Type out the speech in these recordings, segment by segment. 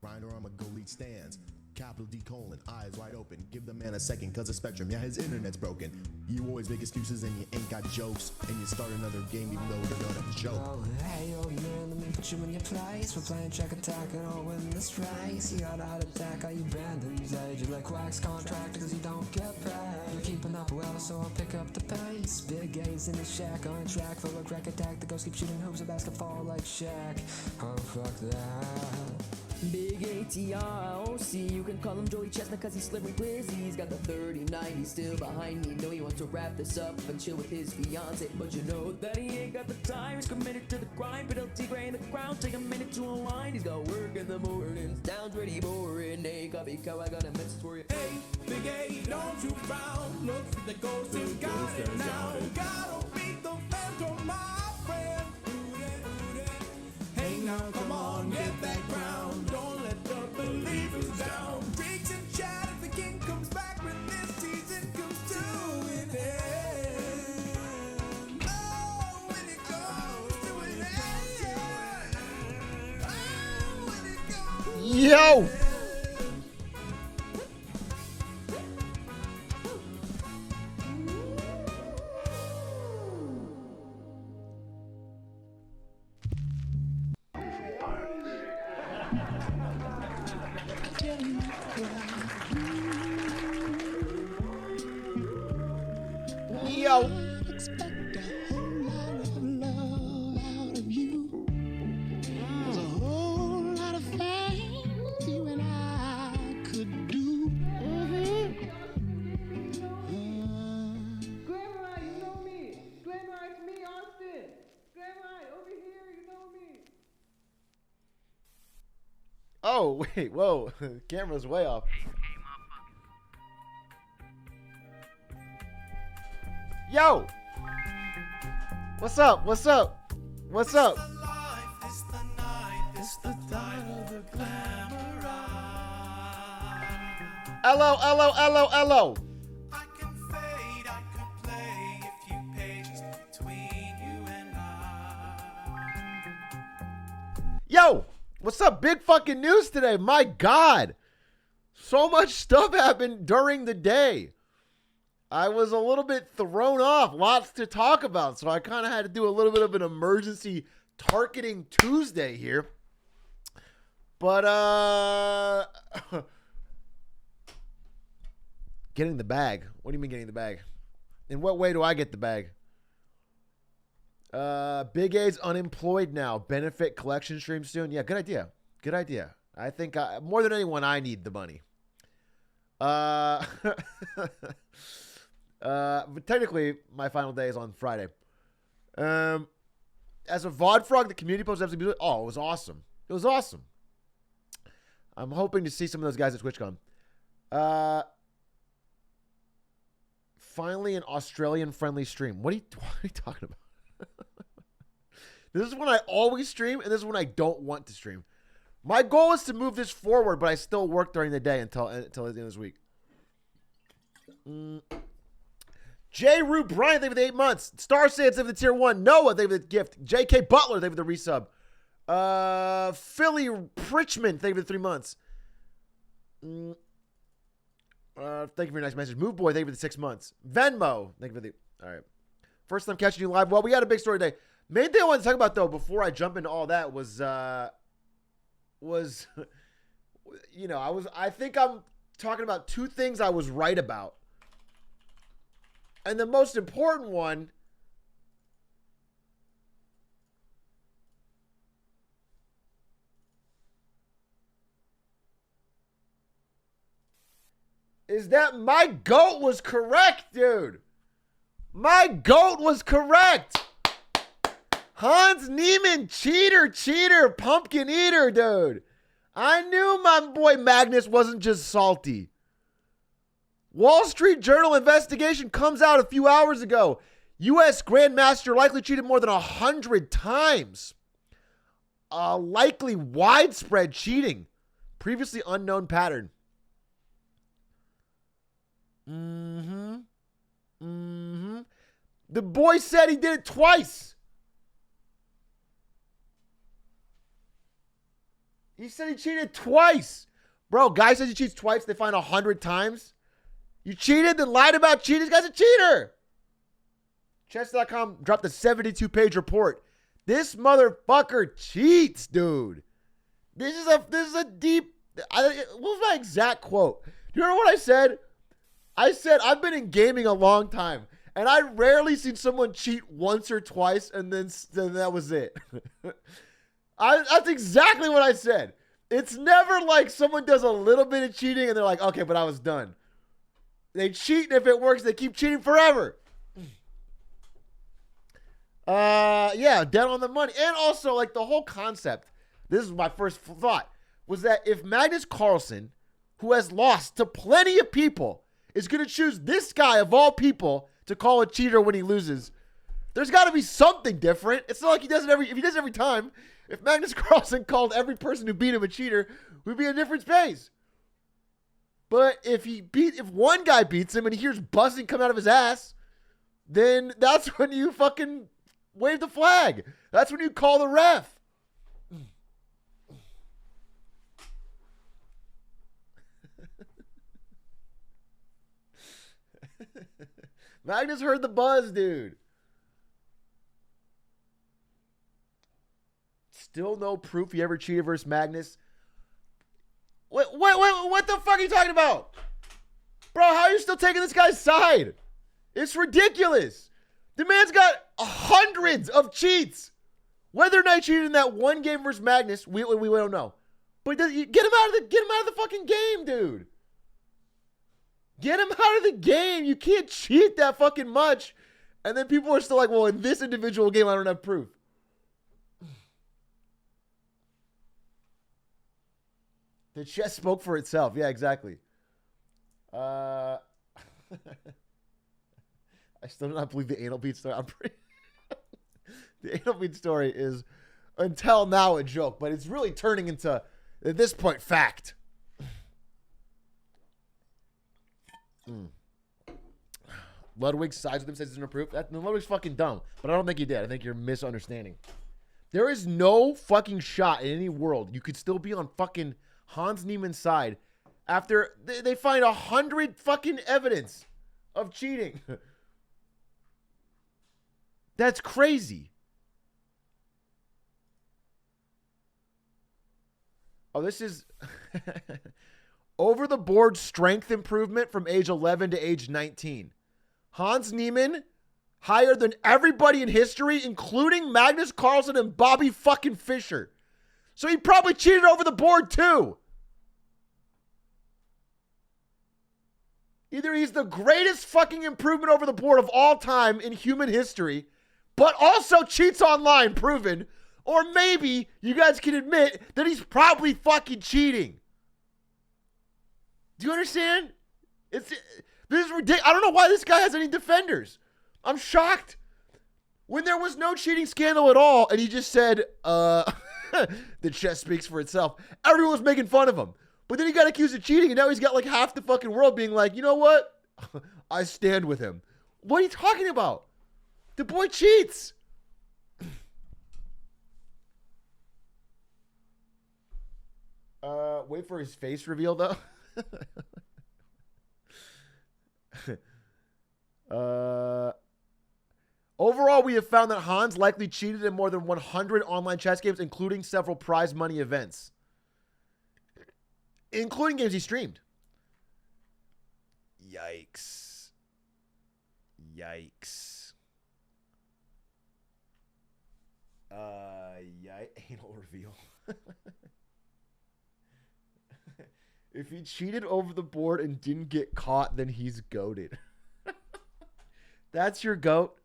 Grinder, I'ma go lead stands. Capital D colon, eyes wide open. Give the man a second, cause of Spectrum. Yeah, his internet's broken. You always make excuses and you ain't got jokes. And you start another game even though they're gonna joke. Oh, hey, old man, let me put you in your place. We're playing track attack and I'll win this race. You got a heart attack, are you Brandon's age? You're like wax contract cause you don't get paid. You're keeping up well, so I'll pick up the pace. Big A's in the shack on track for a crack attack. The ghost keep shooting hoops of basketball like Shaq. Oh, fuck that. Big Atrioc, you can call him Joey Chestnut cause he's slippery glizzy. He's got the 30-90 still behind me. Know he wants to wrap this up and chill with his fiance, but you know that he ain't got the time. He's committed to the grind, but LT Gray in the crown. Take a minute to unwind. He's got work in the mornings, sounds pretty boring. Hey, coffee cow, I got a message for you. Hey, Big A, don't you frown. Look at the ghost has got it now. Gotta beat the phantom, my friend. Hey, now come on, get that crown. Don't let the believers down. Briggs and chat if the king comes back when this season comes to an end. Oh, when it goes to an end. Oh, when it goes. Yo! Yo. Expect a whole lot of love out of you. There's a whole lot of things you and I could do. Glamour, you know me. Glamour, it's me, Austin. Glamour, over here, you know me. Oh, wait, whoa. Camera's way off. Yo! What's up? What's up? What's up? It's the night, it's the night of the glamour. Hello, hello, hello, hello. I can fade, I could play if you paced between you and I. Yo! What's up? Big fucking news today. My God. So much stuff happened during the day. I was a little bit thrown off. Lots to talk about. So I kind of had to do a little bit of an emergency targeting Tuesday here. But, getting the bag. What do you mean getting the bag? In what way do I get the bag? Big A's unemployed now. Benefit collection stream soon. Yeah, good idea. Good idea. I think more than anyone, I need the money. But technically, my final day is on Friday. As a VOD frog, the community post episode, oh, it was awesome. It was awesome. I'm hoping to see some of those guys at TwitchCon. Finally, an Australian-friendly stream. What are you talking about? This is when I always stream, and this is when I don't want to stream. My goal is to move this forward, but I still work during the day until the end of this week. J. Rue Bryant, thank you for the 8 months. Star Sands, thank you for the tier 1. Noah, thank you for the gift. J.K. Butler, thank you for the resub. Philly Pritchman, thank you for the 3 months. Thank you for your nice message. Move Boy, thank you for the 6 months. Venmo, thank you for the... All right. First time catching you live. Well, we got a big story today. Main thing I wanted to talk about, though, before I jump into all that was you know, I think I'm talking about two things I was right about. And the most important one is that my GOAT was correct, dude. My GOAT was correct. Hans Niemann, cheater, pumpkin eater, dude. I knew my boy Magnus wasn't just salty. Wall Street Journal investigation comes out a few hours ago. U.S. Grandmaster likely cheated more than 100 times. Likely widespread cheating. Previously unknown pattern. The boy said he did it twice. He said he cheated twice. Bro, guy says he cheats twice. They find 100 times. You cheated, then lied about cheating. This guy's a cheater. Chess.com dropped a 72-page report. This motherfucker cheats, dude. This is a deep. What was my exact quote? Do you remember what I said? I said I've been in gaming a long time, and I rarely seen someone cheat once or twice, and then that was it. That's exactly what I said. It's never like someone does a little bit of cheating and they're like, okay, but I was done. They cheat, and if it works, they keep cheating forever. Yeah, dead on the money. And also, like, the whole concept, this is my first thought, was that if Magnus Carlsen, who has lost to plenty of people, is going to choose this guy of all people to call a cheater when he loses, there's got to be something different. It's not like he does it if he does it every time. If Magnus Carlsen called every person who beat him a cheater, we'd be in a different space. But if one guy beats him and he hears buzzing come out of his ass, then that's when you fucking wave the flag. That's when you call the ref. Magnus heard the buzz, dude. Still no proof he ever cheated versus Magnus. What the fuck are you talking about? Bro, how are you still taking this guy's side? It's ridiculous. The man's got hundreds of cheats. Whether or not he cheated in that one game versus Magnus, we don't know. But get him out of the fucking game, dude. Get him out of the game. You can't cheat that fucking much. And then people are still like, well, in this individual game, I don't have proof. The chess spoke for itself. Yeah, exactly. I still do not believe the anal bead story. The anal bead story is, until now, a joke, but it's really turning into, at this point, fact. Ludwig sides with him, says there's no proof. Ludwig's fucking dumb, but I don't think he did. I think you're misunderstanding. There is no fucking shot in any world you could still be on fucking Hans Niemann's side after they find 100 fucking evidence of cheating. That's crazy. Oh, this is over the board strength improvement from age 11 to age 19. Hans Niemann higher than everybody in history, including Magnus Carlsen and Bobby fucking Fischer. So he probably cheated over the board too. Either he's the greatest fucking improvement over the board of all time in human history, but also cheats online, proven, or maybe you guys can admit that he's probably fucking cheating. Do you understand? This is ridiculous. I don't know why this guy has any defenders. I'm shocked. When there was no cheating scandal at all, and he just said, the chess speaks for itself, everyone was making fun of him. But then he got accused of cheating, and now he's got like half the fucking world being like, you know what? I stand with him. What are you talking about? The boy cheats. Wait for his face reveal, though. Overall, we have found that Hans likely cheated in more than 100 online chess games, including several prize money events, including games he streamed. Yikes. Anal reveal. If he cheated over the board and didn't get caught, then he's goated. That's your goat.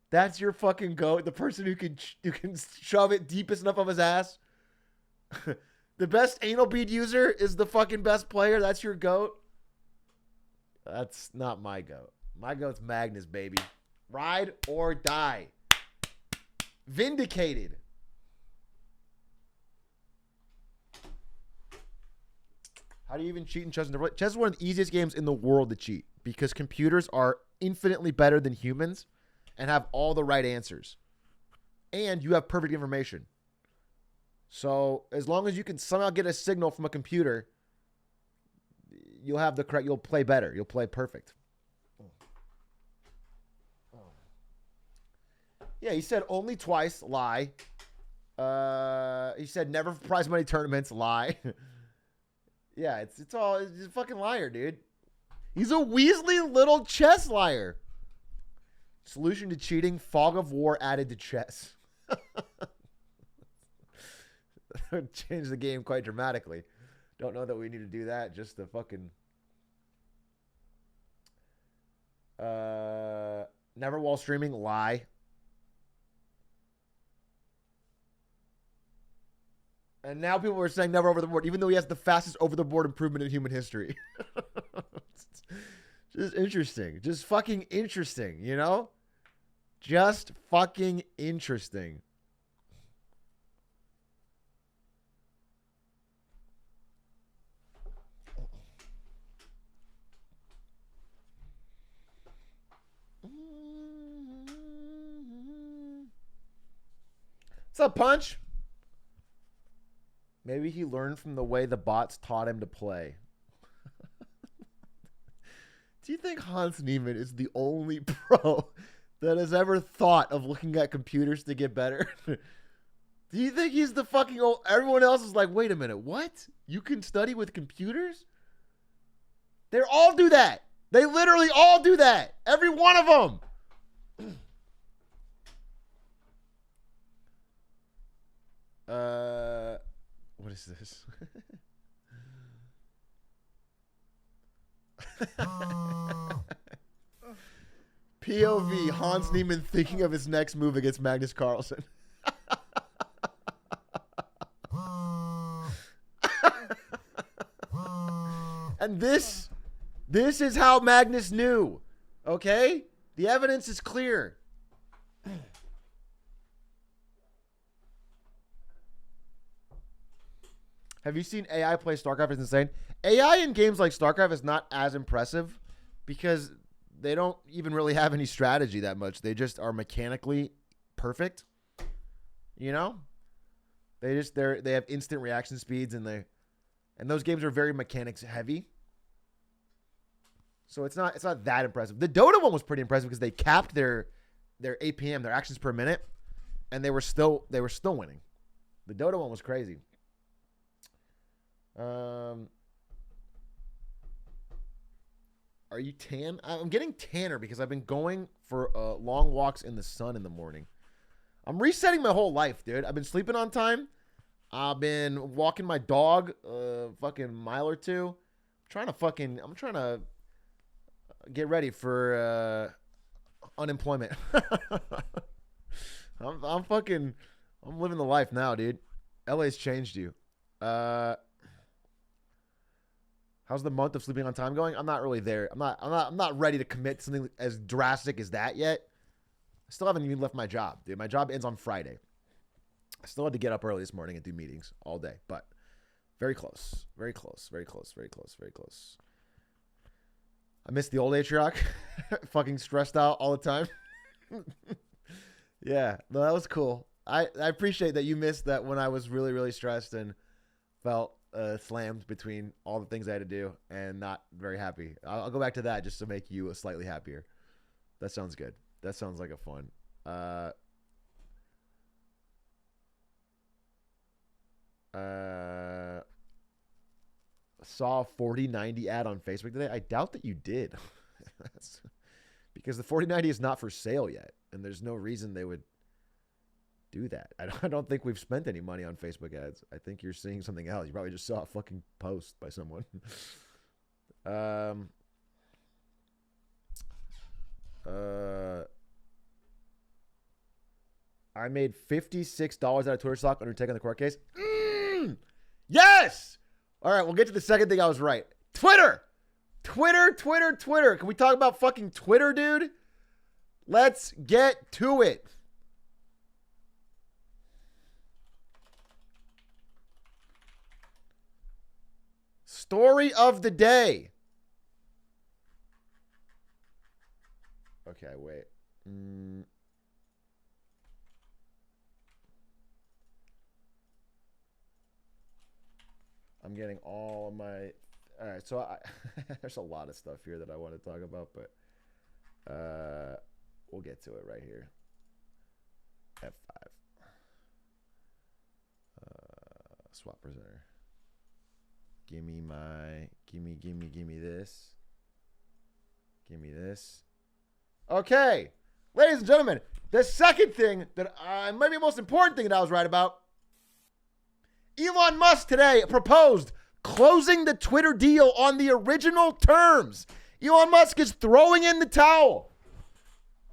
That's your fucking goat. The person who can shove it deepest enough of his ass. The best anal bead user is the fucking best player. That's your goat. That's not my goat. My goat's Magnus, baby. Ride or die. Vindicated. How do you even cheat in chess? Chess is one of the easiest games in the world to cheat because computers are infinitely better than humans and have all the right answers. And you have perfect information. So as long as you can somehow get a signal from a computer, you'll have the correct. You'll play better. You'll play perfect. Yeah, he said only twice. Lie. He said never for prize money tournaments. Lie. Yeah, it's he's a fucking liar, dude. He's a Weasley little chess liar. Solution to cheating: fog of war added to chess. That would change the game quite dramatically. Don't know that we need to do that. Just the fucking never while streaming. Lie. And now people are saying never over the board, even though he has the fastest over the board improvement in human history. Just interesting. Just fucking interesting, you know? Just fucking interesting. What's up, Punch? Maybe he learned from the way the bots taught him to play. Do you think Hans Niemann is the only pro that has ever thought of looking at computers to get better? Do you think he's the fucking old... Everyone else is like, wait a minute, what? You can study with computers? They all do that. They literally all do that. Every one of them. What is this? POV, Hans Niemann thinking of his next move against Magnus Carlsen. And this is how Magnus knew. Okay? The evidence is clear. Have you seen AI play StarCraft? It's insane. AI in games like StarCraft is not as impressive because they don't even really have any strategy that much. They just are mechanically perfect. You know? They have instant reaction speeds and those games are very mechanics heavy. So it's not that impressive. The Dota one was pretty impressive because they capped their APM, their actions per minute, and they were still winning. The Dota one was crazy. Are you tan? I'm getting tanner because I've been going for long walks in the sun in the morning. I'm resetting my whole life, dude. I've been sleeping on time. I've been walking my dog fucking mile or two. I'm trying to get ready for unemployment. I'm living the life now, dude. LA's changed you. How's the month of sleeping on time going? I'm not really there. I'm not ready to commit to something as drastic as that yet. I still haven't even left my job, dude. My job ends on Friday. I still had to get up early this morning and do meetings all day, but very close. Very close. Very close. Very close. Very close. I miss the old Atrioc. Fucking stressed out all the time. Yeah, no, that was cool. I appreciate that you missed that when I was really, really stressed and felt slammed between all the things I had to do and not very happy. I'll go back to that just to make you slightly happier. That sounds good. That sounds like a fun. Saw a 4090 ad on Facebook today. I doubt that you did. Because the 4090 is not for sale yet, and there's no reason they would do that. I don't think we've spent any money on Facebook ads. I think you're seeing something else. You probably just saw a fucking post by someone. I made $56 out of Twitter stock undertaking the court case. Yes! All right, we'll get to the second thing I was right. Twitter! Twitter. Can we talk about fucking Twitter, dude? Let's get to it. Story of the day. Okay, wait. I'm getting all of my. All right, so there's a lot of stuff here that I want to talk about, but we'll get to it right here. F5. Swap presenter. Give me this. Give me this. Okay, ladies and gentlemen, the second thing that maybe the most important thing that I was right about. Elon Musk today proposed closing the Twitter deal on the original terms. Elon Musk is throwing in the towel.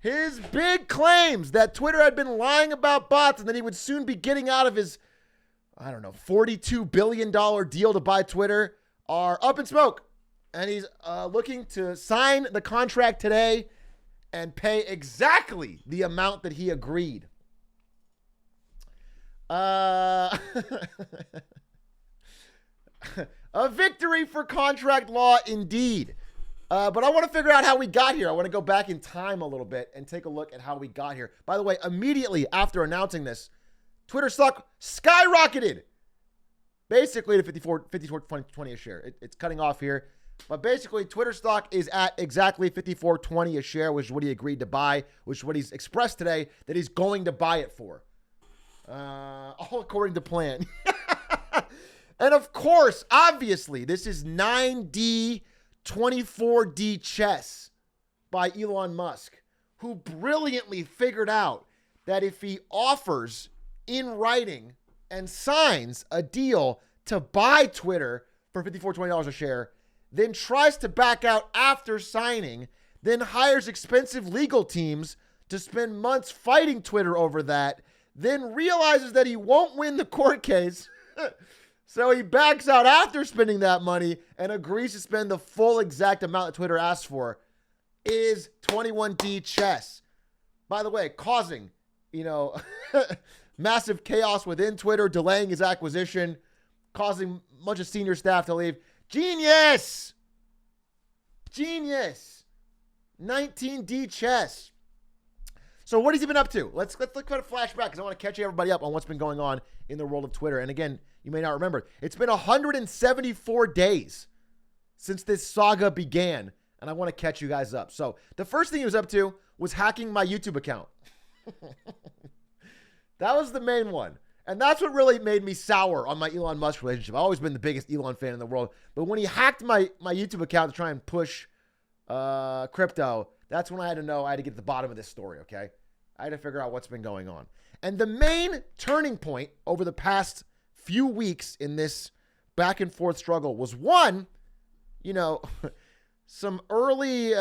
His big claims that Twitter had been lying about bots and that he would soon be getting out of his, I don't know, $42 billion deal to buy Twitter are up in smoke. And he's looking to sign the contract today and pay exactly the amount that he agreed. A victory for contract law indeed. But I want to figure out how we got here. I want to go back in time a little bit and take a look at how we got here. By the way, immediately after announcing this, Twitter stock skyrocketed. Basically to 54.20 a share. It's cutting off here. But basically, Twitter stock is at exactly $54.20 a share, which is what he agreed to buy, which is what he's expressed today that he's going to buy it for. All according to plan. And of course, obviously, this is 9D, 24D chess by Elon Musk, who brilliantly figured out that if he offers in writing and signs a deal to buy Twitter for $54.20 a share, then tries to back out after signing, then hires expensive legal teams to spend months fighting Twitter over that, then realizes that he won't win the court case, so he backs out after spending that money and agrees to spend the full exact amount that Twitter asked for, is 21D chess. By the way, causing, massive chaos within Twitter, delaying his acquisition, causing a bunch of senior staff to leave. Genius! 19D chess. So what has he been up to? Let's kind of flashback because I want to catch everybody up on what's been going on in the world of Twitter. And again, you may not remember, it's been 174 days since this saga began, and I want to catch you guys up. So the first thing he was up to was hacking my YouTube account. That was the main one. And that's what really made me sour on my Elon Musk relationship. I've always been the biggest Elon fan in the world. But when he hacked my YouTube account to try and push crypto, that's when I had to know I had to get to the bottom of this story, okay? I had to figure out what's been going on. And the main turning point over the past few weeks in this back and forth struggle was one, some early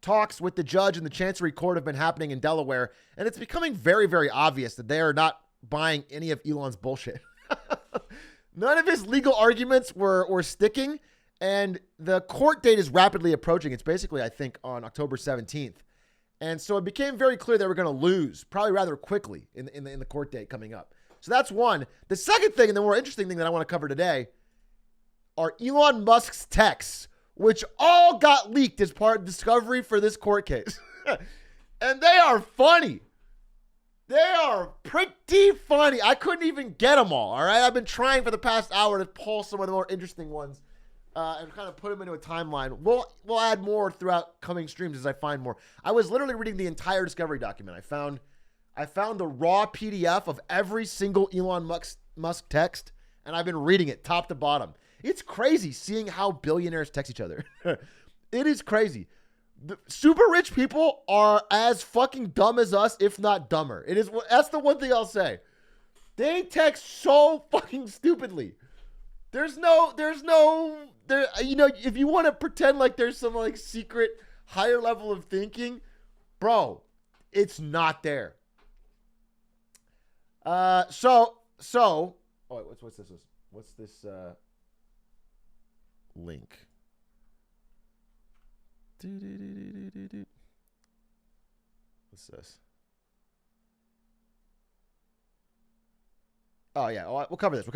talks with the judge and the Chancery Court have been happening in Delaware, and it's becoming very, very obvious that they are not buying any of Elon's bullshit. None of his legal arguments were sticking, and the court date is rapidly approaching. It's basically, I think, on October 17th. And so it became very clear they were going to lose probably rather quickly in the court date coming up. So that's one. The second thing, and the more interesting thing that I want to cover today, are Elon Musk's texts, which all got leaked as part of discovery for this court case. And they are funny. They are pretty funny. I couldn't even get them all right? I've been trying for the past hour to pull some of the more interesting ones and kind of put them into a timeline. We'll add more throughout coming streams as I find more. I was literally reading the entire discovery document. I found the raw PDF of every single Elon Musk text, and I've been reading it top to bottom. It's crazy seeing how billionaires text each other. It is crazy. The super rich people are as fucking dumb as us, if not dumber. That's the one thing I'll say. They text so fucking stupidly. If you want to pretend like there's some like secret higher level of thinking, bro, it's not there. What's this? What's this link? What's this? Oh yeah, we'll cover this.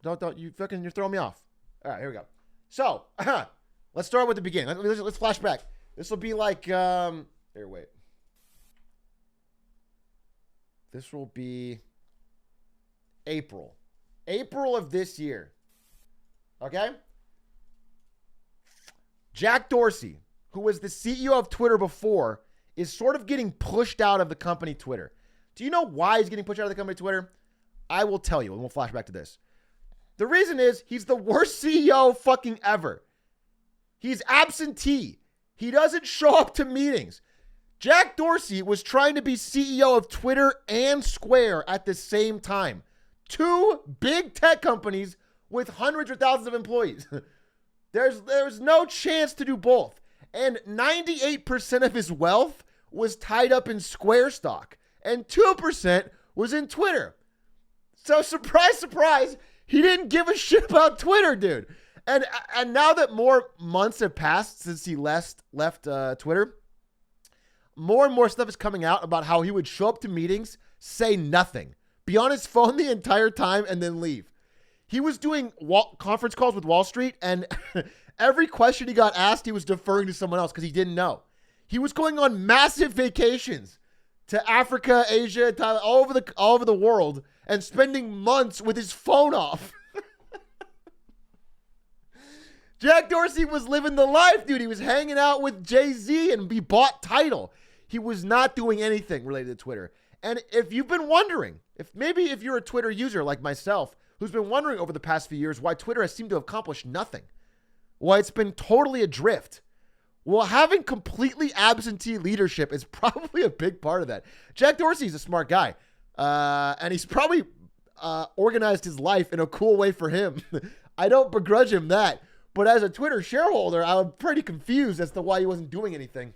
Don't you're throwing me off. All right, here we go. So let's start with the beginning. Let's flash back. This will be like wait. This will be April. April of this year. Okay? Jack Dorsey, who was the CEO of Twitter before, is sort of getting pushed out of the company Twitter. Do you know why he's getting pushed out of the company Twitter? I will tell you, and we'll flash back to this. The reason is he's the worst CEO fucking ever. He's absentee. He doesn't show up to meetings. Jack Dorsey was trying to be CEO of Twitter and Square at the same time. Two big tech companies with hundreds or thousands of employees. There's no chance to do both. And 98% of his wealth was tied up in Square stock. And 2% was in Twitter. So surprise, surprise, he didn't give a shit about Twitter, dude. And now that more months have passed since he left Twitter, more and more stuff is coming out about how he would show up to meetings, say nothing, be on his phone the entire time, and then leave. He was doing conference calls with Wall Street, and every question he got asked, he was deferring to someone else because he didn't know. He was going on massive vacations to Africa, Asia, Thailand, all over the world, and spending months with his phone off. Jack Dorsey was living the life, dude. He was hanging out with Jay-Z and he bought Tidal. He was not doing anything related to Twitter. And if you've been wondering, if you're a Twitter user like myself, who's been wondering over the past few years why Twitter has seemed to accomplish nothing, why it's been totally adrift, well, having completely absentee leadership is probably a big part of that. Jack Dorsey's a smart guy, and he's probably organized his life in a cool way for him. I don't begrudge him that. But as a Twitter shareholder, I'm pretty confused as to why he wasn't doing anything.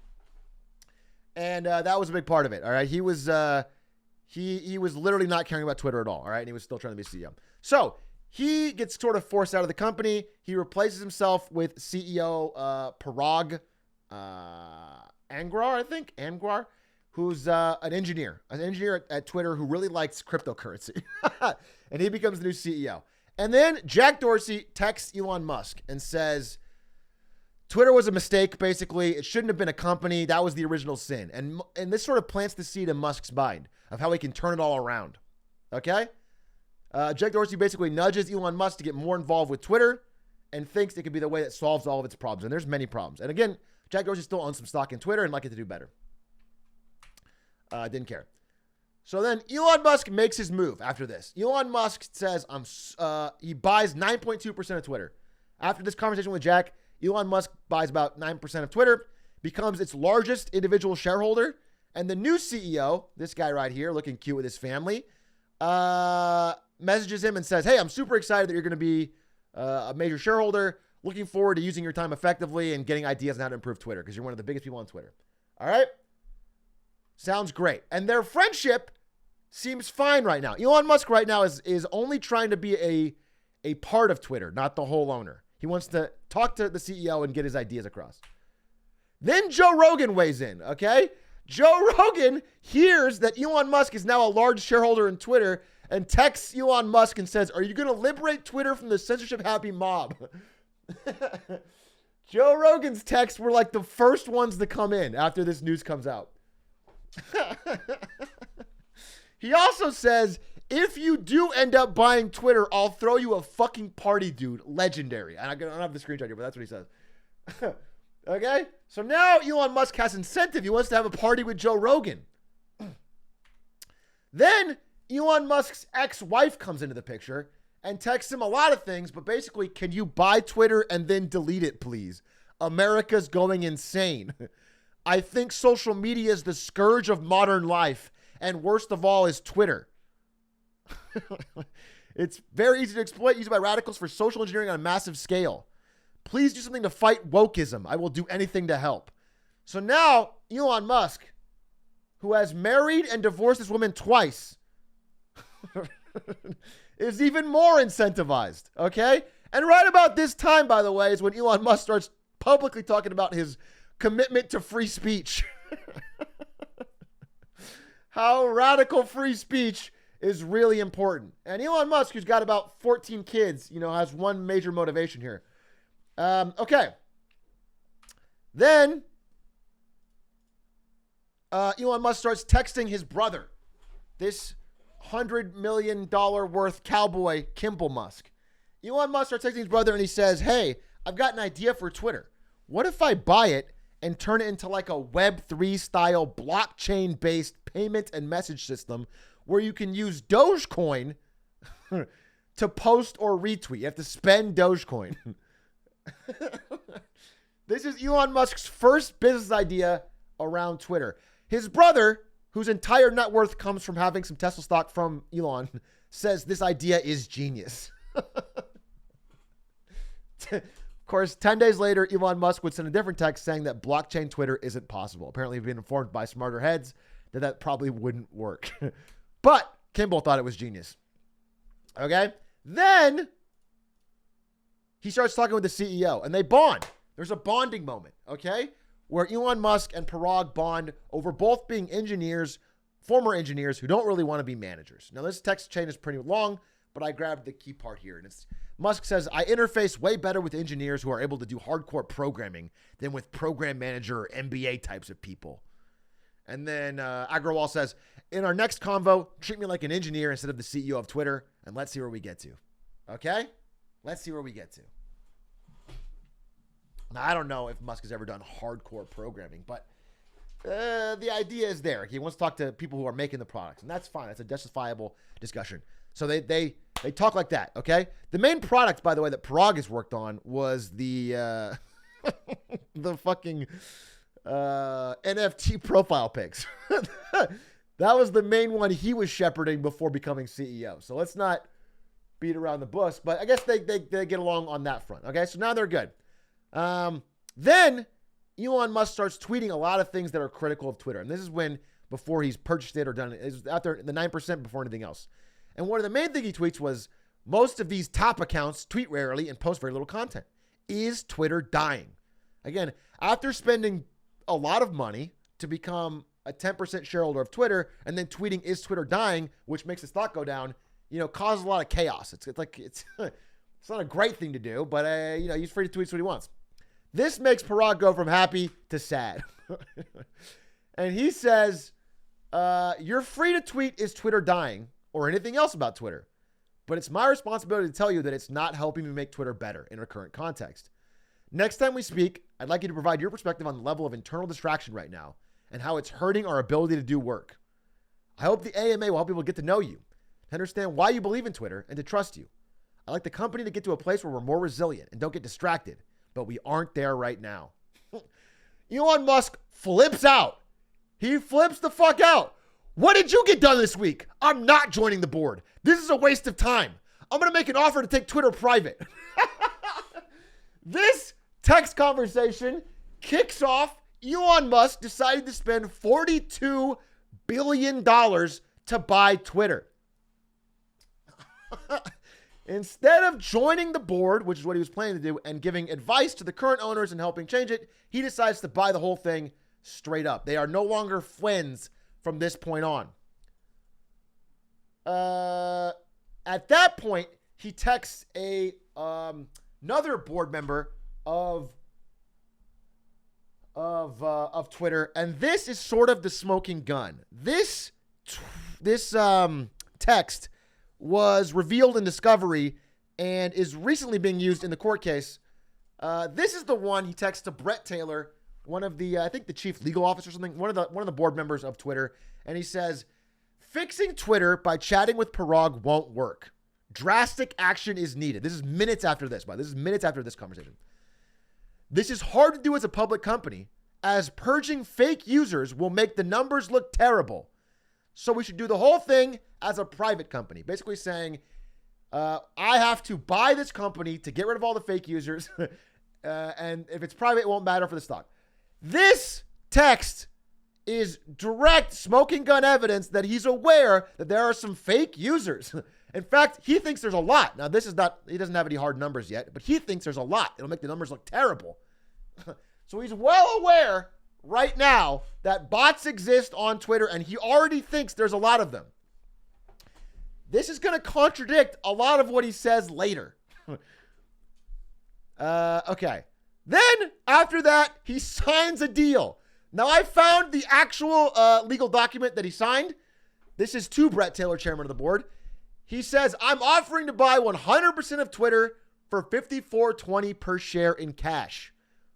And that was a big part of it. All right. He was literally not caring about Twitter at all. All right. And he was still trying to be CEO. So he gets sort of forced out of the company. He replaces himself with CEO Parag Angrar, who's an engineer at Twitter who really likes cryptocurrency. And he becomes the new CEO. And then Jack Dorsey texts Elon Musk and says, Twitter was a mistake, basically. It shouldn't have been a company. That was the original sin. And this sort of plants the seed in Musk's mind of how he can turn it all around. Okay? Jack Dorsey basically nudges Elon Musk to get more involved with Twitter and thinks it could be the way that solves all of its problems. And there's many problems. And again, Jack Dorsey still owns some stock in Twitter and like it to do better. Didn't care. So then Elon Musk makes his move after this. Elon Musk says he buys 9.2% of Twitter. After this conversation with Jack, Elon Musk buys about 9% of Twitter, becomes its largest individual shareholder, and the new CEO, this guy right here, looking cute with his family, messages him and says, hey, I'm super excited that you're going to be a major shareholder. Looking forward to using your time effectively and getting ideas on how to improve Twitter because you're one of the biggest people on Twitter. All right? Sounds great. And their friendship seems fine right now. Elon Musk right now is only trying to be a part of Twitter, not the whole owner. He wants to talk to the CEO and get his ideas across. Then Joe Rogan weighs in, okay? Joe Rogan hears that Elon Musk is now a large shareholder in Twitter and texts Elon Musk and says, are you going to liberate Twitter from the censorship-happy mob? Joe Rogan's texts were like the first ones to come in after this news comes out. He also says, if you do end up buying Twitter, I'll throw you a fucking party, dude. Legendary. And I don't have the screenshot here, but that's what he says. Okay? So now Elon Musk has incentive. He wants to have a party with Joe Rogan. Then Elon Musk's ex-wife comes into the picture and texts him a lot of things, but basically, can you buy Twitter and then delete it, please? America's going insane. I think social media is the scourge of modern life. And worst of all is Twitter. It's very easy to exploit, used by radicals for social engineering on a massive scale. Please do something to fight wokeism. I will do anything to help. So now Elon Musk, who has married and divorced this woman twice, is even more incentivized, okay? And right about this time, by the way, is when Elon Musk starts publicly talking about his commitment to free speech. How radical free speech is really important. And Elon Musk, who's got about 14 kids, has one major motivation here. Okay. Then Elon Musk starts texting his brother, this $100 million worth cowboy, Kimball Musk. Elon Musk starts texting his brother and he says, hey, I've got an idea for Twitter. What if I buy it and turn it into like a Web3 style blockchain based payment and message system where you can use Dogecoin to post or retweet? You have to spend Dogecoin. This is Elon Musk's first business idea around Twitter. His brother, whose entire net worth comes from having some Tesla stock from Elon, says this idea is genius. Of course, 10 days later, Elon Musk would send a different text saying that blockchain Twitter isn't possible. Apparently, he'd been informed by smarter heads that probably wouldn't work. But Kimball thought it was genius. Okay? Then he starts talking with the CEO, and they bond. There's a bonding moment, okay? Where Elon Musk and Parag bond over both being engineers, former engineers who don't really want to be managers. Now, this text chain is pretty long, but I grabbed the key part here. And it's Musk says, I interface way better with engineers who are able to do hardcore programming than with program manager or MBA types of people. And then Agrawal says, in our next convo, treat me like an engineer instead of the CEO of Twitter, and let's see where we get to. Okay? Let's see where we get to. Now, I don't know if Musk has ever done hardcore programming, but the idea is there. He wants to talk to people who are making the products, and that's fine. That's a justifiable discussion. So they talk like that, okay? The main product, by the way, that Parag has worked on was the the fucking NFT profile pics. That was the main one he was shepherding before becoming CEO. So let's not beat around the bush, but I guess they get along on that front, okay? So now they're good. Then Elon Musk starts tweeting a lot of things that are critical of Twitter. And this is when, before he's purchased it or done it, it's out there, the 9% before anything else. And one of the main things he tweets was, most of these top accounts tweet rarely and post very little content. Is Twitter dying? Again, after spending a lot of money to become a 10% shareholder of Twitter and then tweeting, is Twitter dying, which makes the stock go down, causes a lot of chaos. It's not a great thing to do, but he's free to tweet what he wants. This makes Parag go from happy to sad. And he says, you're free to tweet, is Twitter dying, or anything else about Twitter. But it's my responsibility to tell you that it's not helping me make Twitter better in our current context. Next time we speak, I'd like you to provide your perspective on the level of internal distraction right now and how it's hurting our ability to do work. I hope the AMA will help people get to know you, to understand why you believe in Twitter, and to trust you. I'd like the company to get to a place where we're more resilient and don't get distracted, but we aren't there right now. Elon Musk flips out. He flips the fuck out. What did you get done this week? I'm not joining the board. This is a waste of time. I'm going to make an offer to take Twitter private. This text conversation kicks off Elon Musk decided to spend $42 billion to buy Twitter. Instead of joining the board, which is what he was planning to do, and giving advice to the current owners and helping change it, he decides to buy the whole thing straight up. They are no longer friends from this point on. At that point, he texts another board member of Twitter, and this is sort of the smoking gun. This text was revealed in discovery and is recently being used in the court case. This is the one he texts to Brett Taylor, one of the, I think the chief legal officer or something, one of the board members of Twitter. And he says, fixing Twitter by chatting with Parag won't work. Drastic action is needed. This is minutes after this, this is minutes after this conversation. This is hard to do as a public company, as purging fake users will make the numbers look terrible. So we should do the whole thing as a private company. Basically saying, I have to buy this company to get rid of all the fake users. And if it's private, it won't matter for the stock. This text is direct smoking gun evidence that he's aware that there are some fake users. In fact, he thinks there's a lot. Now, this is not, he doesn't have any hard numbers yet, but he thinks there's a lot. It'll make the numbers look terrible. So he's well aware right now that bots exist on Twitter, and he already thinks there's a lot of them. This is going to contradict a lot of what he says later. Okay. Then, after that, he signs a deal. Now, I found the actual legal document that he signed. This is to Brett Taylor, chairman of the board. He says, I'm offering to buy 100% of Twitter for $54.20 per share in cash,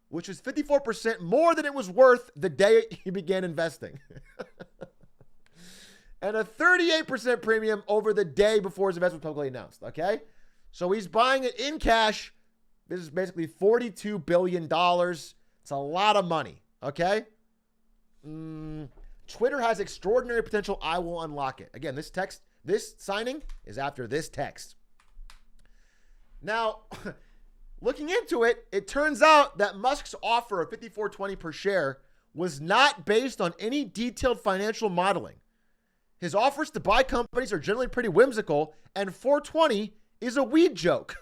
which is 54% more than it was worth the day he began investing. And a 38% premium over the day before his investment was publicly announced, okay? So he's buying it in cash. This is basically $42 billion. It's a lot of money, okay? Twitter has extraordinary potential. I will unlock it. Again, this signing is after this text. Now, looking into it, it turns out that Musk's offer of $54.20 per share was not based on any detailed financial modeling. His offers to buy companies are generally pretty whimsical, and $4.20 is a weed joke.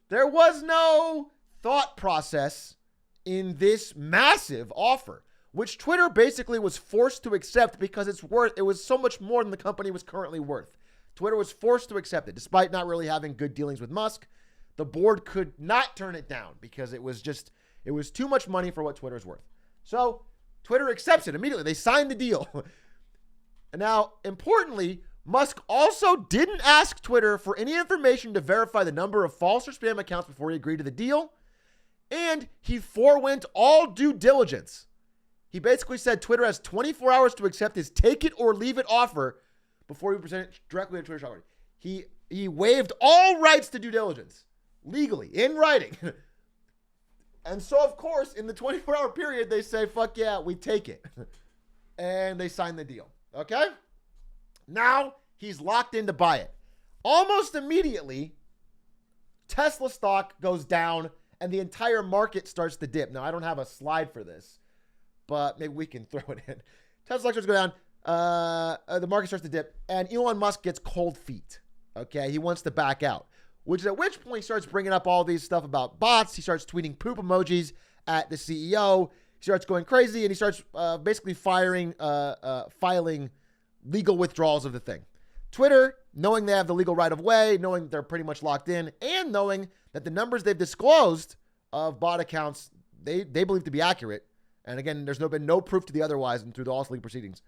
There was no thought process in this massive offer, which Twitter basically was forced to accept because it was so much more than the company was currently worth. Twitter was forced to accept it, despite not really having good dealings with Musk. The board could not turn it down because it was too much money for what Twitter's worth. So Twitter accepts it immediately. They signed the deal. And now, importantly, Musk also didn't ask Twitter for any information to verify the number of false or spam accounts before he agreed to the deal. And he forewent all due diligence. He basically said Twitter has 24 hours to accept his take it or leave it offer before he present it directly to Twitter shareholders. He waived all rights to due diligence legally in writing. And so, of course, in the 24-hour period, they say, fuck yeah, we take it. And they sign the deal. Okay? Now, he's locked in to buy it. Almost immediately, Tesla stock goes down and the entire market starts to dip. Now, I don't have a slide for this, but maybe we can throw it in. Tesla stock starts to go down. The market starts to dip, and Elon Musk gets cold feet. Okay? He wants to back out. At which point he starts bringing up all these stuff about bots. He starts tweeting poop emojis at the CEO. He starts going crazy, and he starts basically filing legal withdrawals of the thing. Twitter, knowing they have the legal right of way, knowing they're pretty much locked in, and knowing that the numbers they've disclosed of bot accounts, they believe to be accurate. And again, there's been no proof to the otherwise and through the all legal proceedings.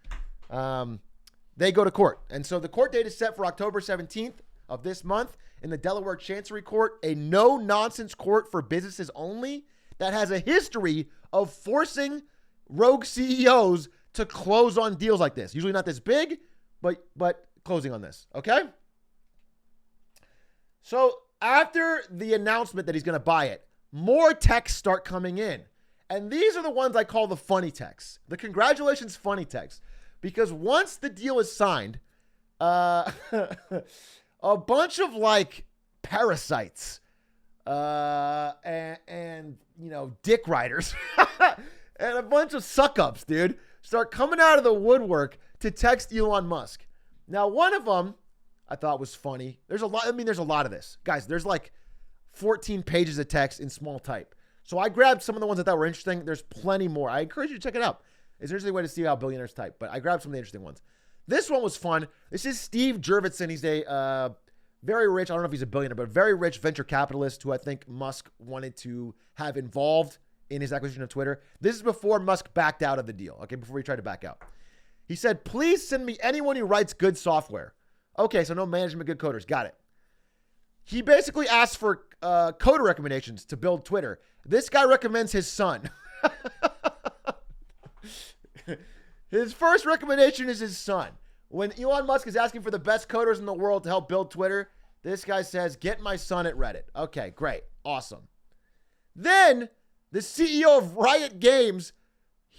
They go to court. And so the court date is set for October 17th of this month in the Delaware Chancery Court, a no-nonsense court for businesses only that has a history of forcing rogue CEOs to close on deals like this. Usually not this big, but closing on this, okay? So after the announcement that he's going to buy it, more texts start coming in. And these are the ones I call the funny texts, the congratulations funny texts. Because once the deal is signed, a bunch of like parasites and you know, dick riders and a bunch of suck-ups, dude, start coming out of the woodwork to text Elon Musk. Now, one of them I thought was funny. There's a lot. I mean, there's a lot of this. Guys, there's like 14 pages of text in small type. So I grabbed some of the ones that were interesting. There's plenty more. I encourage you to check it out. It's an interesting way to see how billionaires type, but I grabbed some of the interesting ones. This one was fun. This is Steve Jurvetson. He's a very rich, I don't know if he's a billionaire, but very rich venture capitalist who I think Musk wanted to have involved in his acquisition of Twitter. This is before Musk backed out of the deal, okay, before he tried to back out. He said, please send me anyone who writes good software. Okay, so no management, good coders. Got it. He basically asked for coder recommendations to build Twitter. This guy recommends his son. His first recommendation is his son. When Elon Musk is asking for the best coders in the world to help build Twitter, this guy says, get my son at Reddit. Okay, great. Awesome. Then the CEO of Riot Games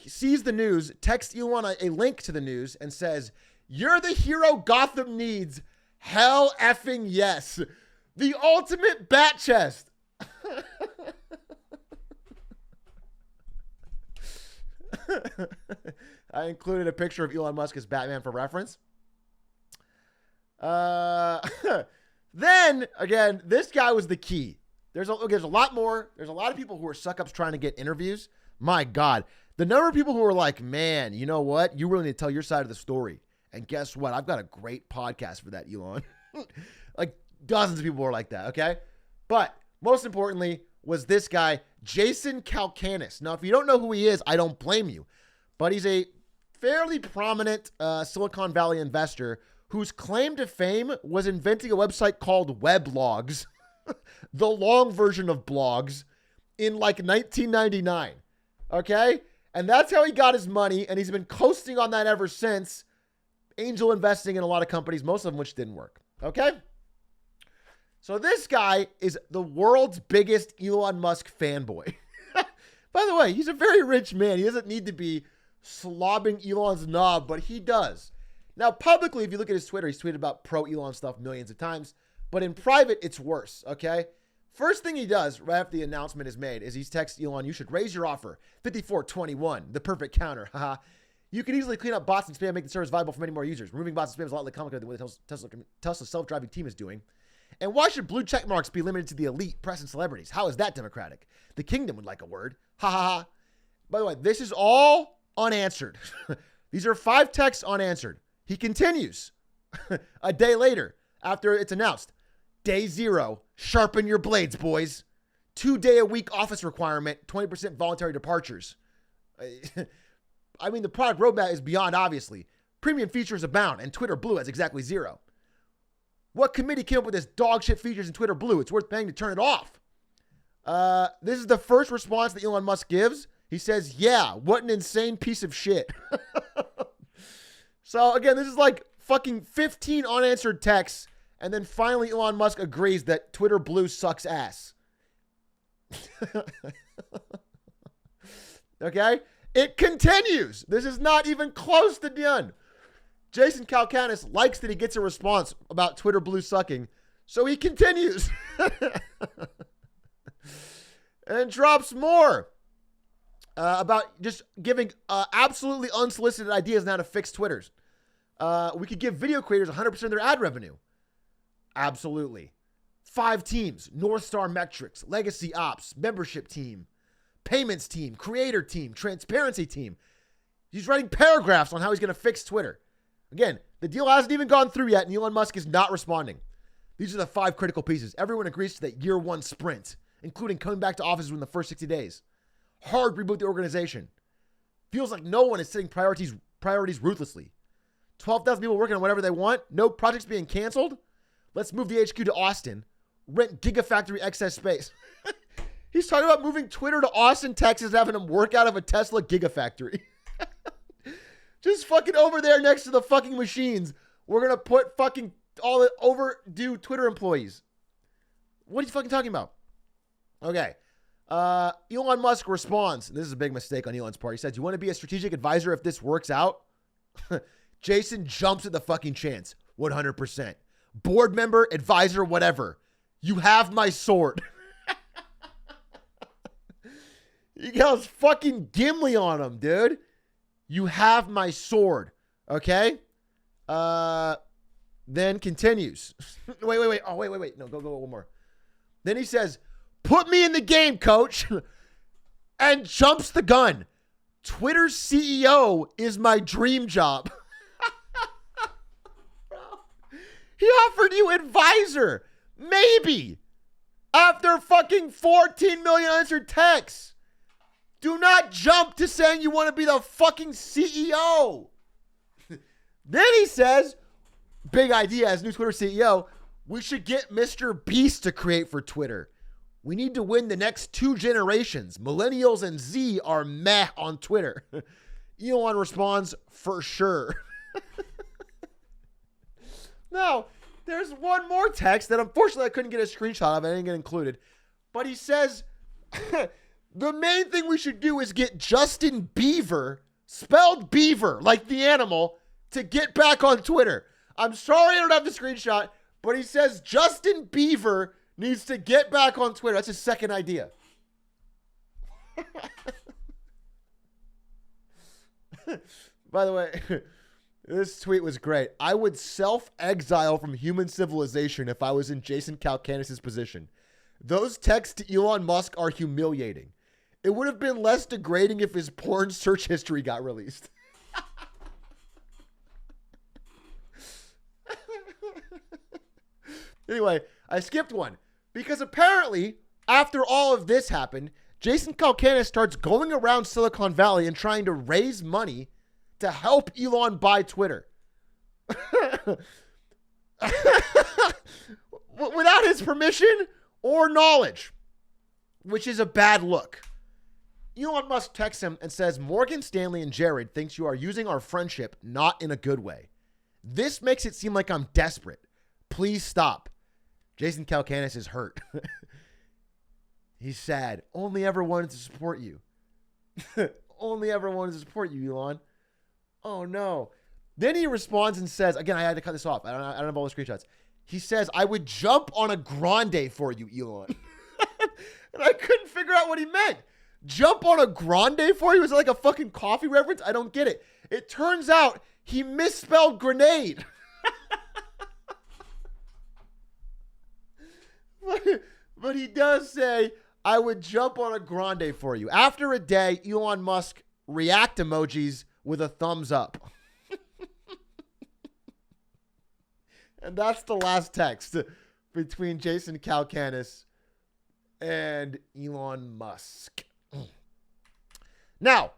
sees the news, texts Elon a link to the news and says, you're the hero Gotham needs. Hell effing yes. The ultimate bat chest. I included a picture of Elon Musk as Batman for reference. Then, again, this guy was the key. There's a lot more. There's a lot of people who are suck-ups trying to get interviews. My God. The number of people who are like, man, you know what? You really need to tell your side of the story. And guess what? I've got a great podcast for that, Elon. Like, dozens of people were like that, okay? But most importantly was this guy, Jason Calacanis. Now, if you don't know who he is, I don't blame you. But he's a fairly prominent Silicon Valley investor whose claim to fame was inventing a website called Weblogs, the long version of blogs, in like 1999. Okay? And that's how he got his money, and he's been coasting on that ever since, angel investing in a lot of companies, most of them which didn't work. Okay? So this guy is the world's biggest Elon Musk fanboy. By the way, he's a very rich man. He doesn't need to be slobbing Elon's knob, but he does. Now, publicly, if you look at his Twitter, he's tweeted about pro-Elon stuff millions of times, but in private, it's worse, okay? First thing he does right after the announcement is made is he's texts Elon, you should raise your offer. 54.21, the perfect counter. Haha. You can easily clean up bots and spam, make the service viable for many more users. Removing bots and spam is a lot less complicated than what the Tesla self-driving team is doing. And why should blue check marks be limited to the elite, press, and celebrities? How is that democratic? The kingdom would like a word. Ha ha ha. By the way, this is all unanswered. These are 5 texts unanswered. He continues a day later after it's announced. Day 0, sharpen your blades, boys. 2-day-a-week office requirement, 20% voluntary departures. I mean, the product roadmap is beyond obviously. Premium features abound, and Twitter Blue has exactly 0. What committee came up with this dog shit features in Twitter Blue? It's worth paying to turn it off. This is the first response that Elon Musk gives. He says, yeah, what an insane piece of shit. So again, this is like fucking 15 unanswered texts. And then finally Elon Musk agrees that Twitter Blue sucks ass. Okay? It continues. This is not even close to done. Jason Calacanis likes that he gets a response about Twitter Blue sucking, so he continues. And drops more about just giving absolutely unsolicited ideas on how to fix Twitters. We could give video creators 100% of their ad revenue. Absolutely. 5 teams: North Star Metrics, Legacy Ops, Membership Team, Payments Team, Creator Team, Transparency Team. He's writing paragraphs on how he's going to fix Twitter. Again, the deal hasn't even gone through yet, and Elon Musk is not responding. These are the 5 critical pieces. Everyone agrees to that year 1 sprint, including coming back to office within the first 60 days. Hard reboot the organization. Feels like no one is setting priorities ruthlessly. 12,000 people working on whatever they want. No projects being canceled. Let's move the HQ to Austin. Rent Gigafactory excess space. He's talking about moving Twitter to Austin, Texas, having them work out of a Tesla Gigafactory. Just fucking over there next to the fucking machines. We're going to put fucking all the overdue Twitter employees. What are you fucking talking about? Okay. Elon Musk responds. This is a big mistake on Elon's part. He says, you want to be a strategic advisor if this works out? Jason jumps at the fucking chance. 100%. Board member, advisor, whatever. You have my sword. He goes fucking Gimli on him, dude. You have my sword. Okay? Then continues. Wait. Oh, wait. No, go one more. Then he says, put me in the game, coach. And jumps the gun. Twitter's CEO is my dream job. Bro, he offered you advisor. Maybe. After fucking 14 million unanswered texts. Do not jump to saying you want to be the fucking CEO. Then he says, big idea as new Twitter CEO, we should get Mr. Beast to create for Twitter. We need to win the next 2 generations. Millennials and Z are meh on Twitter. Elon responds, for sure. Now, there's one more text that unfortunately I couldn't get a screenshot of. I didn't get included. But he says, the main thing we should do is get Justin Bieber, spelled beaver, like the animal, to get back on Twitter. I'm sorry I don't have the screenshot, but he says Justin Bieber needs to get back on Twitter. That's his second idea. By the way, this tweet was great. I would self-exile from human civilization if I was in Jason Calacanis' position. Those texts to Elon Musk are humiliating. It would have been less degrading if his porn search history got released. Anyway, I skipped one because apparently after all of this happened, Jason Calacanis starts going around Silicon Valley and trying to raise money to help Elon buy Twitter. Without his permission or knowledge, which is a bad look. Elon Musk texts him and says, Morgan Stanley and Jared thinks you are using our friendship not in a good way. This makes it seem like I'm desperate. Please stop. Jason Calacanis is hurt. He's sad. Only ever wanted to support you. Only ever wanted to support you, Elon. Oh, no. Then he responds and says, again, I had to cut this off. I don't have all the screenshots. He says, I would jump on a grande for you, Elon. And I couldn't figure out what he meant. Jump on a grande for you? Is it like a fucking coffee reference? I don't get it. It turns out he misspelled grenade. But he does say, I would jump on a grande for you. After a day, Elon Musk react emojis with a thumbs up. And that's the last text between Jason Calacanis and Elon Musk. Now,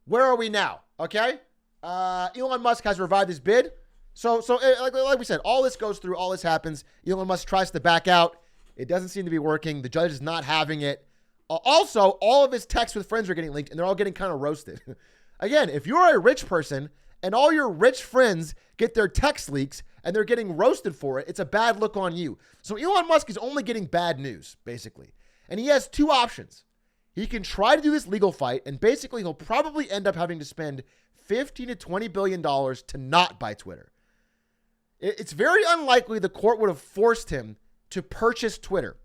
where are we now? Okay. Elon Musk has revived his bid. So like we said, all this goes through, all this happens. Elon Musk tries to back out. It doesn't seem to be working. The judge is not having it. Also, all of his texts with friends are getting leaked, and they're all getting kind of roasted. Again, if you're a rich person and all your rich friends get their text leaks and they're getting roasted for it, it's a bad look on you. So Elon Musk is only getting bad news, basically. And he has two options. He can try to do this legal fight, and basically he'll probably end up having to spend $15 to $20 billion to not buy Twitter. It's very unlikely the court would have forced him to purchase Twitter,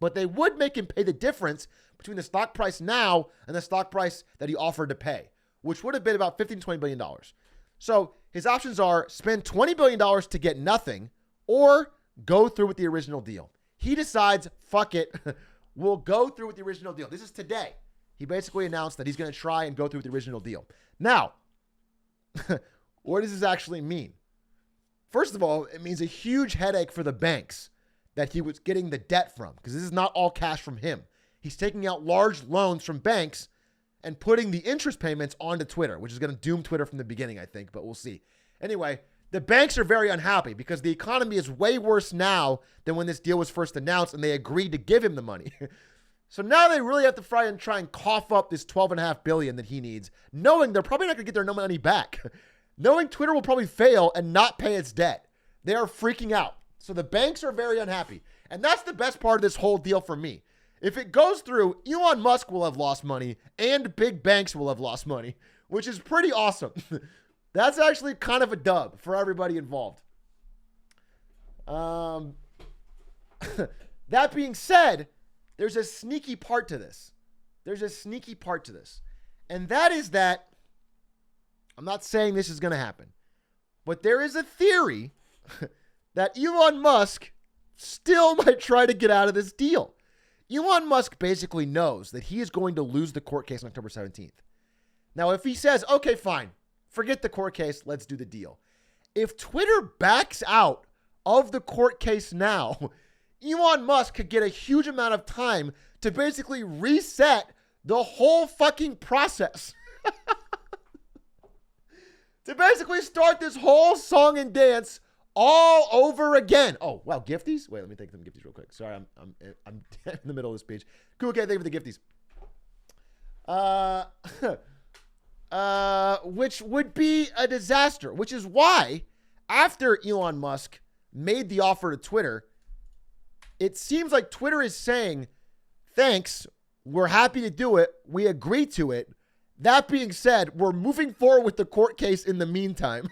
but they would make him pay the difference between the stock price now and the stock price that he offered to pay, which would have been about $15 to $20 billion. So his options are spend $20 billion to get nothing or go through with the original deal. He decides, fuck it, we'll go through with the original deal. This is today. He basically announced that he's going to try and go through with the original deal. Now, what does this actually mean? First of all, it means a huge headache for the banks that he was getting the debt from, because this is not all cash from him. He's taking out large loans from banks and putting the interest payments onto Twitter, which is going to doom Twitter from the beginning, I think, but we'll see. Anyway, the banks are very unhappy because the economy is way worse now than when this deal was first announced and they agreed to give him the money. So now they really have to try and cough up this $12.5 billion that he needs, knowing they're probably not going to get their money back. Knowing Twitter will probably fail and not pay its debt. They are freaking out. So the banks are very unhappy. And that's the best part of this whole deal for me. If it goes through, Elon Musk will have lost money and big banks will have lost money, which is pretty awesome. That's actually kind of a dub for everybody involved. That being said, there's a sneaky part to this. And that is that, I'm not saying this is going to happen, but there is a theory that Elon Musk still might try to get out of this deal. Elon Musk basically knows that he is going to lose the court case on October 17th. Now, if he says, okay, fine, forget the court case, let's do the deal. If Twitter backs out of the court case now, Elon Musk could get a huge amount of time to basically reset the whole fucking process. To basically start this whole song and dance all over again. Oh, wow, gifties? Wait, let me take them gifties real quick. Sorry, I'm in the middle of the speech. Cool, okay, thank you for the gifties. Which would be a disaster, which is why after Elon Musk made the offer to Twitter, it seems like Twitter is saying, thanks, we're happy to do it, we agree to it. That being said, we're moving forward with the court case in the meantime.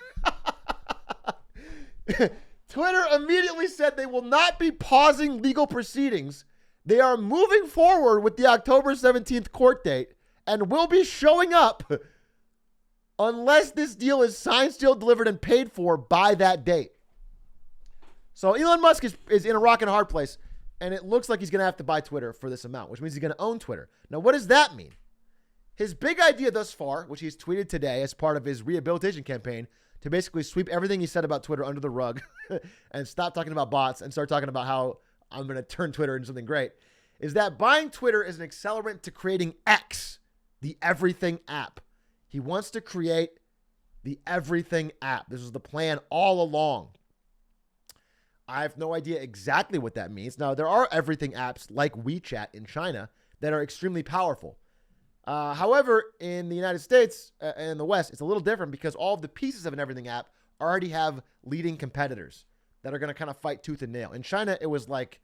Twitter immediately said they will not be pausing legal proceedings. They are moving forward with the October 17th court date and will be showing up unless this deal is signed, sealed, delivered, and paid for by that date. So Elon Musk is in a rock and a hard place, and it looks like he's going to have to buy Twitter for this amount, which means he's going to own Twitter. Now, what does that mean? His big idea thus far, which he's tweeted today as part of his rehabilitation campaign, to basically sweep everything he said about Twitter under the rug and stop talking about bots and start talking about how I'm going to turn Twitter into something great, is that buying Twitter is an accelerant to creating X, the everything app. He wants to create The everything app. This was the plan all along. I have no idea exactly what that means. Now, there are everything apps like WeChat in China that are extremely powerful. However, in the United States and the West, it's a little different because all of the pieces of an everything app already have leading competitors that are going to kind of fight tooth and nail. In China, it was like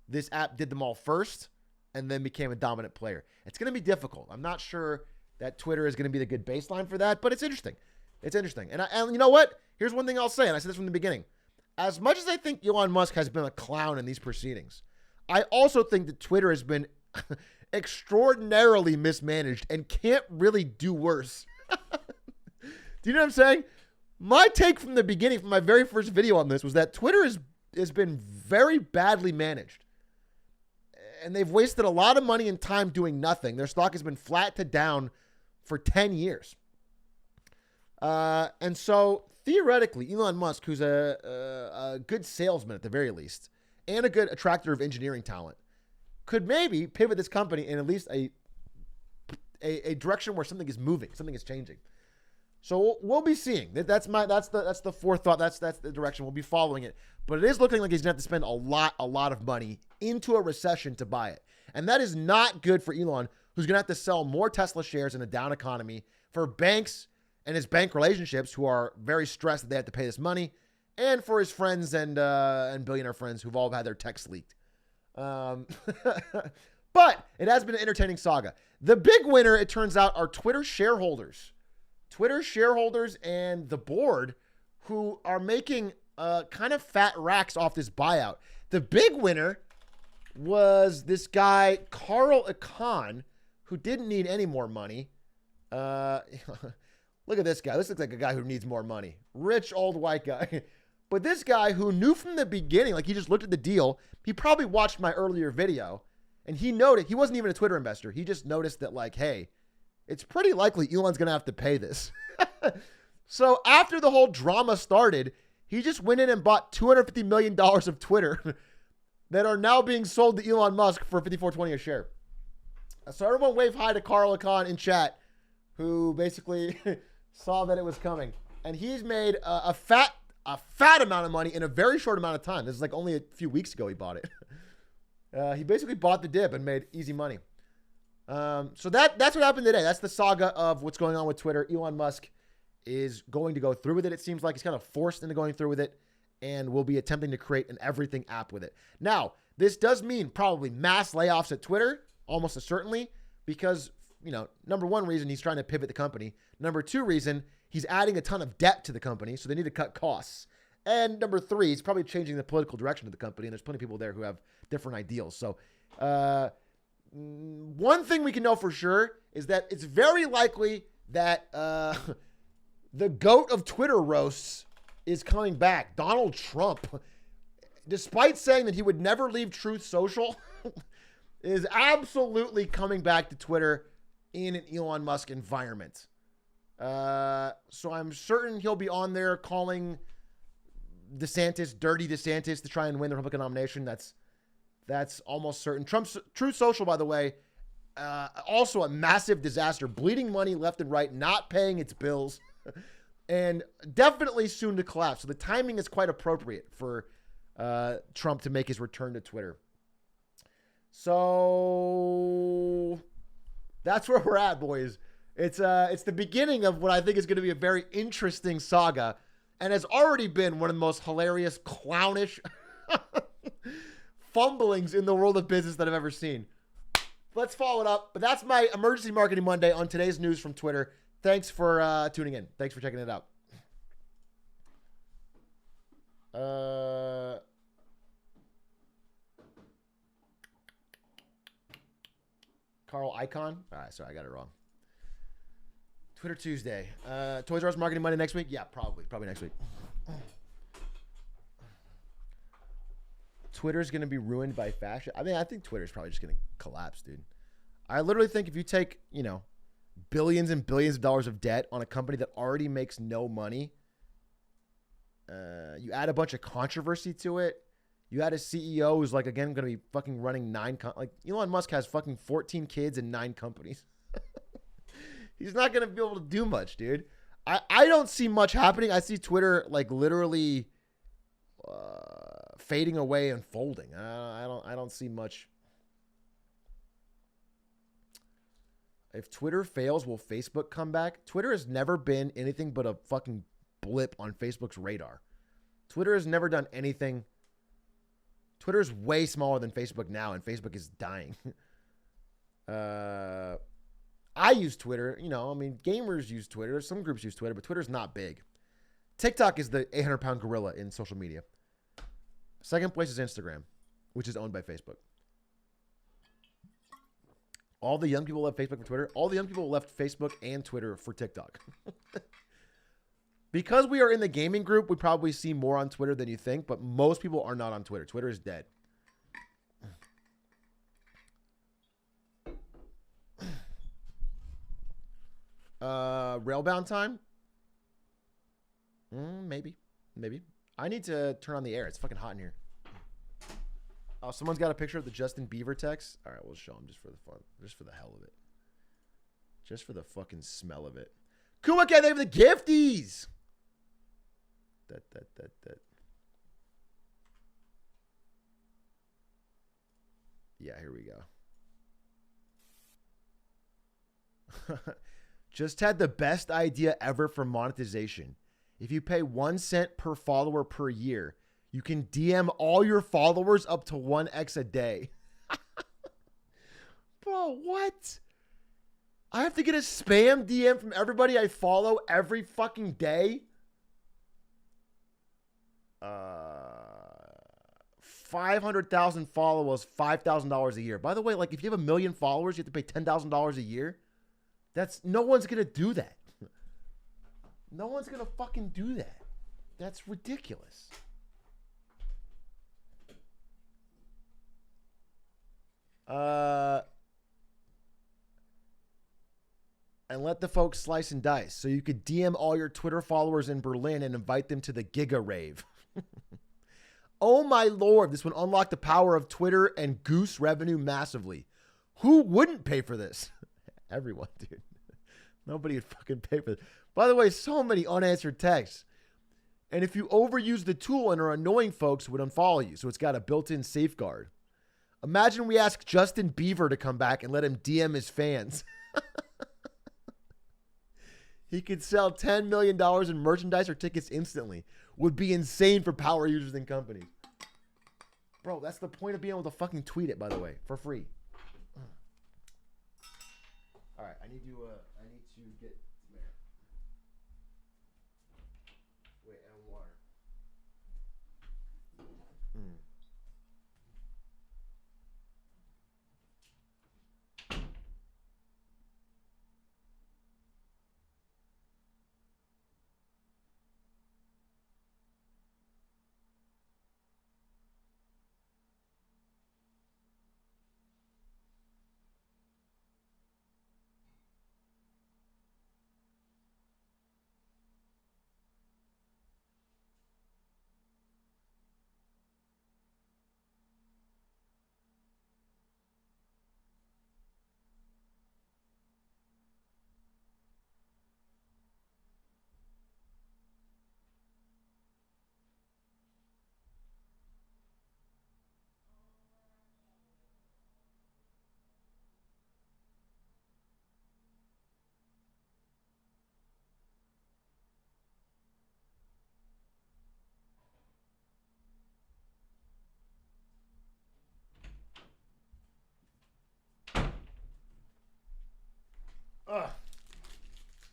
this app did them all first and then became a dominant player. It's going to be difficult. I'm not sure that Twitter is going to be the good baseline for that, but it's interesting. It's interesting. And you know what? Here's one thing I'll say, and I said this from the beginning. As much as I think Elon Musk has been a clown in these proceedings, I also think that Twitter has been extraordinarily mismanaged and can't really do worse. Do you know what I'm saying? My take from the beginning, from my very first video on this, was that Twitter has been very badly managed. And they've wasted a lot of money and time doing nothing. Their stock has been flat to down for 10 years. And so, theoretically, Elon Musk, who's a good salesman at the very least, and a good attractor of engineering talent, could maybe pivot this company in at least a direction where something is moving, something is changing. So we'll be seeing. That's the forethought. That's the direction. We'll be following it. But it is looking like he's gonna have to spend a lot of money into a recession to buy it. And that is not good for Elon, who's gonna have to sell more Tesla shares in a down economy, for banks and his bank relationships who are very stressed that they have to pay this money, and for his friends and billionaire friends who've all had their texts leaked. But it has been an entertaining saga. The big winner, it turns out, are Twitter shareholders. Twitter shareholders and the board, who are making kind of fat racks off this buyout. The big winner was this guy, Carl Icahn, who didn't need any more money. Look at this guy. This looks like a guy who needs more money. Rich old white guy. But this guy who knew from the beginning, like he just looked at the deal. He probably watched my earlier video and he noted, he wasn't even a Twitter investor. He just noticed that, like, hey, it's pretty likely Elon's going to have to pay this. So after the whole drama started, he just went in and bought $250 million of Twitter that are now being sold to Elon Musk for $54.20 a share. So everyone wave hi to Carl Icahn in chat, who basically saw that it was coming. And he's made a fat amount of money in a very short amount of time. This is like only a few weeks ago he bought it. He basically bought the dip and made easy money. So that's what happened today. That's the saga of what's going on with Twitter. Elon Musk is going to go through with it. It seems like he's kind of forced into going through with it and will be attempting to create an everything app with it. Now, this does mean probably mass layoffs at Twitter, almost certainly, because, you know, number one reason, he's trying to pivot the company. Number two reason, he's adding a ton of debt to the company, so they need to cut costs. And number three, he's probably changing the political direction of the company, and there's plenty of people there who have different ideals. So one thing we can know for sure is that it's very likely that the GOAT of Twitter roasts is coming back. Donald Trump, despite saying that he would never leave Truth Social, is absolutely coming back to Twitter in an Elon Musk environment. So I'm certain he'll be on there calling DeSantis, dirty DeSantis, to try and win the Republican nomination. That's almost certain. Trump's Truth Social, by the way, also a massive disaster, bleeding money left and right, not paying its bills, and definitely soon to collapse. So the timing is quite appropriate for Trump to make his return to Twitter. So that's where we're at, boys. It's the beginning of what I think is going to be a very interesting saga, and has already been one of the most hilarious, clownish fumblings in the world of business that I've ever seen. Let's follow it up. But that's my Emergency Marketing Monday on today's news from Twitter. Thanks for tuning in. Thanks for checking it out. Carl Icahn. All right, sorry, I got it wrong. Twitter Tuesday. Toys R Us Marketing Monday next week? Yeah, probably next week. Twitter's going to be ruined by fashion. I mean, I think Twitter's probably just going to collapse, dude. I literally think if you take, billions and billions of dollars of debt on a company that already makes no money, you add a bunch of controversy to it, you add a CEO who's, like, again, going to be fucking running Elon Musk has fucking 14 kids and 9 companies. He's not going to be able to do much, dude. I don't see much happening. I see Twitter like literally fading away and folding. I don't see much. If Twitter fails, will Facebook come back? Twitter has never been anything but a fucking blip on Facebook's radar. Twitter has never done anything. Twitter is way smaller than Facebook now, and Facebook is dying. I use Twitter. You know, I mean, gamers use Twitter. Some groups use Twitter, but Twitter's not big. TikTok is the 800-pound gorilla in social media. Second place is Instagram, which is owned by Facebook. All the young people left Facebook for Twitter. All the young people left Facebook and Twitter for TikTok. Because we are in the gaming group, we probably see more on Twitter than you think, but most people are not on Twitter. Twitter is dead. Railbound time? Maybe. I need to turn on the air. It's fucking hot in here. Oh, someone's got a picture of the Justin Bieber text? All right, we'll show him just for the fun. Just for the hell of it. Just for the fucking smell of it. Kuma, they have the gifties! That. Yeah, here we go. Just had the best idea ever for monetization. If you pay 1 cent per follower per year, you can DM all your followers up to 1x a day. Bro, what? I have to get a spam DM from everybody I follow every fucking day? 500,000 followers, $5,000 a year. By the way, like if you have 1 million followers, you have to pay $10,000 a year. No one's going to do that. No one's going to fucking do that. That's ridiculous. And let the folks slice and dice. So you could DM all your Twitter followers in Berlin and invite them to the Giga Rave. Oh my Lord, this would unlock the power of Twitter and goose revenue massively. Who wouldn't pay for this? Everyone, dude. Nobody would fucking pay for this. By the way, so many unanswered texts. And if you overuse the tool and are annoying folks, it would unfollow you. So it's got a built-in safeguard. Imagine we ask Justin Bieber to come back and let him DM his fans. He could sell $10 million in merchandise or tickets instantly. Would be insane for power users and companies. Bro, that's the point of being able to fucking tweet it, by the way, for free. All right, I need to get there. Wait, and water.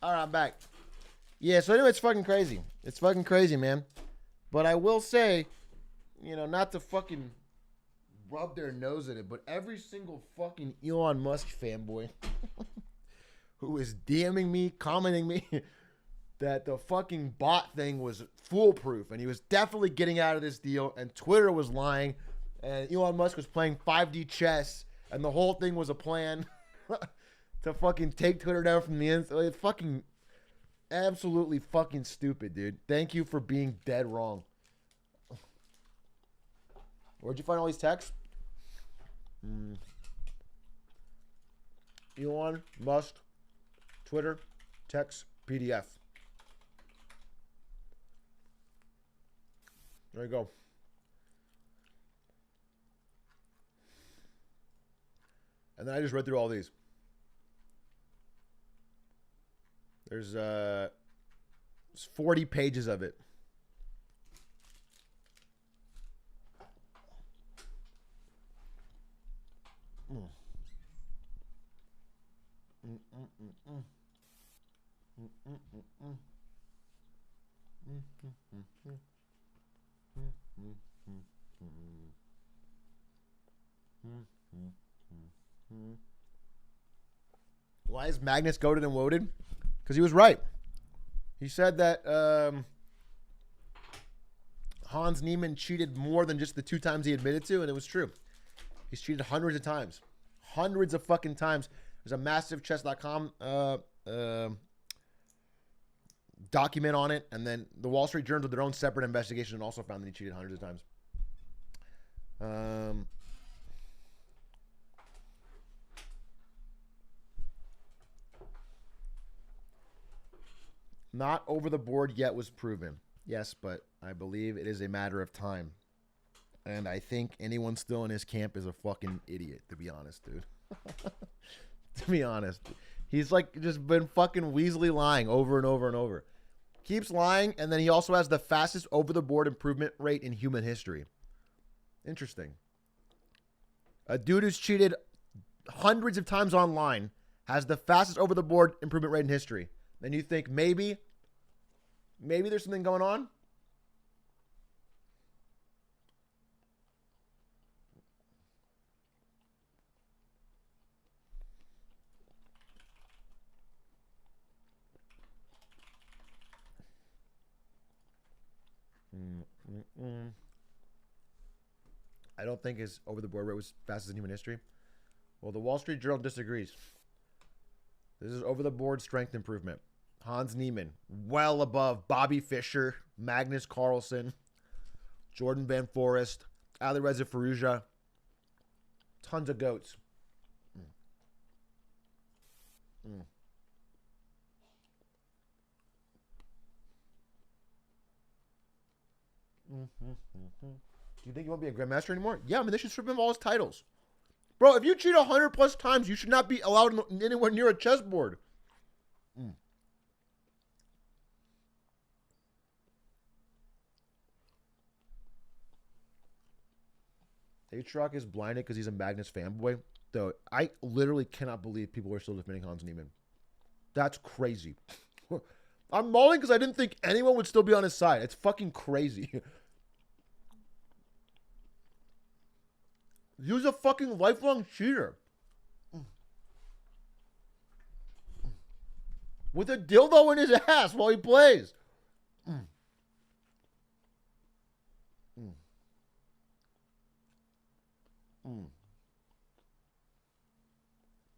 All right, I'm back. Yeah, so anyway, it's fucking crazy. It's fucking crazy, man. But I will say, you know, not to fucking rub their nose in it, but every single fucking Elon Musk fanboy who is DMing me, commenting me, that the fucking bot thing was foolproof and he was definitely getting out of this deal and Twitter was lying and Elon Musk was playing 5D chess and the whole thing was a plan to fucking take Twitter down from the inside. It's fucking absolutely fucking stupid, dude. Thank you for being dead wrong. Where'd you find all these texts? Elon Musk, Twitter, text, PDF. There you go. And then I just read through all these. There's 40 pages of it. Why is Magnus goated and woaded? Because he was right. He said that Hans Niemann cheated more than just the 2 times he admitted to, and it was true. He's cheated hundreds of times. Hundreds of fucking times. There's a massive chess.com document on it, and then the Wall Street Journal did their own separate investigation and also found that he cheated hundreds of times. Not over the board yet was proven. Yes, but I believe it is a matter of time. And I think anyone still in his camp is a fucking idiot, to be honest, dude. To be honest. He's like just been fucking Weasley lying over and over and over. Keeps lying, and then he also has the fastest over-the-board improvement rate in human history. Interesting. A dude who's cheated hundreds of times online has the fastest over-the-board improvement rate in history. Then you think maybe there's something going on? I don't think his over-the-board rate was fastest in human history. Well, the Wall Street Journal disagrees. This is over-the-board strength improvement. Hans Niemann, well above Bobby Fischer, Magnus Carlsen, Jordan Van Forest, Alireza Firouzja. Tons of goats. Do you think he won't be a Grandmaster anymore? Yeah, I mean, they should strip him of all his titles. Bro, if you cheat 100 plus times, you should not be allowed anywhere near a chessboard. Atrioc is blinded because he's a Magnus fanboy. Though, I literally cannot believe people are still defending Hans Niemann. That's crazy. I'm mauling because I didn't think anyone would still be on his side. It's fucking crazy. He was a fucking lifelong cheater. With a dildo in his ass while he plays.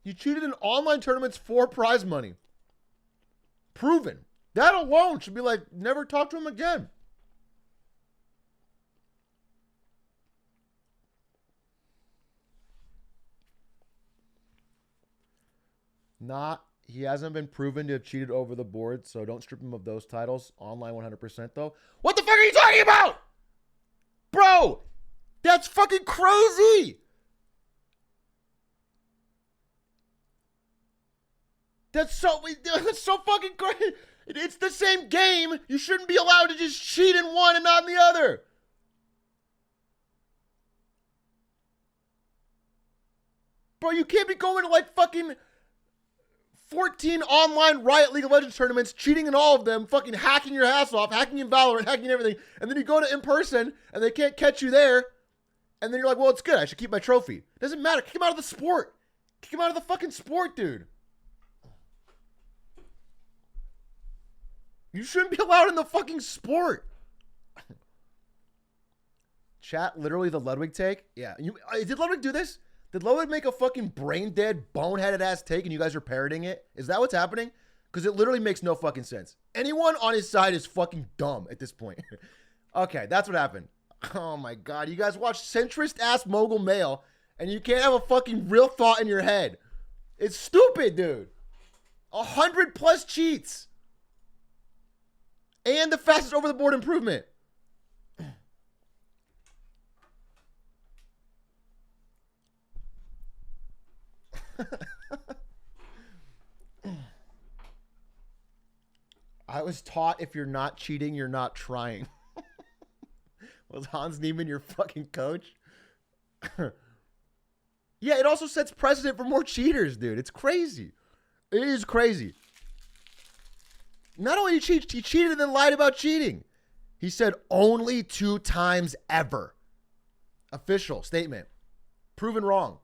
He cheated in online tournaments for prize money. Proven. That alone should be like, never talk to him again. He hasn't been proven to have cheated over the board, so don't strip him of those titles. Online 100% though. What the fuck are you talking about? Bro, that's fucking crazy. That's so fucking crazy. It's the same game. You shouldn't be allowed to just cheat in one and not in the other. Bro, you can't be going to like fucking 14 online Riot League of Legends tournaments, cheating in all of them, fucking hacking your ass off, hacking in Valorant, hacking everything, and then you go to in person and they can't catch you there, and then you're like, well, it's good. I should keep my trophy. Doesn't matter. Kick him out of the sport. Kick him out of the fucking sport, dude. You shouldn't be allowed in the fucking sport. Chat, literally the Ludwig take? Yeah. Did Ludwig do this? Did Ludwig make a fucking brain-dead, boneheaded ass take and you guys are parroting it? Is that what's happening? Because it literally makes no fucking sense. Anyone on his side is fucking dumb at this point. Okay, that's what happened. Oh my God. You guys watch centrist-ass mogul mail and you can't have a fucking real thought in your head. It's stupid, dude. 100 plus cheats. And the fastest over-the-board improvement. I was taught if you're not cheating, you're not trying. Was Hans Niemann your fucking coach? Yeah, it also sets precedent for more cheaters, dude. It's crazy. It is crazy. Not only did he cheated and then lied about cheating. He said only 2 times ever. Official statement. Proven wrong.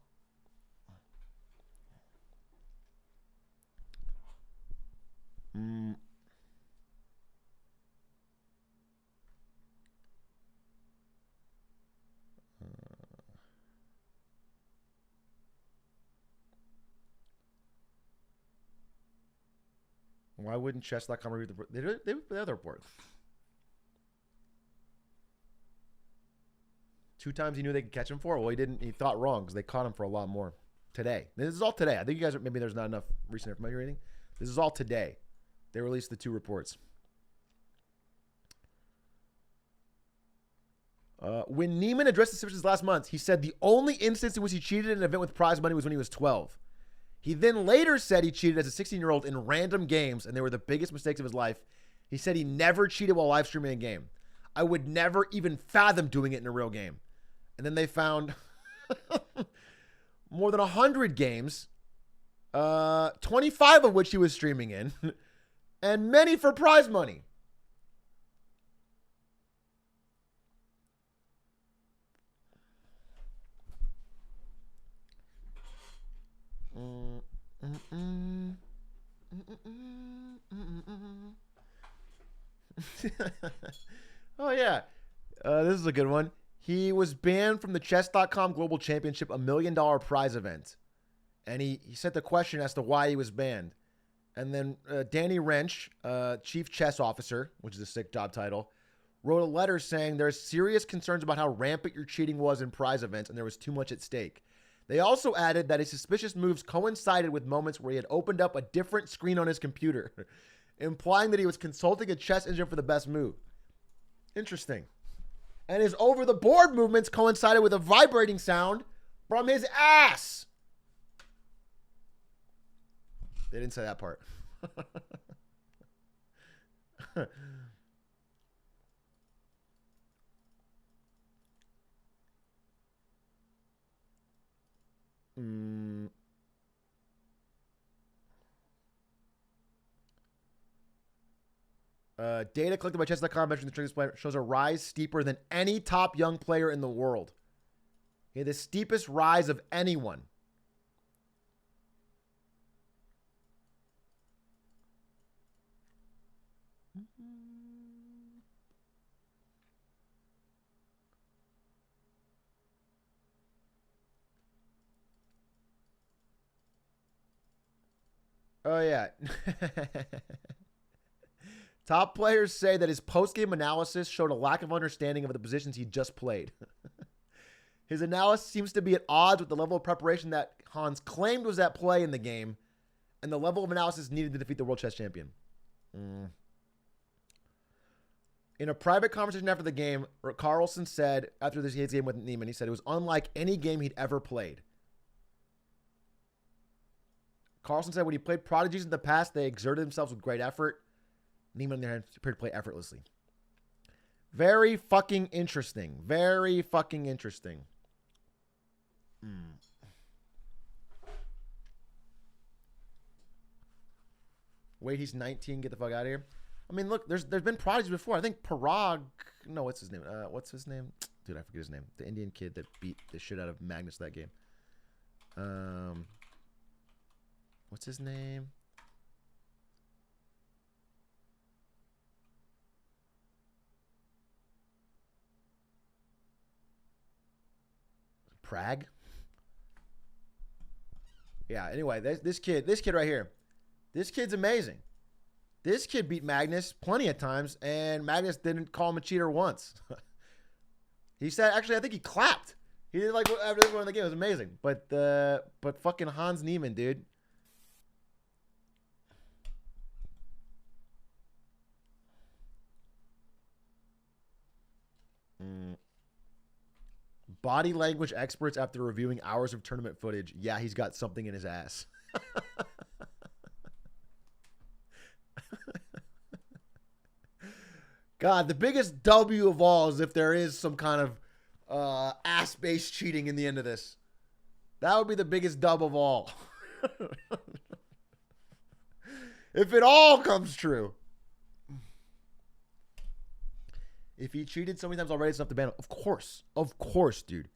Why wouldn't chess.com read the report? They put the other report. 2 times he knew they could catch him for? Well, he didn't. He thought wrong because they caught him for a lot more today. This is all today. I think you guys, maybe there's not enough recent information or anything. This is all today. They released the 2 reports. When Neiman addressed the suspicions last month, he said the only instance in which he cheated in an event with prize money was when he was 12. He then later said he cheated as a 16-year-old in random games, and they were the biggest mistakes of his life. He said he never cheated while live streaming a game. I would never even fathom doing it in a real game. And then they found more than 100 games, 25 of which he was streaming in, and many for prize money. Oh, yeah. This is a good one. He was banned from the Chess.com Global Championship, $1 million prize event. And he sent the question as to why he was banned. And then Danny Wrench, Chief Chess Officer, which is a sick job title, wrote a letter saying there's serious concerns about how rampant your cheating was in prize events and there was too much at stake. They also added that his suspicious moves coincided with moments where he had opened up a different screen on his computer, implying that he was consulting a chess engine for the best move. Interesting. And his over-the-board movements coincided with a vibrating sound from his ass. They didn't say that part. Data collected by Chess.com mentioned the trigger player shows a rise steeper than any top young player in the world. Okay, the steepest rise of anyone. Oh, yeah. Top players say that his post-game analysis showed a lack of understanding of the positions he just played. His analysis seems to be at odds with the level of preparation that Hans claimed was at play in the game and the level of analysis needed to defeat the world chess champion. In a private conversation after the game, Carlsen said, after this game with Neiman, he said it was unlike any game he'd ever played. Carlsen said when he played prodigies in the past, they exerted themselves with great effort. Neiman, on the other hand, appeared to play effortlessly. Very fucking interesting. Very fucking interesting. Wait, he's 19. Get the fuck out of here. I mean, look, there's been prodigies before. I think Parag. No, what's his name? What's his name? Dude, I forget his name. The Indian kid that beat the shit out of Magnus that game. What's his name? Prague? Yeah, anyway, this kid right here. This kid's amazing. This kid beat Magnus plenty of times, and Magnus didn't call him a cheater once. He said, actually, I think he clapped. He did like after this one in the game. It was amazing. But fucking Hans Niemann, dude. Body language experts after reviewing hours of tournament footage. Yeah, he's got something in his ass. God, the biggest W of all is if there is some kind of ass-based cheating in the end of this. That would be the biggest dub of all. If it all comes true. If he cheated so many times already, it's enough to ban him. Of course. Of course, dude.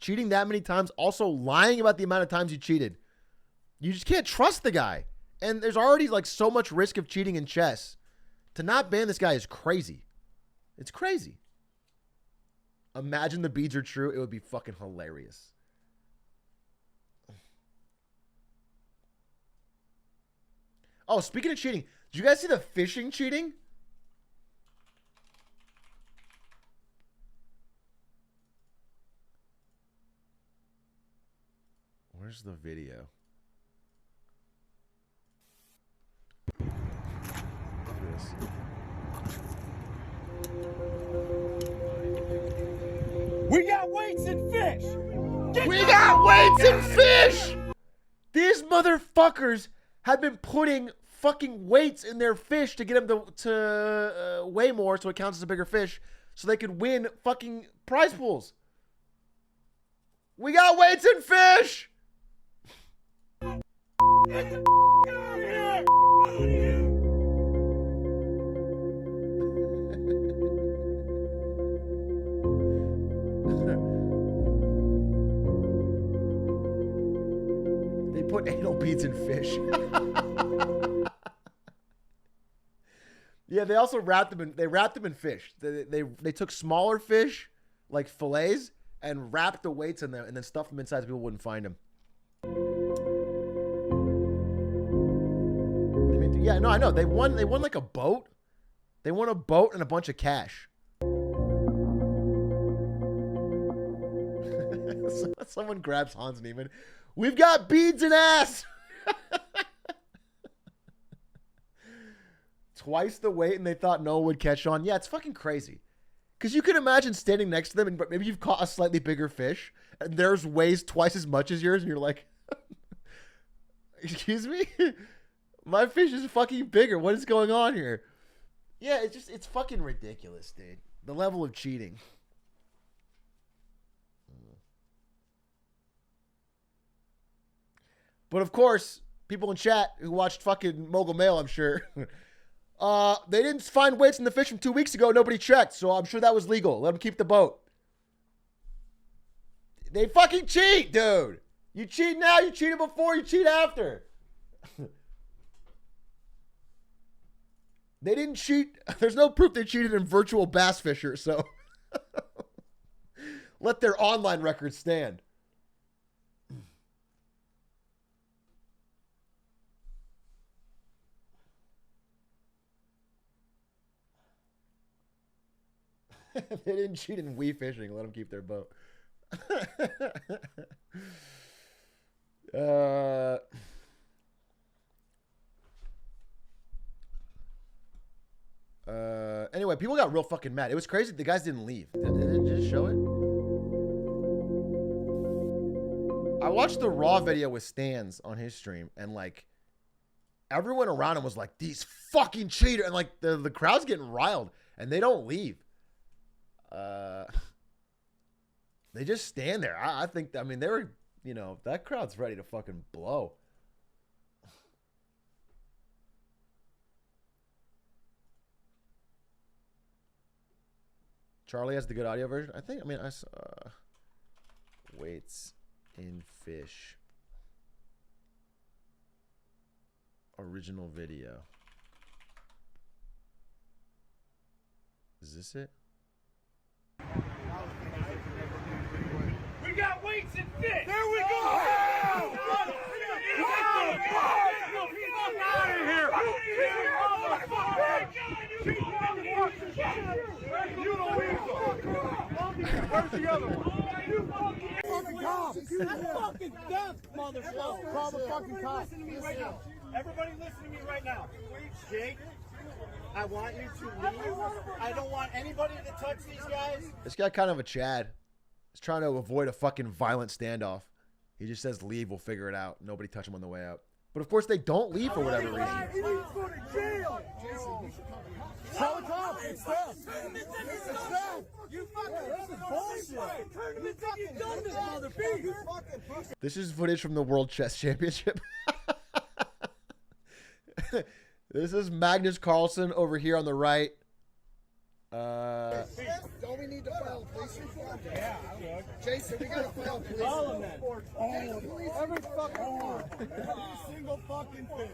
Cheating that many times, also lying about the amount of times you cheated. You just can't trust the guy. And there's already like so much risk of cheating in chess. To not ban this guy is crazy. It's crazy. Imagine the beads are true. It would be fucking hilarious. Oh, speaking of cheating, did you guys see the fishing cheating? Where's the video? Look at this. We got weights and fish! We got weights and fish! These motherfuckers have been putting fucking weights in their fish to get them to weigh more so it counts as a bigger fish so they could win fucking prize pools. We got weights and fish! They put anal beads in fish. Yeah, they also wrapped them in fish. They took smaller fish, like fillets, and wrapped the weights in them and then stuffed them inside so people wouldn't find them. Yeah, no, I know. They won like a boat. They won a boat and a bunch of cash. Someone grabs Hans Niemann. We've got beads and ass. Twice the weight and they thought no one would catch on. Yeah, it's fucking crazy. Because you can imagine standing next to them and maybe you've caught a slightly bigger fish and theirs weighs twice as much as yours and you're like, excuse me? My fish is fucking bigger. What is going on here? Yeah, it's fucking ridiculous, dude. The level of cheating. But of course, people in chat who watched fucking Mogul Mail, I'm sure, they didn't find weights in the fish from 2 weeks ago. Nobody checked, so I'm sure that was legal. Let them keep the boat. They fucking cheat, dude. You cheat now, you cheated before, you cheat after. They didn't cheat. There's no proof they cheated in virtual bass fisher, so let their online records stand. They didn't cheat in Wii fishing. Let them keep their boat. Anyway, people got real fucking mad. It was crazy. The guys didn't leave. Did it just show it? I watched the Raw video with Stans on his stream, and like everyone around him was like, "These fucking cheaters," and like the crowd's getting riled, and they don't leave. They just stand there. I think. I mean, they were. You know, that crowd's ready to fucking blow. Charlie has the good audio version. I think. I mean, I saw weights in fish. Original video. Is this it? We got weights and fish! There we go! Where's the other one? Fucking cops! That's fucking death, motherfucker! Call the fucking cops! Listen to me right now. Everybody listen to me right now. Jake, I want you to leave. I don't want anybody to touch these guys. This guy kind of a Chad. He's trying to avoid a fucking violent standoff. He just says leave, we'll figure it out. Nobody touch him on the way out. But of course they don't leave for whatever reason. He needs to go to jail. Call the cops. It's them. It's them. You fucking this is bullshit. Tournament that you done this motherfucker. This is footage from the World Chess Championship. This is Magnus Carlsen over here on the right. Don't we need to file a police report? Yeah, I would. Jason, we gotta file a police report. Every fucking one. Every single fucking thing.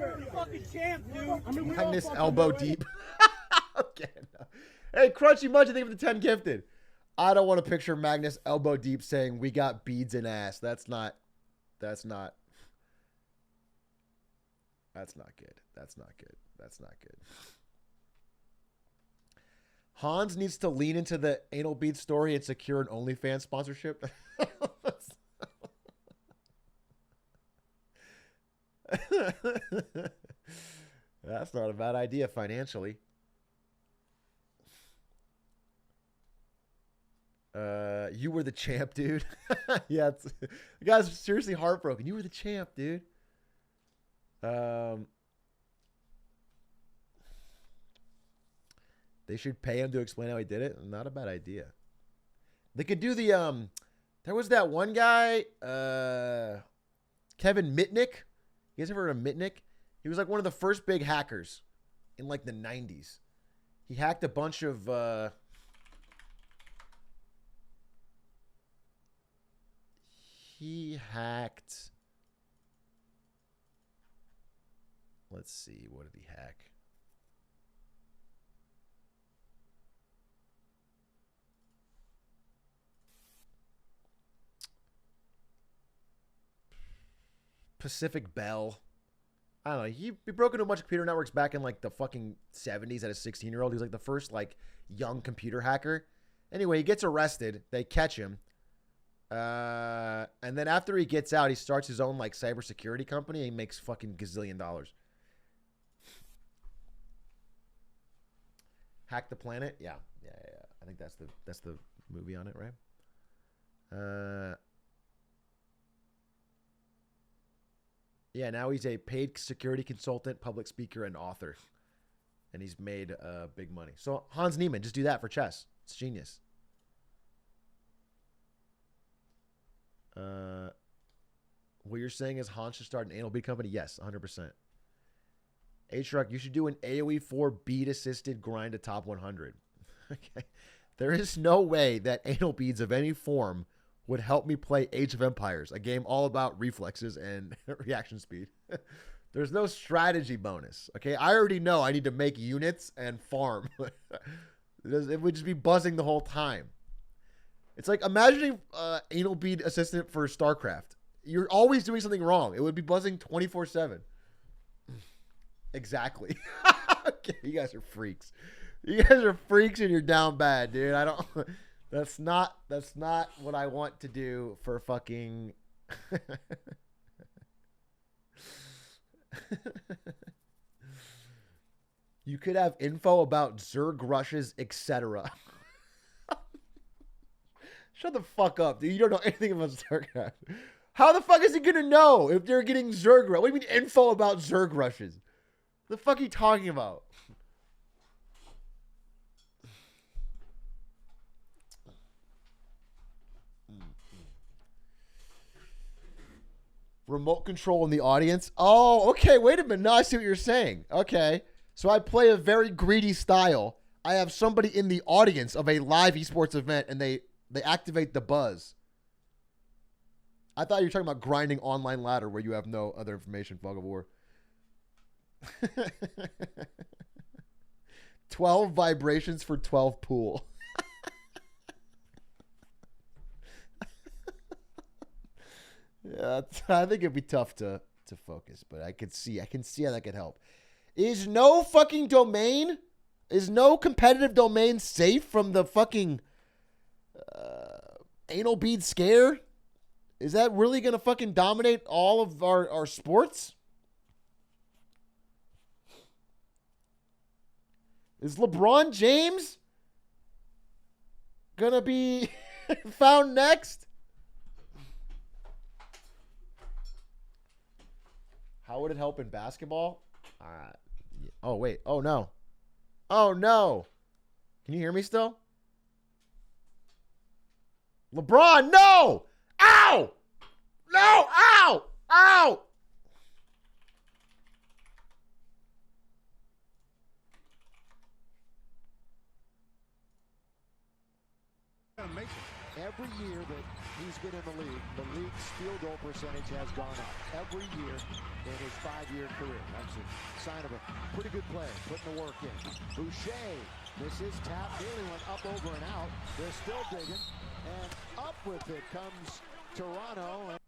Every fucking champ, dude. Magnus elbow deep. Okay. No. Hey, Crunchy Munch, I think of the 10 gifted. I don't want to picture Magnus elbow deep saying we got beads in ass. That's not good. That's not good. That's not good. Hans needs to lean into the anal bead story and secure an OnlyFans sponsorship. That's not a bad idea financially. You were the champ, dude. Yeah, the guy's seriously heartbroken. You were the champ, dude. They should pay him to explain how he did it. Not a bad idea. They could do the there was that one guy, Kevin Mitnick. You guys ever heard of Mitnick? He was like one of the first big hackers in like the 90s. He hacked a bunch of let's see, what did he hack? Pacific Bell. I don't know. He broke into a bunch of computer networks back in like the fucking 70s as a 16-year-old. He was like the first like young computer hacker. Anyway, he gets arrested. They catch him. And then after he gets out, he starts his own like cybersecurity company. And he makes fucking gazillion dollars. Hack the Planet? Yeah. I think that's the movie on it, right? Yeah, now he's a paid security consultant, public speaker, and author. And he's made big money. So Hans Niemann, just do that for chess. It's genius. What you're saying is Hans should start an anal bead company? Yes, 100%. Atrioc, you should do an AoE 4 bead assisted grind to top 100. Okay. There is no way that anal beads of any form would help me play Age of Empires, a game all about reflexes and reaction speed. There's no strategy bonus. Okay, I already know I need to make units and farm. It would just be buzzing the whole time. It's like imagining anal bead assistant for StarCraft. You're always doing something wrong. It would be buzzing 24/7. Exactly. Okay, you guys are freaks. You guys are freaks and you're down bad, dude. I don't. That's not what I want to do for fucking. You could have info about Zerg rushes, etc. Shut the fuck up, dude. You don't know anything about Zerg. How the fuck is he gonna know if they're getting Zerg rush? What do you mean info about Zerg rushes? What the fuck are you talking about? Remote control in the audience. Oh, okay. Wait a minute. Now I see what you're saying. Okay. So I play a very greedy style. I have somebody in the audience of a live esports event and they activate the buzz. I thought you were talking about grinding online ladder where you have no other information, Fog of War. 12 vibrations for 12 pool. Yeah, I think it'd be tough to focus, but I can see how that could help. Is no fucking domain, is no competitive domain safe from the fucking anal bead scare? Is that really gonna fucking dominate all of our sports? Is LeBron James gonna be found next? How would it help in basketball? Oh, wait. Oh, no. Oh, no. Can you hear me still? LeBron, no! Ow! No! Ow! Ow! Every year that he's been in the league's field goal percentage has gone up. Every year in his 5-year career. That's a sign of a pretty good player, putting the work in. Boucher, this is tap, nearly went up, over, and out. They're still digging, and up with it comes Toronto.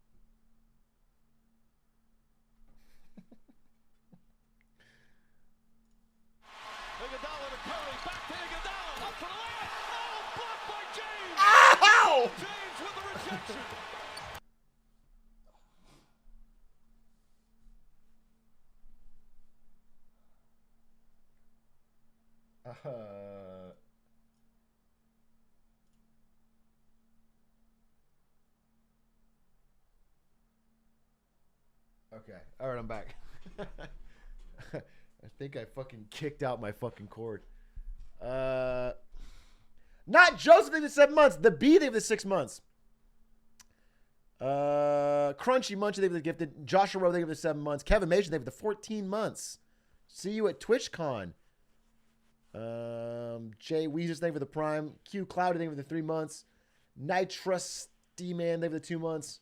Iguodala to Curry, back to Iguodala, up for the layup. Oh, blocked by James. Ow! James with the rejection. Okay. All right, I'm back. I think I fucking kicked out my fucking cord. Not Joseph, they did 7 months. The B, they did 6 months. Crunchy Munchy, they did gifted. Joshua Rowe, they did 7 months. Kevin Mason, they did 14 months. See you at TwitchCon. Jay Weezus, thank you for the Prime. Q Cloud, thank you for the 3 months. Nitrusty Man, thank you for the 2 months.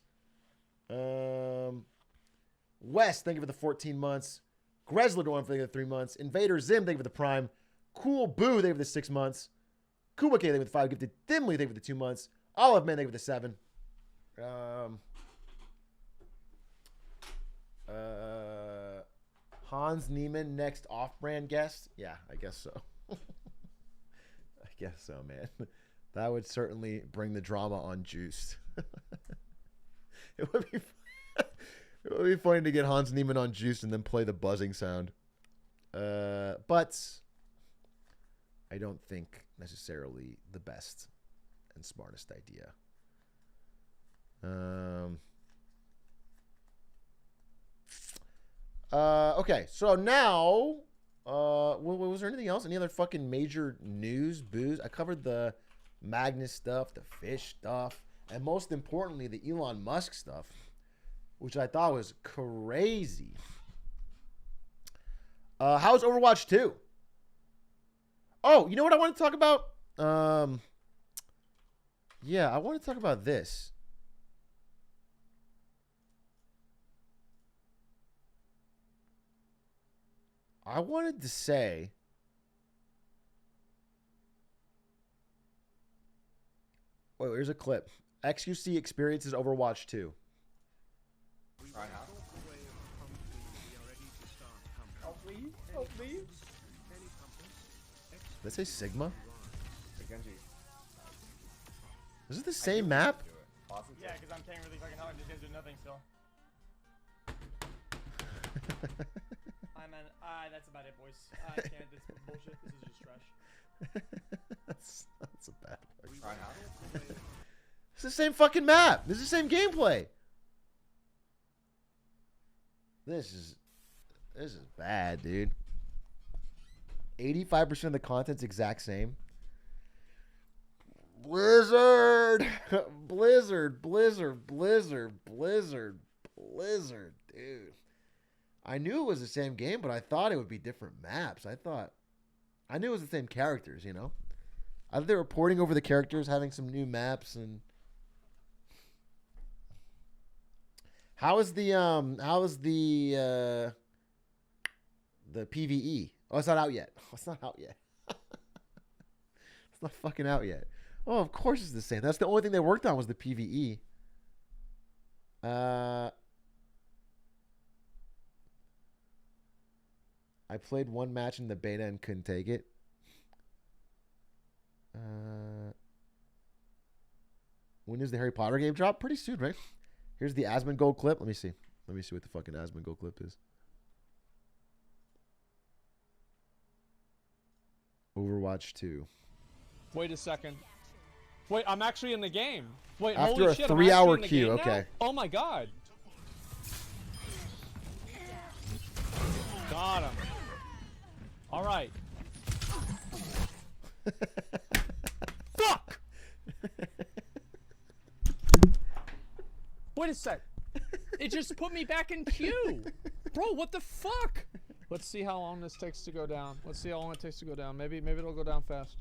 West, thank you for the 14 months. Gresler Dorn, thank you for the 3 months. Invader Zim, thank you for the Prime. Cool Boo, thank you for the 6 months. Kuba K, thank you for the 5. Gifted Dimly, thank you for the 2 months. Olive Man, thank you for the 7. Hans Niemann, next off-brand guest. Yeah, I guess so. I guess so, man. That would certainly bring the drama on Juiced. It would be funny to get Hans Niemann on Juiced and then play the buzzing sound. But I don't think necessarily the best and smartest idea. Okay, so now, was there anything else? Any other fucking major news, booze? I covered the Magnus stuff, the fish stuff, and most importantly, the Elon Musk stuff, which I thought was crazy. How's Overwatch 2? Oh, you know what I want to talk about? Yeah, I want to talk about this. I wanted to say, wait, here's a clip. XQC experiences Overwatch 2. Oh, please. Did I say Sigma? Is it the same map? Yeah, because I'm tanking really fucking hard. I'm just gonna do nothing still. That's about it, boys. I can't. This is bullshit. This is just trash. That's a bad one. It's the same fucking map. This is the same gameplay. This is bad, dude. 85% of the content's exact same. Blizzard, dude. I knew it was the same game, but I thought it would be different maps. I knew it was the same characters, you know? I thought they were porting over the characters, having some new maps, and how is the PvE? Oh, it's not out yet. It's not out yet. It's not fucking out yet. Oh, of course it's the same. That's the only thing they worked on was the PvE. I played one match in the beta and couldn't take it. When does the Harry Potter game drop? Pretty soon, right? Here's the Asmongold clip. Let me see. Let me see what the fucking Asmongold clip is. Overwatch 2. Wait a second. Wait, I'm actually in the game. Wait, After holy a shit, 3-hour I'm actually queue, in the game now? okay. Oh my god. Got him. All right. Fuck! Wait a sec. It just put me back in queue. Bro, what the fuck? Let's see how long this takes to go down. Let's see how long it takes to go down. Maybe it'll go down fast.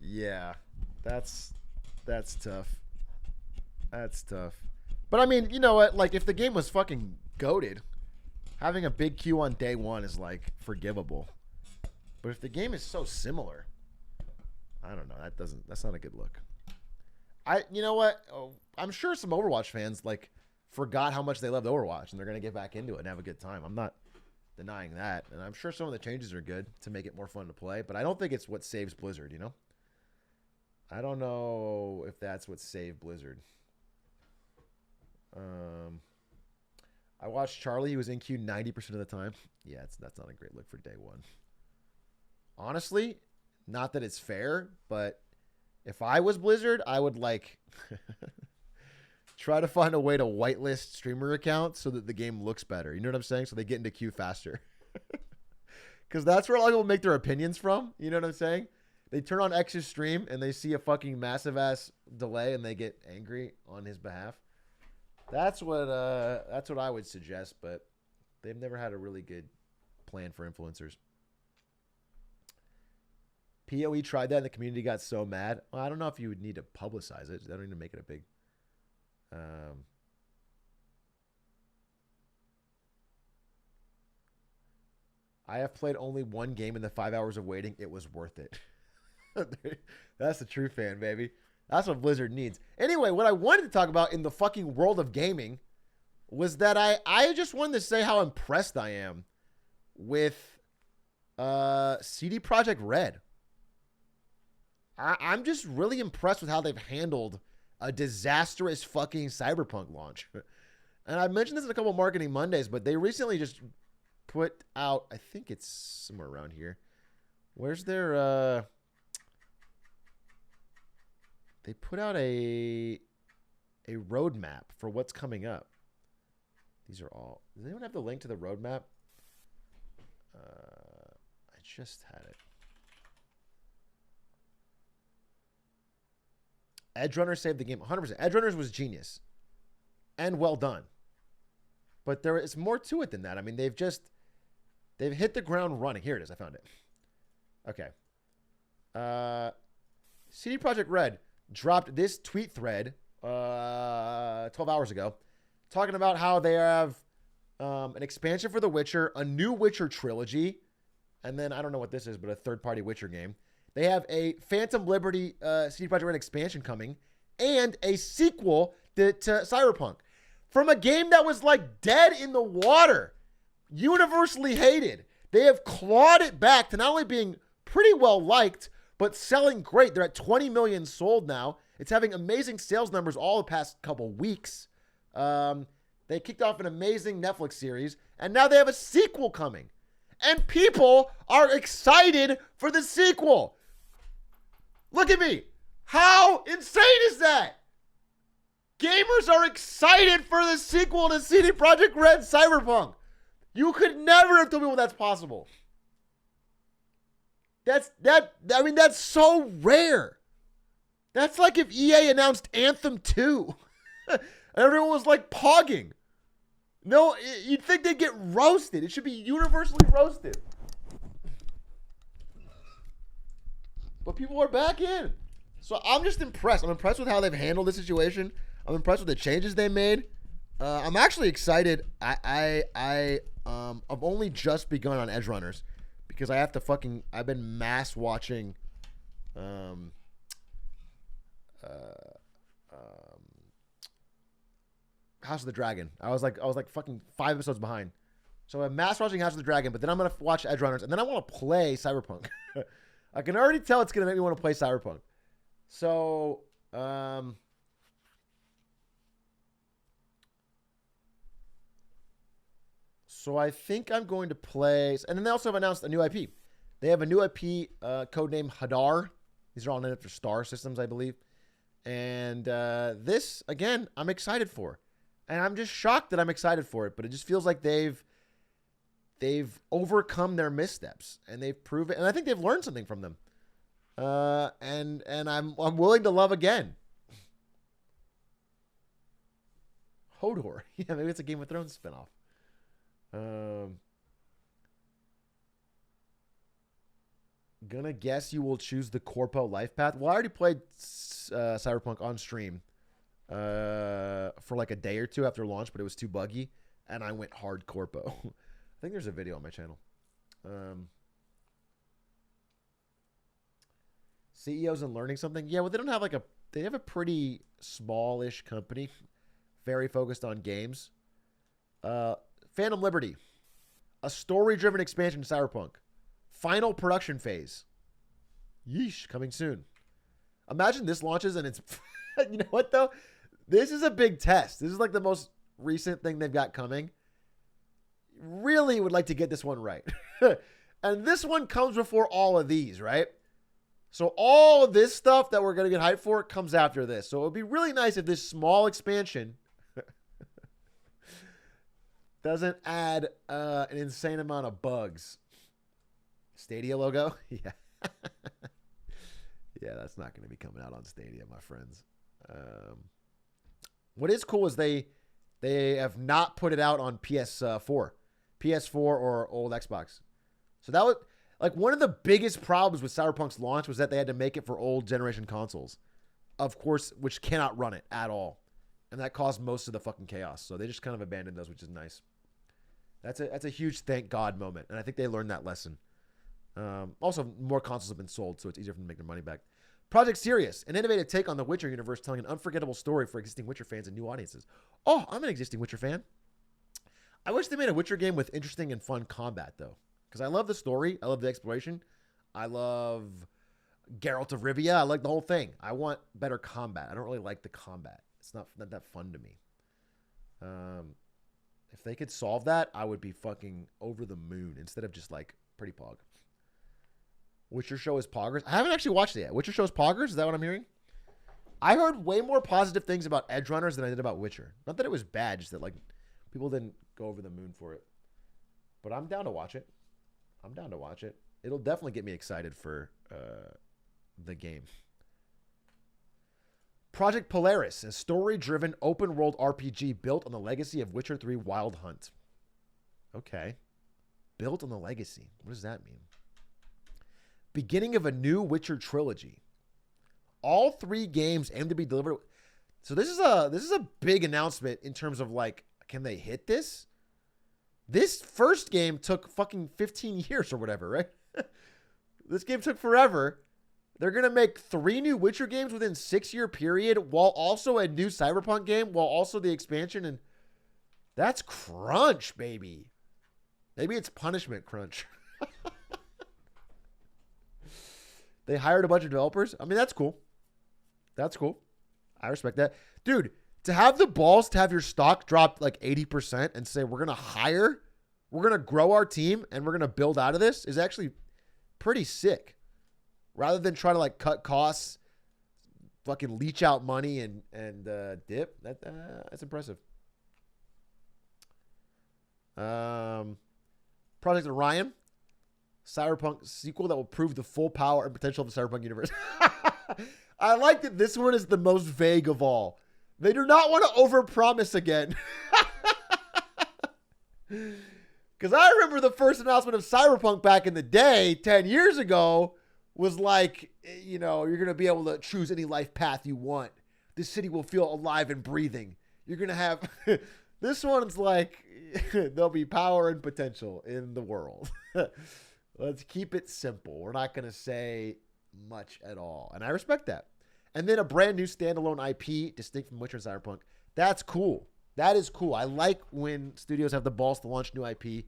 Yeah, that's tough. That's tough. But I mean, you know what? Like, if the game was fucking goated, having a big queue on day one is like forgivable. But if the game is so similar, I don't know. That's not a good look. You know what? Oh, I'm sure some Overwatch fans like forgot how much they loved Overwatch and they're gonna get back into it and have a good time. I'm not denying that, and I'm sure some of the changes are good to make it more fun to play. But I don't think it's what saves Blizzard. You know? I don't know if that's what saved Blizzard. I watched Charlie. He was in queue 90% of the time. Yeah, that's not a great look for day one. Honestly, not that it's fair, but if I was Blizzard, I would like try to find a way to whitelist streamer accounts so that the game looks better. You know what I'm saying? So they get into queue faster. Because that's where a lot of people make their opinions from. You know what I'm saying? They turn on X's stream and they see a fucking massive ass delay and they get angry on his behalf. That's what I would suggest, but they've never had a really good plan for influencers. PoE tried that and the community got so mad. Well, I don't know if you would need to publicize it. I don't need to make it a big I have played only one game in the 5 hours of waiting. It was worth it. That's the true fan, baby. That's what Blizzard needs. Anyway, what I wanted to talk about in the fucking world of gaming was that I just wanted to say how impressed I am with CD Projekt Red. I'm just really impressed with how they've handled a disastrous fucking Cyberpunk launch. And I mentioned this in a couple of Marketing Mondays, but they recently just put out, I think it's somewhere around here. Where's their they put out a roadmap for what's coming up. These are all. Does anyone have the link to the roadmap? I just had it. Edgerunner saved the game 100%. Edgerunners was genius and well done. But there is more to it than that. I mean, they've hit the ground running. Here it is. I found it. Okay. CD Projekt Red dropped this tweet thread 12 hours ago talking about how they have an expansion for The Witcher, a new Witcher trilogy, and then I don't know what this is, but a third-party Witcher game. They have a Phantom Liberty CD Projekt Red expansion coming and a sequel to Cyberpunk. From a game that was like dead in the water, universally hated, they have clawed it back to not only being pretty well liked, but selling great. They're at 20 million sold now. It's having amazing sales numbers all the past couple weeks. They kicked off an amazing Netflix series, and now they have a sequel coming. And people are excited for the sequel. Look at me. How insane is that? Gamers are excited for the sequel to CD Projekt Red Cyberpunk. You could never have told people that's possible. I mean, that's so rare. That's like if EA announced Anthem 2. And everyone was like pogging. No, you'd think they'd get roasted. It should be universally roasted. But people are back in. So I'm just impressed. I'm impressed with how they've handled the situation. I'm impressed with the changes they made. I'm actually excited. I've only just begun on Edgerunners because I've been mass watching House of the Dragon. I was like fucking 5 episodes behind. So I'm mass watching House of the Dragon, but then I'm going to watch Edgerunners, and then I want to play Cyberpunk. I can already tell it's going to make me want to play Cyberpunk. So, So I think I'm going to play. And then they also have announced a new IP. They have a new IP codenamed Hadar. These are all named after star systems, I believe. And this, again, I'm excited for. And I'm just shocked that I'm excited for it. But it just feels like they've overcome their missteps. And they've proven. And I think they've learned something from them. And I'm willing to love again. Hodor. Yeah, maybe it's a Game of Thrones spinoff. Gonna guess you will choose the Corpo life path. Well, I already played Cyberpunk on stream for like a day or two after launch, but it was too buggy, and I went hard Corpo. I think there's a video on my channel. CEOs and learning something. Yeah, well, they don't have like they have a pretty smallish company, very focused on games. Phantom Liberty, a story-driven expansion to Cyberpunk. Final production phase. Yeesh, coming soon. Imagine this launches and it's... You know what, though? This is a big test. This is like the most recent thing they've got coming. Really would like to get this one right. And this one comes before all of these, right? So all of this stuff that we're going to get hyped for comes after this. So it would be really nice if this small expansion doesn't add an insane amount of bugs. Stadia logo? Yeah. Yeah, that's not going to be coming out on Stadia, my friends. What is cool is they have not put it out on PS4 or old Xbox. So that was like one of the biggest problems with Cyberpunk's launch was that they had to make it for old generation consoles, of course, which cannot run it at all. And that caused most of the fucking chaos. So they just kind of abandoned those, which is nice. That's a huge thank God moment. And I think they learned that lesson. Also, more consoles have been sold, so it's easier for them to make their money back. Project Sirius, an innovative take on the Witcher universe, telling an unforgettable story for existing Witcher fans and new audiences. Oh, I'm an existing Witcher fan. I wish they made a Witcher game with interesting and fun combat, though. Because I love the story. I love the exploration. I love Geralt of Rivia. I like the whole thing. I want better combat. I don't really like the combat. It's not that fun to me. If they could solve that, I would be fucking over the moon instead of just like pretty pog. Witcher show is poggers. I haven't actually watched it yet. Witcher show is poggers? Is that what I'm hearing? I heard way more positive things about Edge Runners than I did about Witcher. Not that it was bad, just that like people didn't go over the moon for it. But I'm down to watch it. It'll definitely get me excited for the game. Project Polaris, a story-driven open-world RPG built on the legacy of Witcher 3 Wild Hunt. Okay. Built on the legacy. What does that mean? Beginning of a new Witcher trilogy. All 3 games aim to be delivered. So this is a big announcement in terms of like, can they hit this? This first game took fucking 15 years or whatever, right? This game took forever. They're going to make 3 new Witcher games within 6-year period while also a new Cyberpunk game while also the expansion. And that's crunch, baby. Maybe it's punishment crunch. They hired a bunch of developers. I mean, that's cool. That's cool. I respect that. Dude, to have the balls to have your stock drop like 80% and say, we're going to grow our team and we're going to build out of this is actually pretty sick. Rather than try to like cut costs, fucking leech out money and dip. That's impressive. Project Orion. Cyberpunk sequel that will prove the full power and potential of the Cyberpunk universe. I like that this one is the most vague of all. They do not want to overpromise again. Because I remember the first announcement of Cyberpunk back in the day, 10 years ago, was like, you know, you're going to be able to choose any life path you want. This city will feel alive and breathing. You're going to have... This one's like, there'll be power and potential in the world. Let's keep it simple. We're not going to say much at all. And I respect that. And then a brand new standalone IP, distinct from Witcher and Cyberpunk. That's cool. That is cool. I like when studios have the balls to launch new IP.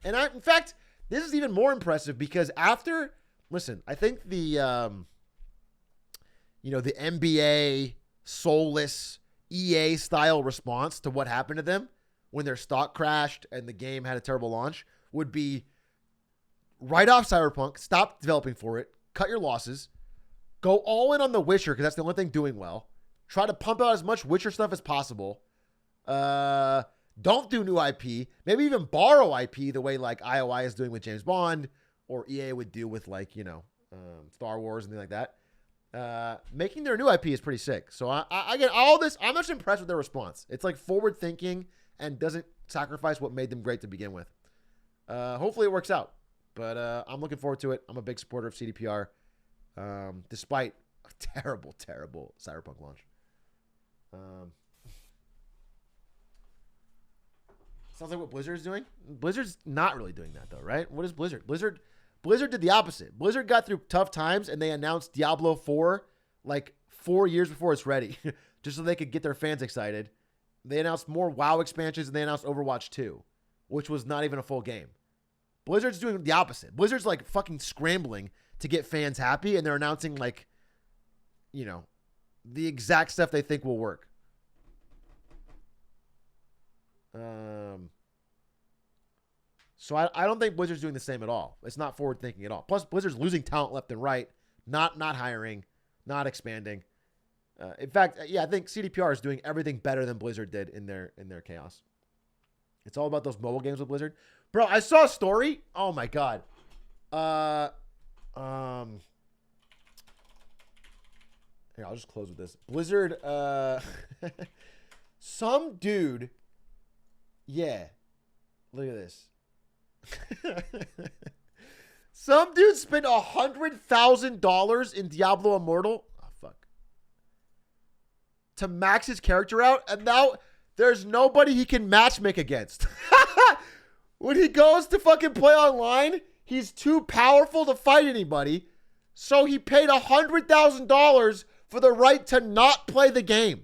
And in fact, this is even more impressive because after, listen, I think the NBA soulless EA style response to what happened to them when their stock crashed and the game had a terrible launch would be write off Cyberpunk, stop developing for it, cut your losses, go all in on The Witcher because that's the only thing doing well. Try to pump out as much Witcher stuff as possible. Don't do new IP. Maybe even borrow IP the way like IOI is doing with James Bond or EA would do with like, Star Wars and things like that. Making their new IP is pretty sick. So I get all this. I'm just impressed with their response. It's like forward thinking and doesn't sacrifice what made them great to begin with. Hopefully it works out. But I'm looking forward to it. I'm a big supporter of CDPR, despite a terrible, terrible Cyberpunk launch. Sounds like what Blizzard's doing. Blizzard's not really doing that though, right? What is Blizzard? Blizzard did the opposite. Blizzard got through tough times and they announced Diablo 4 like 4 years before it's ready, just so they could get their fans excited. They announced more WoW expansions and they announced Overwatch 2, which was not even a full game. Blizzard's doing the opposite. Blizzard's like fucking scrambling to get fans happy and they're announcing like, the exact stuff they think will work. So I don't think Blizzard's doing the same at all. It's not forward thinking at all. Plus Blizzard's losing talent left and right, not hiring, not expanding. In fact, I think CDPR is doing everything better than Blizzard did in their chaos. It's all about those mobile games with Blizzard. Bro, I saw a story. Oh my god. Here, I'll just close with this. Blizzard, some dude. Yeah. Look at this. Some dude spent $100,000 in Diablo Immortal. Oh, fuck. To max his character out, and now there's nobody he can matchmake against. When he goes to fucking play online, he's too powerful to fight anybody. So he paid $100,000 for the right to not play the game.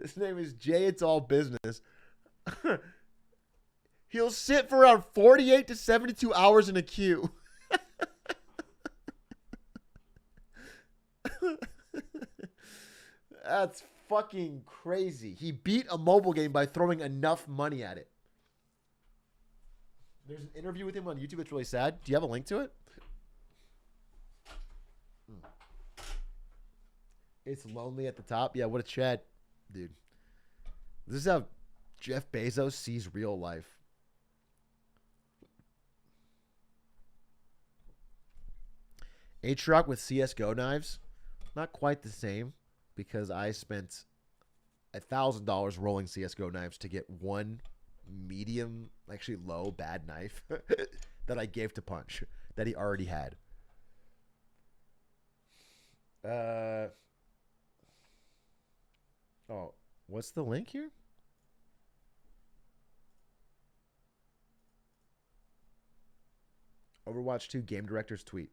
His name is Jay. It's all business. He'll sit for around 48 to 72 hours in a queue. That's fucking crazy. He beat a mobile game by throwing enough money at it. There's an interview with him on YouTube. It's really sad. Do you have a link to it? It's lonely at the top. Yeah, what a chat. Dude. This is how Jeff Bezos sees real life. Atrioc with CSGO knives. Not quite the same because I spent $1,000 rolling CSGO knives to get one medium, actually low, bad knife that I gave to Punch that he already had. Oh, what's the link here? Overwatch 2 game director's tweet.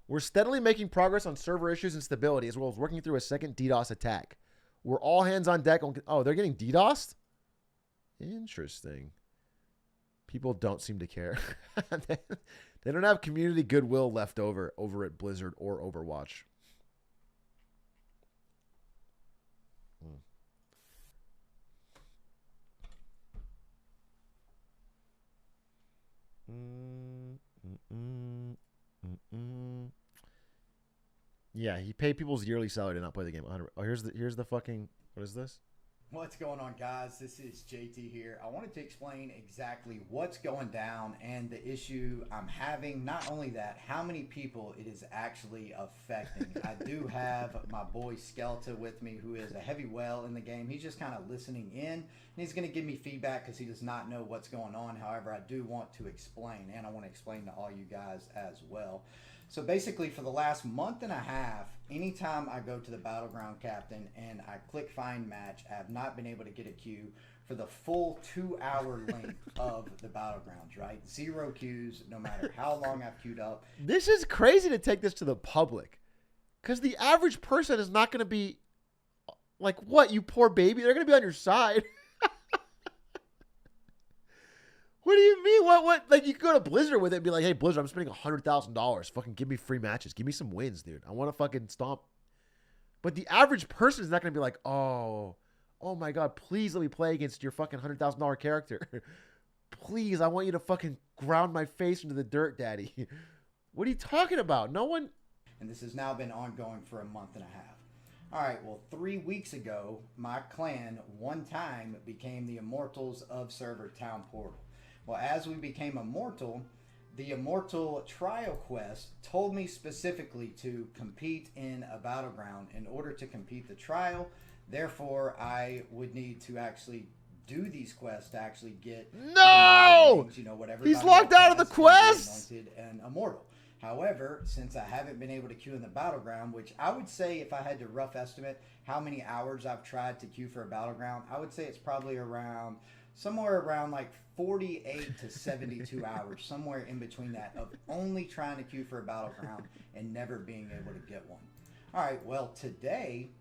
We're steadily making progress on server issues and stability, as well as working through a second DDoS attack. We're all hands on deck. Oh, they're getting DDoSed? Interesting. People don't seem to care. They don't have community goodwill left over at Blizzard or Overwatch. Yeah, he paid people's yearly salary to not play the game. Oh, here's the fucking, what is this? What's going on, guys? This is JT here. I wanted to explain exactly what's going down and the issue I'm having. Not only that, how many people it is actually affecting. I do have my boy Skeleton with me, who is a heavy whale in the game. He's just kind of listening in, and he's going to give me feedback because he does not know what's going on. However, I do want to explain, and I want to explain to all you guys as well. So basically, for the last month and a half, anytime I go to the Battleground Captain and I click Find Match, I have not been able to get a queue for the full 2-hour length of the Battlegrounds, right? 0 queues, no matter how long I've queued up. This is crazy to take this to the public, because the average person is not going to be like, what, you poor baby? They're going to be on your side. What do you mean? What? Like, you could go to Blizzard with it and be like, hey, Blizzard, I'm spending $100,000. Fucking give me free matches. Give me some wins, dude. I want to fucking stomp. But the average person is not going to be like, oh my God, please let me play against your fucking $100,000 character. Please, I want you to fucking ground my face into the dirt, daddy. What are you talking about? No one. And this has now been ongoing for a month and a half. All right, well, 3 weeks ago, my clan one time became the Immortals of server Town Portal. Well, as we became immortal, the Immortal Trial Quest told me specifically to compete in a battleground in order to complete the trial. Therefore, I would need to actually do these quests to actually get no. Things, you know, whatever. He's locked out of the quest. Anointed and immortal. However, since I haven't been able to queue in the battleground, which I would say if I had to rough estimate how many hours I've tried to queue for a battleground, I would say it's probably around somewhere around like 48 to 72 hours, somewhere in between that, of only trying to queue for a battleground and never being able to get one. All right, well, today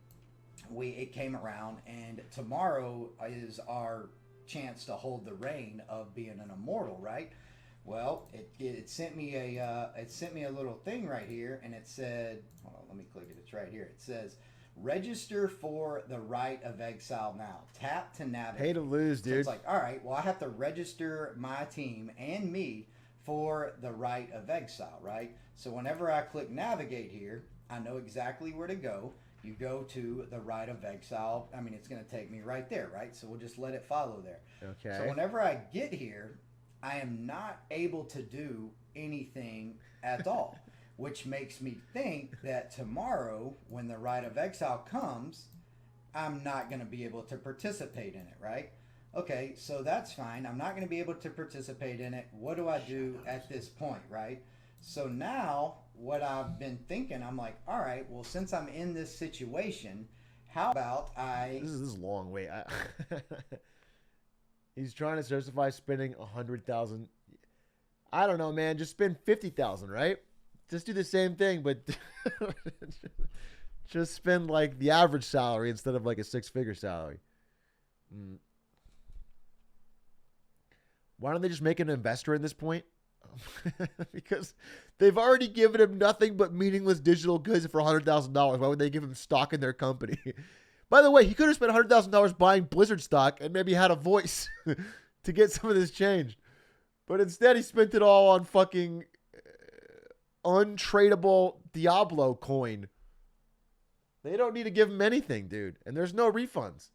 it came around, and tomorrow is our chance to hold the reign of being an immortal, right? Well, it sent me a little thing right here, and it said, hold on, let me click it. It's right here. It says, register for the Rite of Exile now. Tap to navigate. Pay to lose, dude. So it's like, all right, well, I have to register my team and me for the Rite of Exile, right? So whenever I click navigate here, I know exactly where to go. You go to the Rite of Exile. I mean, it's going to take me right there, right? So we'll just let it follow there. Okay. So whenever I get here, I am not able to do anything at all, which makes me think that tomorrow, when the Rite of Exile comes, I'm not going to be able to participate in it, right? Okay, so that's fine. I'm not going to be able to participate in it. What do I do at this point, right? So now, what I've been thinking, I'm like, all right, well, since I'm in this situation, how about This is a long way. He's trying to justify spending 100,000. I don't know, man. Just spend 50,000, right? Just do the same thing, but just spend like the average salary instead of like a 6-figure salary. Why don't they just make an investor at this point? Because they've already given him nothing but meaningless digital goods for $100,000. Why would they give him stock in their company? By the way, he could have spent $100,000 buying Blizzard stock and maybe had a voice to get some of this changed. But instead, he spent it all on fucking untradeable Diablo coin. They don't need to give him anything, dude. And there's no refunds.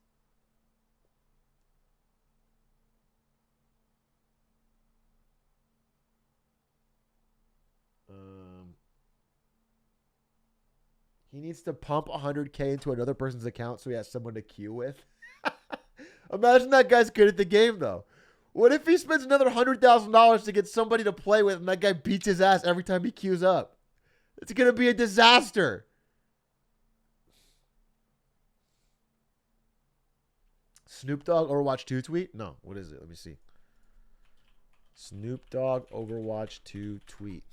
He needs to pump 100K into another person's account so he has someone to queue with. Imagine that guy's good at the game, though. What if he spends another $100,000 to get somebody to play with and that guy beats his ass every time he queues up? It's going to be a disaster. Snoop Dogg Overwatch 2 tweet? No, what is it? Let me see. Snoop Dogg Overwatch 2 tweet.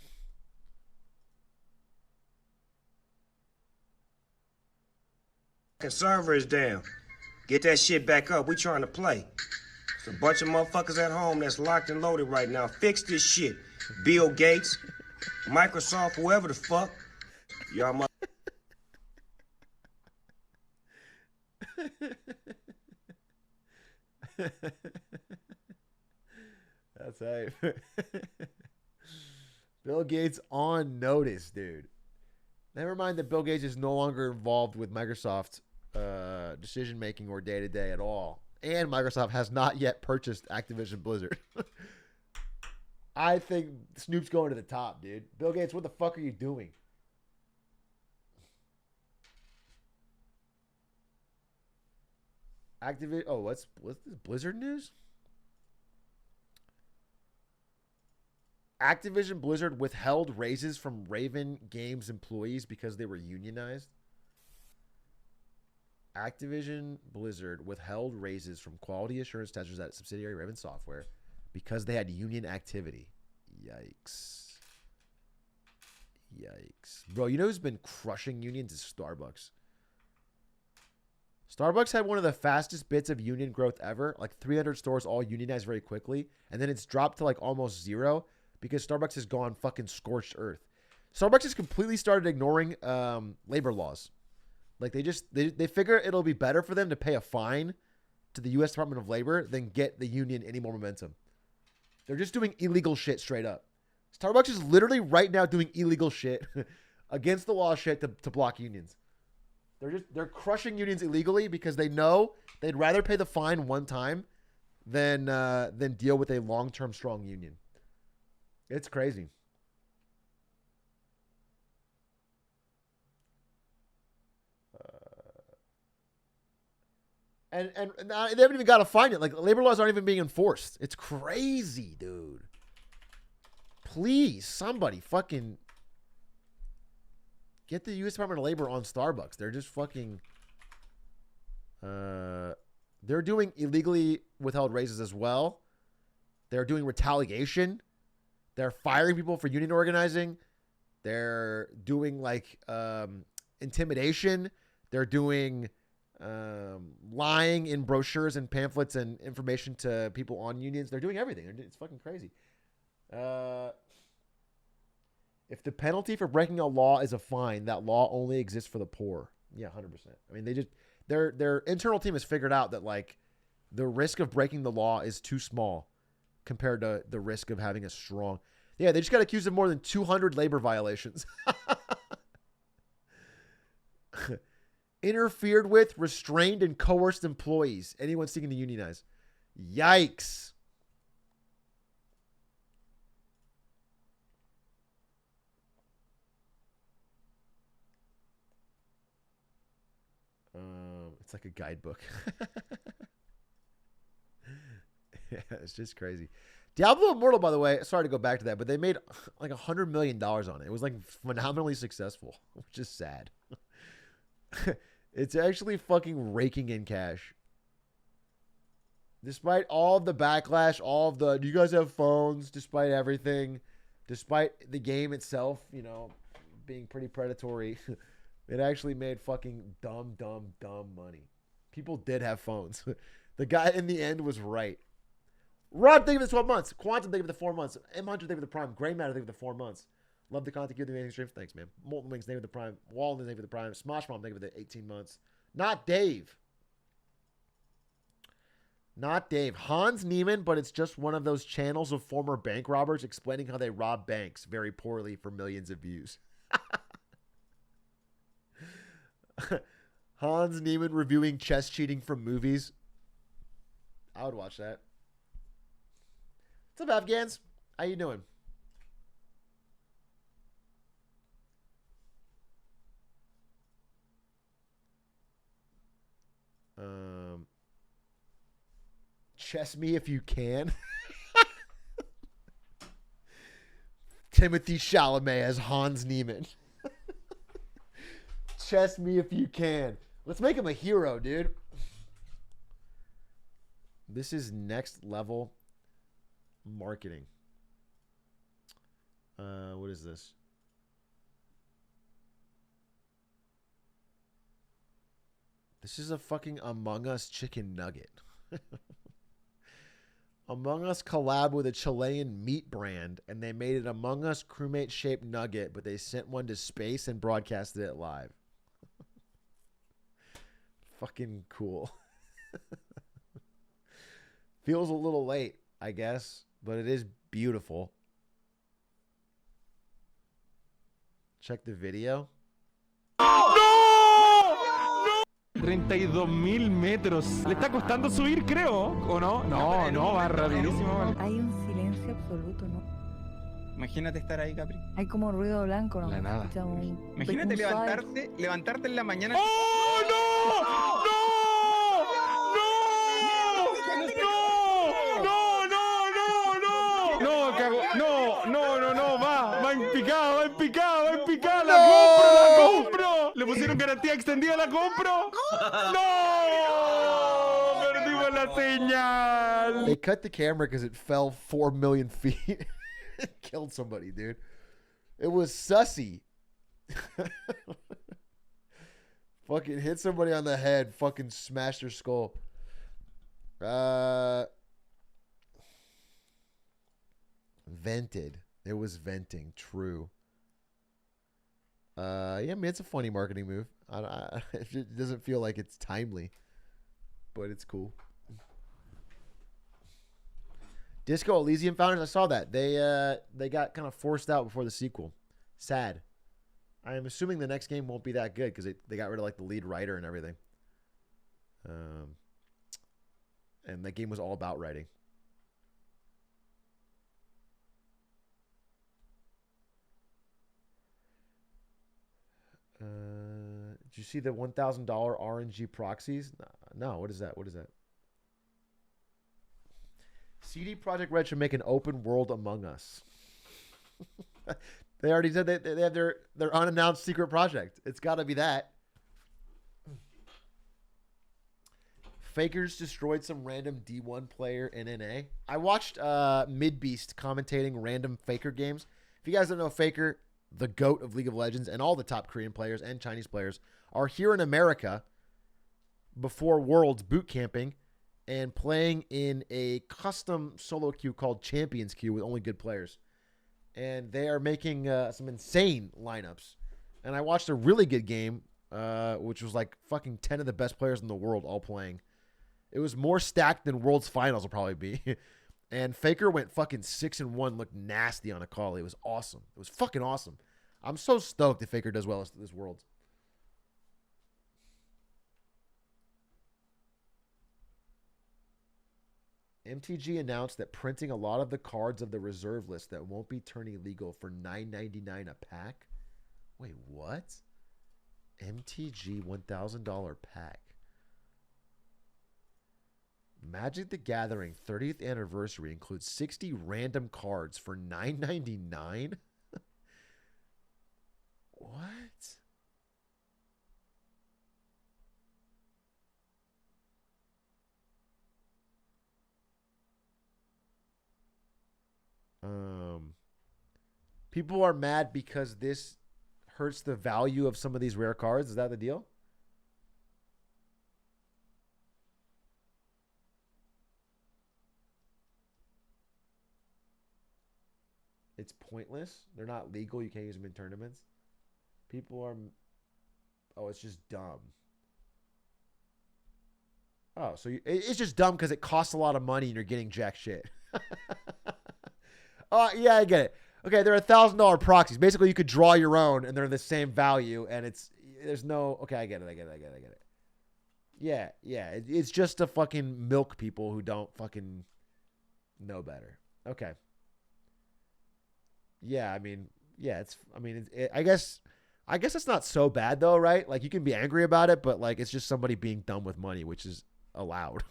Server is down. Get that shit back up. We trying to play. There's a bunch of motherfuckers at home that's locked and loaded right now. Fix this shit. Bill Gates, Microsoft, whoever the fuck. Y'all mother. That's hype. Bill Gates on notice, dude. Never mind that Bill Gates is no longer involved with Microsoft decision making or day to day at all, and Microsoft has not yet purchased Activision Blizzard. I think Snoop's going to the top, dude. Bill Gates, what the fuck are you doing? Activision. Oh, what's this Blizzard news? Activision Blizzard withheld raises from Raven Games employees because they were unionized. Activision Blizzard withheld raises from quality assurance testers at subsidiary Raven Software because they had union activity. Yikes. Yikes. Bro, you know who's been crushing unions is Starbucks. Starbucks had one of the fastest bits of union growth ever. Like 300 stores all unionized very quickly. And then it's dropped to like almost zero because Starbucks has gone fucking scorched earth. Starbucks has completely started ignoring labor laws. Like they figure it'll be better for them to pay a fine to the U.S. Department of Labor than get the union any more momentum. They're just doing illegal shit straight up. Starbucks is literally right now doing illegal shit against the law shit to block unions. They're crushing unions illegally because they know they'd rather pay the fine one time than deal with a long-term strong union. It's crazy. And they haven't even got to fine it. Like, labor laws aren't even being enforced. It's crazy, dude. Please, somebody fucking get the U.S. Department of Labor on Starbucks. They're just fucking... they're doing illegally withheld raises as well. They're doing retaliation. They're firing people for union organizing. They're doing, like, intimidation. They're doing... lying in brochures and pamphlets and information to people on unions. They're doing everything. It's fucking crazy. If the penalty for breaking a law is a fine, that law only exists for the poor. Yeah, 100%. I mean, their internal team has figured out that, like, the risk of breaking the law is too small compared to the risk of having a strong... Yeah, they just got accused of more than 200 labor violations. Interfered with, restrained, and coerced employees. Anyone seeking to unionize. Yikes. It's like a guidebook. Yeah, it's just crazy. Diablo Immortal, by the way, sorry to go back to that, but they made like $100 million on it. It was like phenomenally successful, which is sad. It's actually fucking raking in cash. Despite all of the backlash, all of the, do you guys have phones? Despite everything, despite the game itself, you know, being pretty predatory, it actually made fucking dumb money. People did have phones. The guy in the end was right. Rod, thank you for the 12 months. Quantum, thank you for the 4 months. M100, thank you for the Prime. Gray Matter, thank you for the 4 months. Love the content, give the amazing streams. Thanks, man. Molten Wings, thank you for the Prime. Walden, thank you for the Prime. Smosh Bomb, thank you for the 18 months. Not Dave. Not Dave. Hans Niemann, but it's just one of those channels of former bank robbers explaining how they rob banks very poorly for millions of views. Hans Niemann reviewing chess cheating from movies. I would watch that. What's up, Afghans? How you doing? Chess me if you can. Timothy Chalamet as Hans Niemann. Chess me if you can. Let's make him a hero, dude. This is next level marketing. What is this? This is a fucking Among Us chicken nugget. Among Us collab with a Chilean meat brand, and they made an Among Us crewmate shaped nugget, but they sent one to space and broadcasted it live. Fucking cool. Feels a little late, I guess, but it is beautiful. Check the video. 32.000 metros. Le está costando subir, creo, ¿o no? No, va rapidísimo. Hay un silencio absoluto, ¿no? Imagínate estar ahí, Capri. Hay como ruido blanco, ¿no? La nada. Imagínate levantarte en la mañana. ¡Oh, no! No, va en picada, la compro. Le pusieron garantía extendida, la compro. No, perdimos la señal. They cut the camera because it fell 4 million feet. It killed somebody, dude. It was sussy. Fucking hit somebody on the head, fucking smashed their skull. Vented. It was venting. True. Yeah, I mean, it's a funny marketing move. It doesn't feel like it's timely, but it's cool. Disco Elysium founders, I saw that. They got kind of forced out before the sequel. Sad. I am assuming the next game won't be that good because they got rid of like the lead writer and everything. And that game was all about writing. Did you see the $1,000 RNG proxies? No, what is that? What is that? CD Projekt Red should make an open world Among Us. They already said they have their unannounced secret project. It's got to be that. Fakers destroyed some random D1 player in NA. I watched Midbeast commentating random Faker games. If you guys don't know, Faker, the GOAT of League of Legends, and all the top Korean players and Chinese players are here in America before Worlds boot camping and playing in a custom solo queue called Champions Queue with only good players. And they are making some insane lineups. And I watched a really good game, which was like fucking 10 of the best players in the world all playing. It was more stacked than World's Finals will probably be. And Faker went fucking 6-1, looked nasty on a call. It was awesome. It was fucking awesome. I'm so stoked if Faker does well this Worlds. MTG announced that printing a lot of the cards of the reserve list that won't be turning legal for $9.99 a pack. Wait, what? MTG $1,000 pack. Magic the Gathering 30th anniversary includes 60 random cards for $9.99. What? People are mad because this hurts the value of some of these rare cards. Is that the deal? It's pointless. They're not legal. You can't use them in tournaments. People are... Oh, it's just dumb. Oh, so it's just dumb because it costs a lot of money and you're getting jack shit. Oh, yeah, I get it. Okay, they're $1,000 proxies. Basically, you could draw your own and they're the same value and there's no... Okay, I get it. Yeah. It's just to fucking milk people who don't fucking know better. Okay. Yeah, I mean, I guess it's not so bad though, right? Like you can be angry about it, but like it's just somebody being dumb with money, which is allowed.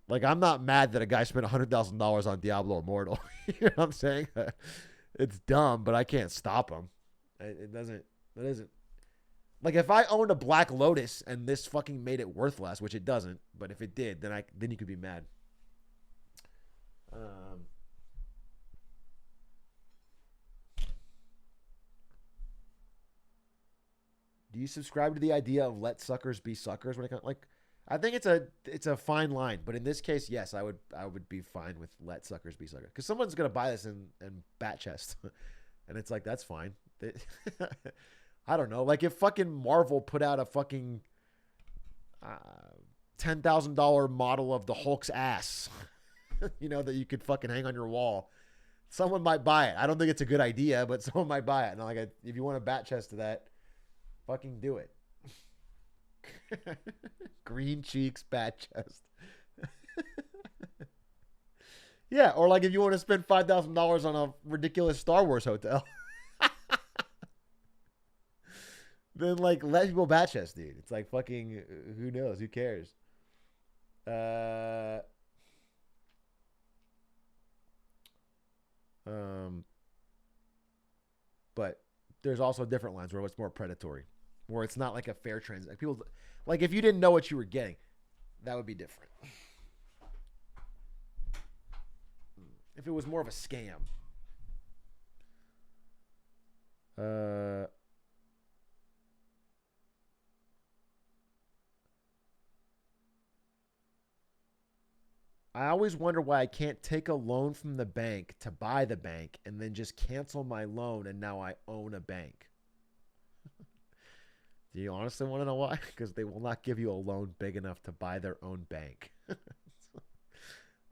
Like I'm not mad that a guy spent $100,000 on Diablo Immortal. You know what I'm saying? It's dumb, but I can't stop him. It isn't. Like if I owned a Black Lotus and this fucking made it worth less, which it doesn't, but if it did, then you could be mad. Do you subscribe to the idea of let suckers be suckers when it comes like I think it's a fine line, but in this case, yes, I would be fine with let suckers be suckers because someone's gonna buy this and bat chest, and it's like that's fine. I don't know, like if fucking Marvel put out a fucking $10,000 model of the Hulk's ass, you know that you could fucking hang on your wall, someone might buy it. I don't think it's a good idea, but someone might buy it. And like if you want a bat chest to that, fucking do it. Green cheeks, bat chest. Yeah, or like if you want to spend $5,000 on a ridiculous Star Wars hotel, then like let people bat chest, dude. It's like fucking who knows? Who cares? But there's also different lines where it's more predatory, where it's not like a fair transaction. Like people, like if you didn't know what you were getting, that would be different. If it was more of a scam. I always wonder why I can't take a loan from the bank to buy the bank and then just cancel my loan and now I own a bank. Do you honestly want to know why? Because they will not give you a loan big enough to buy their own bank.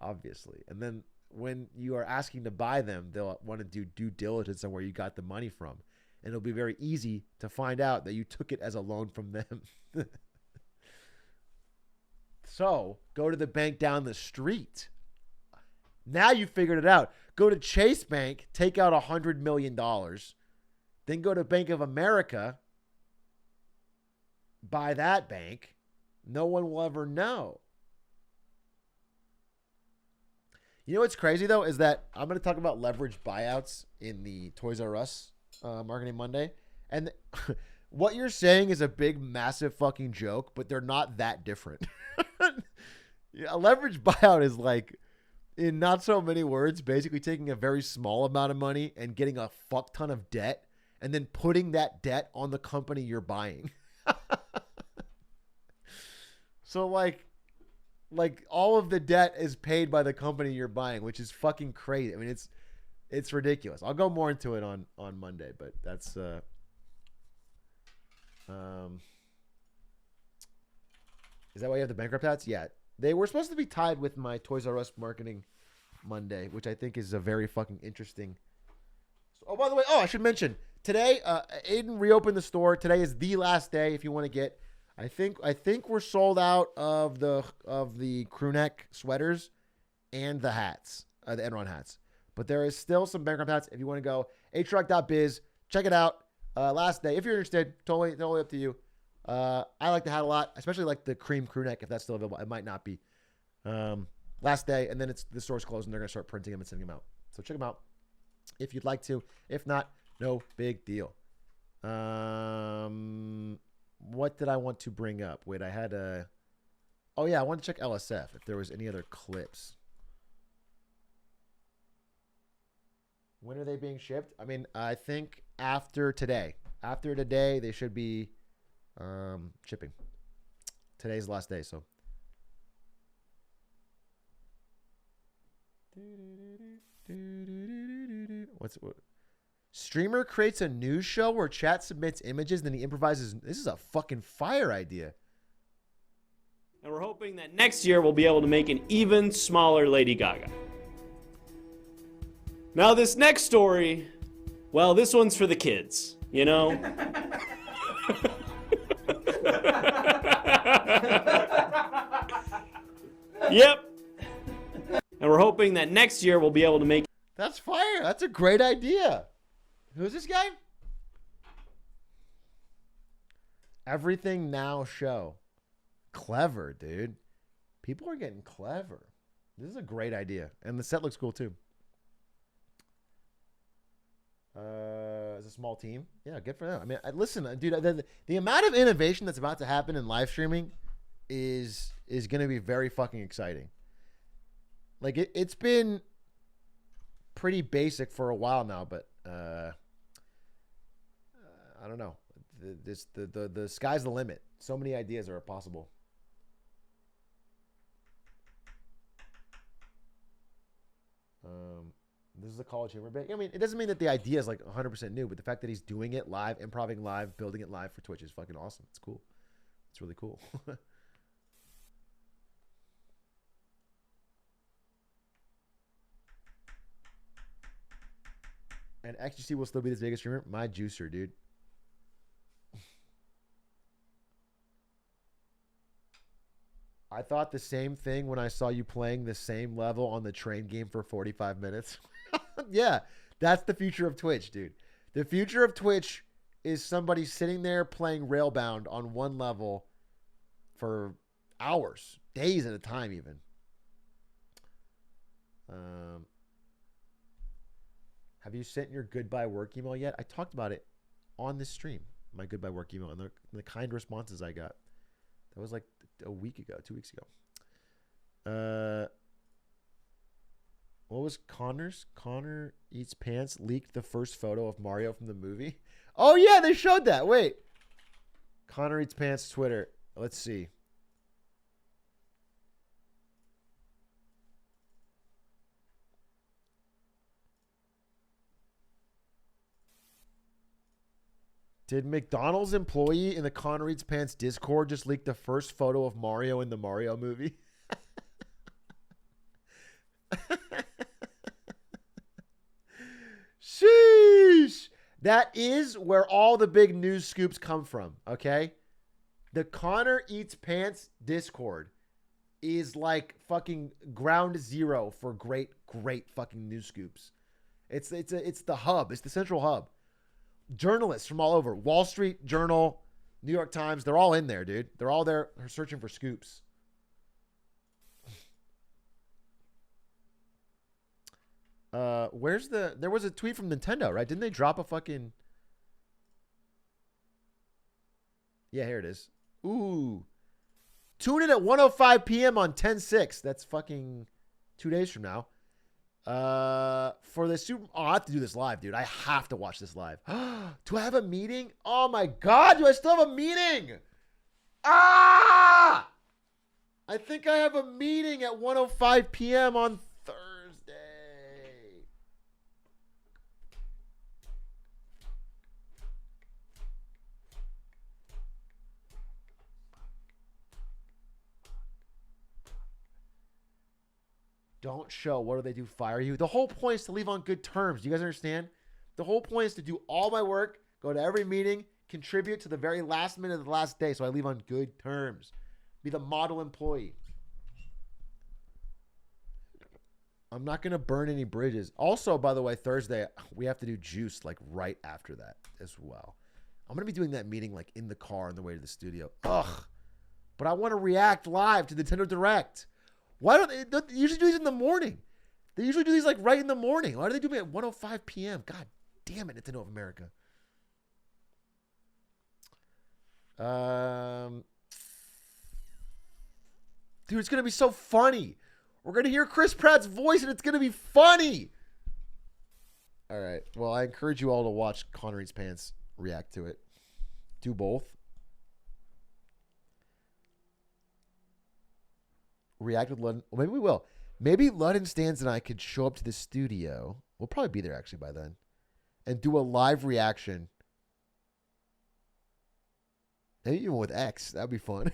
Obviously. And then when you are asking to buy them, they'll want to do due diligence on where you got the money from. And it'll be very easy to find out that you took it as a loan from them. So go to the bank down the street. Now you figured it out. Go to Chase Bank, take out $100 million. Then go to Bank of America, buy that bank. No one will ever know. You know what's crazy, though, is that I'm going to talk about leverage buyouts in the Toys R Us Marketing Monday. And what you're saying is a big, massive fucking joke, but they're not that different. A leverage buyout is like, in not so many words, basically taking a very small amount of money and getting a fuck ton of debt and then putting that debt on the company you're buying. So like all of the debt is paid by the company you're buying, which is fucking crazy. I mean, it's ridiculous. I'll go more into it on Monday, but that's is that why you have the bankrupt hats? Yeah. They were supposed to be tied with my Toys R Us Marketing Monday, which I think is a very fucking interesting. Oh, by the way, I should mention today, Aiden reopened the store. Today is the last day if you want to get. I think we're sold out of the crew neck sweaters and the hats, the Enron hats. But there is still some bankrupt hats if you want to go. Atrioc.biz, check it out. Last day if you're interested. Totally up to you. I like the hat a lot, especially like the cream crew neck if that's still available. It might not be. Last day, and then the store's closed and they're gonna start printing them and sending them out. So check them out if you'd like to. If not, no big deal. What did I want to bring up? Wait, I had a. Oh yeah, I wanted to check LSF if there was any other clips. When are they being shipped? I mean, I think after today. After today, they should be shipping. Today's the last day, so. What? Streamer creates a news show where chat submits images, then he improvises. This is a fucking fire idea. And we're hoping that next year we'll be able to make an even smaller Lady Gaga. Now this next story, well, this one's for the kids, you know? Yep. And we're hoping that next year we'll be able to make... That's fire. That's a great idea. Who's this guy? Everything Now show. Clever, dude. People are getting clever. This is a great idea. And the set looks cool, too. It's a small team. Yeah, good for them. I mean, listen, dude, the amount of innovation that's about to happen in live streaming is going to be very fucking exciting. Like, it's been pretty basic for a while now, but I don't know. The sky's the limit. So many ideas are possible. This is a college humor bit. I mean, it doesn't mean that the idea is like 100% new, but the fact that he's doing it live, improvising live, building it live for Twitch is fucking awesome. It's cool. It's really cool. And XGC will still be this biggest streamer. My juicer, dude. I thought the same thing when I saw you playing the same level on the train game for 45 minutes. Yeah, that's the future of Twitch, dude. The future of Twitch is somebody sitting there playing Railbound on one level for hours, days at a time even. Have you sent your goodbye work email yet? I talked about it on this stream, my goodbye work email, and the kind responses I got. That was like a week ago, 2 weeks ago. What was Connor's? Connor Eats Pants leaked the first photo of Mario from the movie. Oh, yeah, they showed that. Wait. Connor Eats Pants Twitter. Let's see. Did McDonald's employee in the Connor Eats Pants Discord just leak the first photo of Mario in the Mario movie? Sheesh. That is where all the big news scoops come from, okay? The Connor Eats Pants Discord is like fucking ground zero for great fucking news scoops. It's the hub. It's the central hub. Journalists from all over. Wall Street Journal, New York Times, they're all in there, dude. They're all there searching for scoops. There was a tweet from Nintendo, right? Didn't they drop a fucking... Yeah, here it is. Ooh. Tune in at 1:05 p.m. on 10/6. That's fucking 2 days from now. For the Super... Oh, I have to do this live, dude. I have to watch this live. Do I have a meeting? Oh my God, do I still have a meeting? Ah! I think I have a meeting at 1:05 p.m. on Thursday. Don't show. What do they do? Fire you? The whole point is to leave on good terms. Do you guys understand? The whole point is to do all my work, go to every meeting, contribute to the very last minute of the last day so I leave on good terms. Be the model employee. I'm not going to burn any bridges. Also, by the way, Thursday, we have to do juice like right after that as well. I'm going to be doing that meeting like in the car on the way to the studio. Ugh. But I want to react live to Nintendo Direct. Why don't they usually do these in the morning? They usually do these like right in the morning. Why do they do me at 1:05 p.m.? God damn it, Nintendo of America. Dude, it's going to be so funny. We're going to hear Chris Pratt's voice and it's going to be funny. All right. Well, I encourage you all to watch Connor Eats Pants react to it. Do both. React with Ludden. Well, maybe we will. Maybe Ludden Stans and I could show up to the studio. We'll probably be there actually by then. And do a live reaction. Maybe even with X. That'd be fun.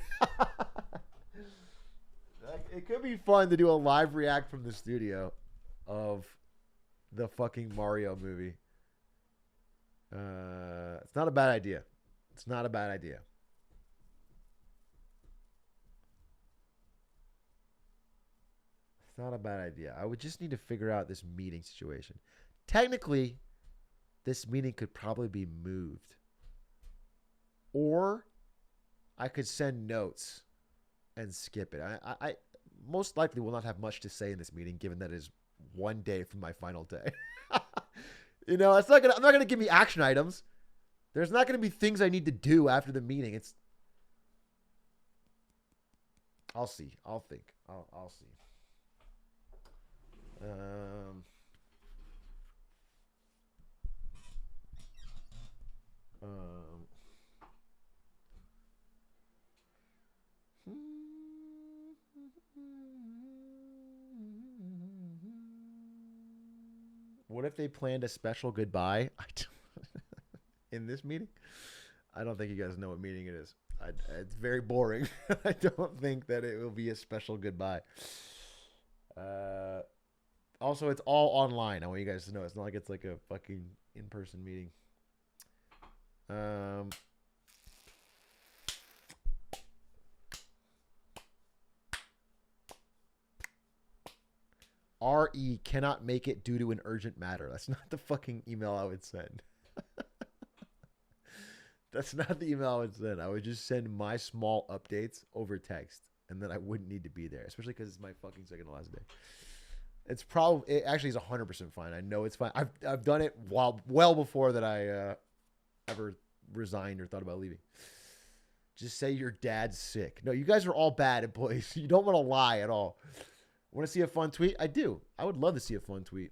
It could be fun to do a live react from the studio of the fucking Mario movie. It's not a bad idea. It's not a bad idea. It's not a bad idea. I would just need to figure out this meeting situation. Technically, this meeting could probably be moved. Or I could send notes and skip it. I most likely will not have much to say in this meeting, given that it is 1 day from my final day. You know, I'm not gonna give me action items. There's not gonna be things I need to do after the meeting. I'll see. I'll think. I'll see. What if they planned a special goodbye in this meeting? I don't think you guys know what meeting it is. It's very boring. I don't think that it will be a special goodbye. Also, it's all online. I want you guys to know it's not like it's like a fucking in-person meeting. RE cannot make it due to an urgent matter. That's not the fucking email I would send. That's not the email I would send. I would just send my small updates over text, and then I wouldn't need to be there, especially because it's my fucking second to last day. It's probably, it actually is 100% fine. I know it's fine. I've done it well before that I ever resigned or thought about leaving. Just say your dad's sick. No, you guys are all bad employees. You don't want to lie at all. Want to see a fun tweet? I do. I would love to see a fun tweet.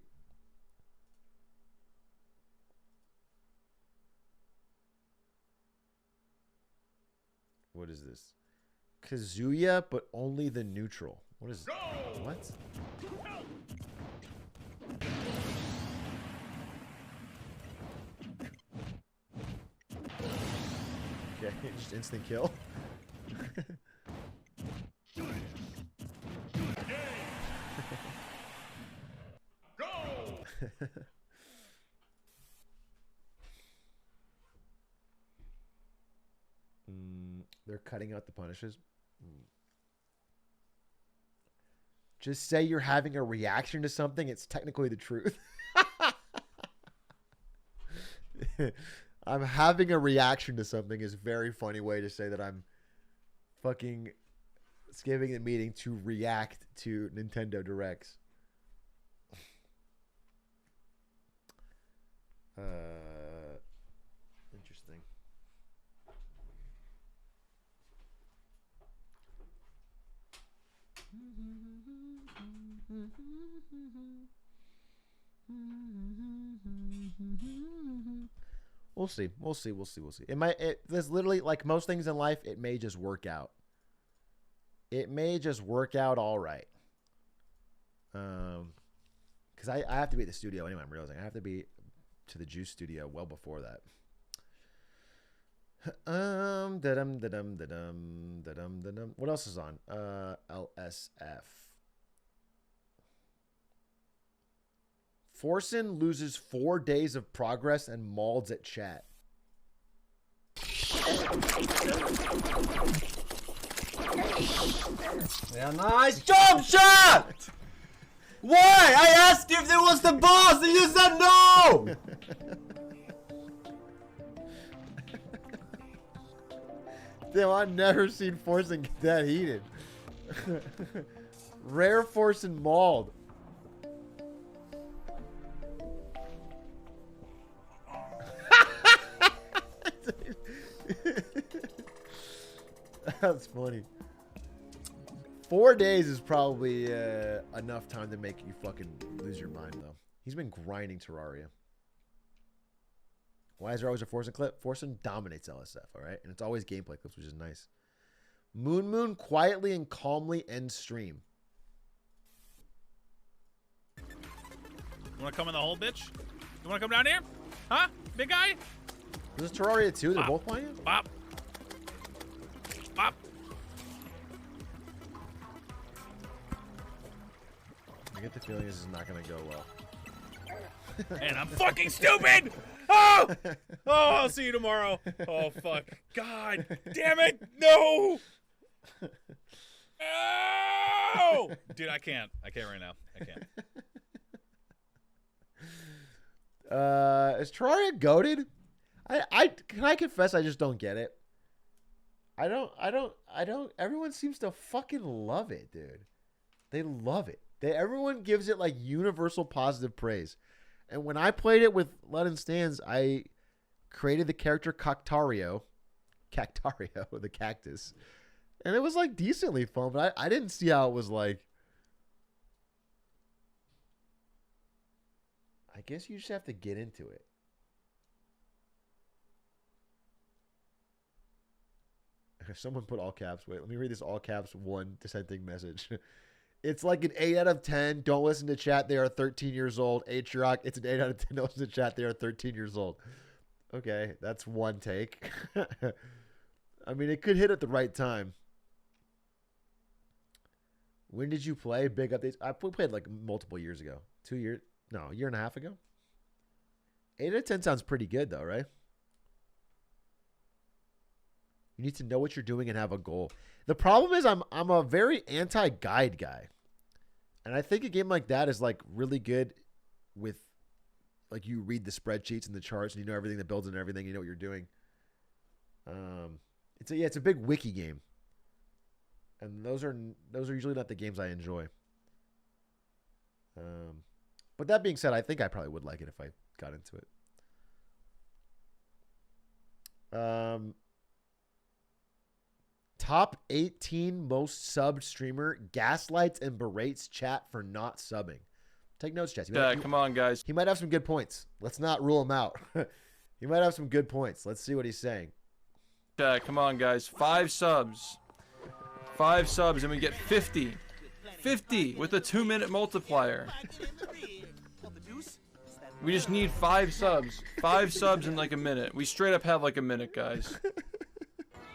What is this? Kazuya, but only the neutral. What is... What? Okay, just instant kill. They're cutting out the punishes. Just say you're having a reaction to something. It's technically the truth. I'm having a reaction to something is a very funny way to say that I'm fucking skipping the meeting to react to Nintendo Directs. Interesting. We'll see. We'll see. We'll see. We'll see. There's literally, like most things in life, it may just work out. It may just work out all right. Because I have to be at the studio anyway. I'm realizing I have to be to the Juice studio well before that. What else is on? LSF. Forsen loses 4 days of progress and mauls at chat. Yeah, nice job, chat! Why? I asked you if there was the boss and you said no! Damn, I've never seen Forsen get that heated. Rare Forsen mauled. That's funny. 4 days is probably enough time to make you fucking lose your mind, though. He's been grinding Terraria. Why is there always a Forsen clip? Forsen dominates LSF, all right? And it's always gameplay clips, which is nice. Moon quietly and calmly ends stream. You want to come in the hole, bitch? You want to come down here? Huh? Big guy? This is Terraria 2. They're both playing it? Bop. Bop. I get the feeling this is not going to go well. And I'm fucking stupid! Oh! Oh, I'll see you tomorrow. Oh, fuck. God damn it! No! Oh! Dude, I can't. I can't right now. I can't. Is Terraria goated? Can I confess I just don't get it. I don't everyone seems to fucking love it, dude. They love it. Everyone gives it like universal positive praise. And when I played it with Let Stands, I created the character Cactario, the cactus. And it was like decently fun, but I didn't see how it was like. I guess you just have to get into it. Someone put all caps. Wait, let me read this all caps one dissenting message. It's like an 8 out of 10. Don't listen to chat. They are 13 years old. Atrioc, it's an 8 out of 10. Don't listen to chat. They are 13 years old. Okay, that's one take. I mean, it could hit at the right time. When did you play? Big updates. We played like multiple years ago. 2 years? No, a year and a half ago. 8 out of 10 sounds pretty good though, right? You need to know what you're doing and have a goal. The problem is I'm a very anti-guide guy. And I think a game like that is like really good with like you read the spreadsheets and the charts and you know everything that builds and everything, you know what you're doing. It's a big wiki game. And those are usually not the games I enjoy. But that being said, I think I probably would like it if I got into it. Top 18 most subbed streamer gaslights and berates chat for not subbing. Take notes, chat. Come on, guys. He might have some good points. Let's not rule him out. He might have some good points. Let's see what he's saying. Come on, guys. 5 subs. 5 subs and we get 50. 50 with a 2-minute multiplier. We just need 5 subs. 5 subs in like a minute. We straight up have like a minute, guys.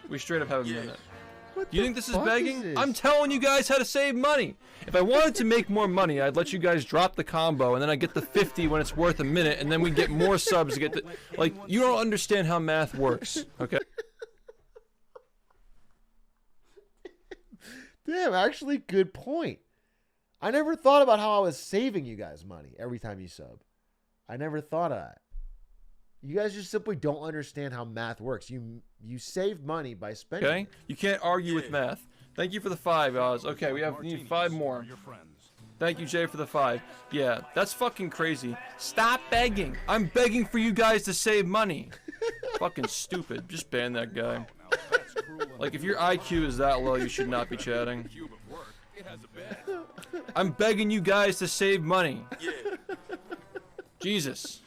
We straight up have a minute. What Do you the think this is fuck begging? this? I'm telling you guys how to save money. If I wanted to make more money, I'd let you guys drop the combo, and then I get the 50 when it's worth a minute, and then we get more subs to get the... Like, you don't understand how math works, okay? Damn, actually, good point. I never thought about how I was saving you guys money every time you sub. I never thought of that. You guys just simply don't understand how math works. You save money by spending. Okay? You can't argue with math. Thank you for the 5, Oz. Okay, we need 5 more. Thank you, Jay, for the 5. Yeah, that's fucking crazy. Stop begging. I'm begging for you guys to save money. Fucking stupid. Just ban that guy. Like, if your IQ is that low, you should not be chatting. I'm begging you guys to save money. Jesus.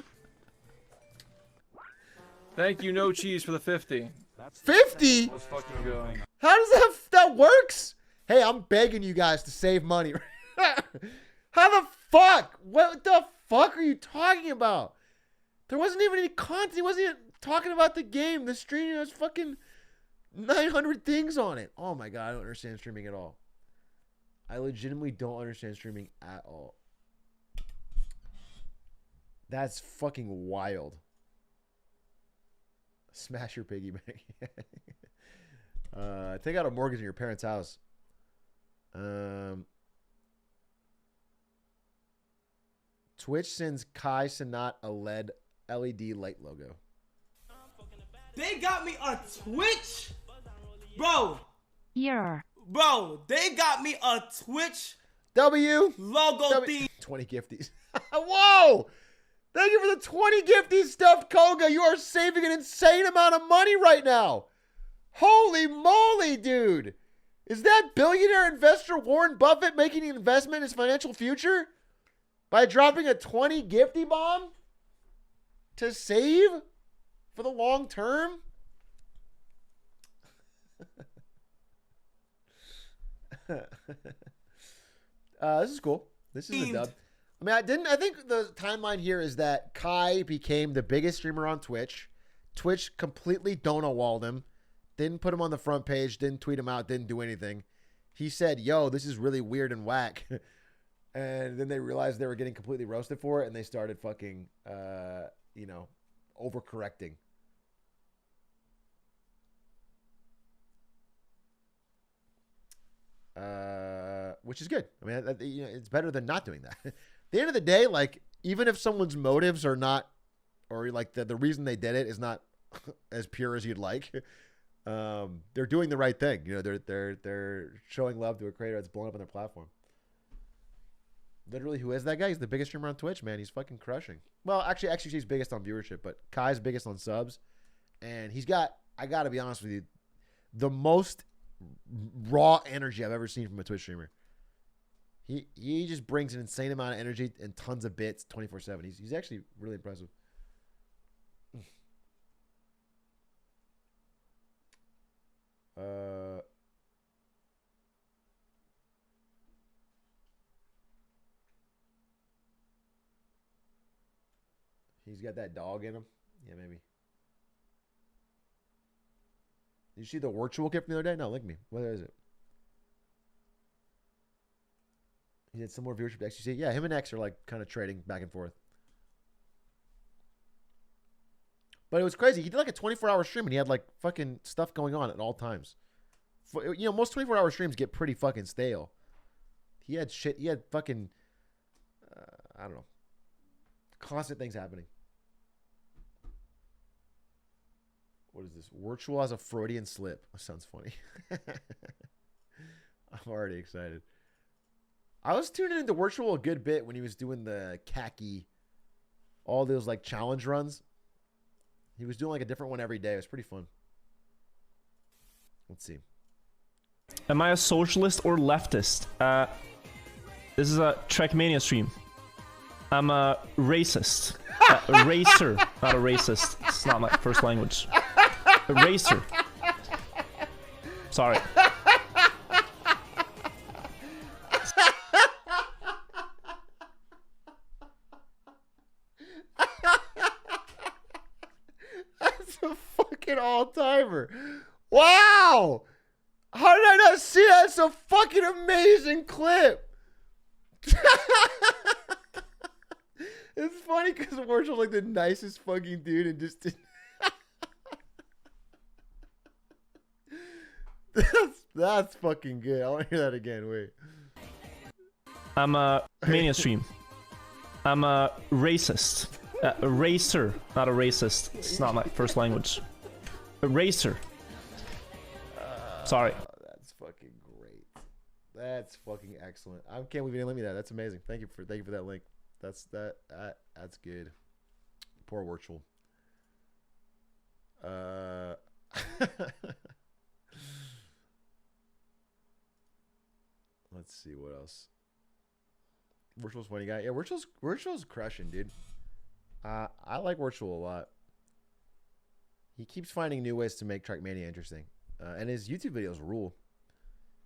Thank you, No Cheese, for the 50. 50? Let's fucking go. How does that works? Hey, I'm begging you guys to save money. How the fuck? What the fuck are you talking about? There wasn't even any content. He wasn't even talking about the game. The stream has fucking 900 things on it. Oh my god, I don't understand streaming at all. I legitimately don't understand streaming at all. That's fucking wild. Smash your piggy bank. Take out a mortgage in your parents' house. Twitch sends Kai Sanat a LED light logo. They got me a Twitch, bro. Here. Bro, they got me a Twitch W logo theme. 20 gifties. Whoa! Thank you for the 20 gifties, stuffed Koga. You are saving an insane amount of money right now. Holy moly, dude. Is that billionaire investor Warren Buffett making an investment in his financial future? By dropping a 20 gifty bomb? To save? For the long term? This is cool. This is a dub. I mean, I think the timeline here is that Kai became the biggest streamer on Twitch. Twitch completely Donut-walled him. Didn't put him on the front page. Didn't tweet him out. Didn't do anything. He said, yo, this is really weird and whack. And then they realized they were getting completely roasted for it. And they started fucking, overcorrecting. Which is good. I mean, it's better than not doing that. At the end of the day, like, even if someone's motives are not, or like the reason they did it is not as pure as you'd like, they're doing the right thing. You know, they're showing love to a creator that's blown up on their platform. Literally, who is that guy? He's the biggest streamer on Twitch, man. He's fucking crushing. Well, actually, he's biggest on viewership, but Kai's biggest on subs. And he's got, I gotta be honest with you, the most raw energy I've ever seen from a Twitch streamer. He just brings an insane amount of energy and tons of bits 24/7. He's actually really impressive. He's got that dog in him. Yeah, maybe. Did you see the virtual gift the other day? No, link me. What is it? He had some more viewership to XQC. Yeah, him and X are like kind of trading back and forth. But it was crazy. He did like a 24-hour stream and he had like fucking stuff going on at all times. You know, most 24-hour streams get pretty fucking stale. He had shit. He had fucking, I don't know, constant things happening. What is this? Virtual has a Freudian slip. That sounds funny. I'm already excited. I was tuning into Virtual a good bit when he was doing the khaki, all those like challenge runs. He was doing like a different one every day. It was pretty fun. Let's see. Am I a socialist or leftist? This is a Trackmania stream. I'm a racist. A racer, not a racist. It's not my first language. A racer. Sorry. That's a fucking all-timer. Wow! How did I not see that? It's a fucking amazing clip. It's funny because Marshall's like the nicest fucking dude and just didn't. That's fucking good. I want to hear that again. Wait. I'm a Mania stream. I'm a racist. A racer, not a racist. It's not my first language. A racer. Sorry. That's fucking great. That's fucking excellent. I can't believe you didn't let me that. That's amazing. Thank you for that link. That's good. Poor Virtual. Let's see what else. Virtual's funny guy. Yeah, Virtual's crushing, dude. I like Virtual a lot. He keeps finding new ways to make Trackmania interesting. And his YouTube videos rule.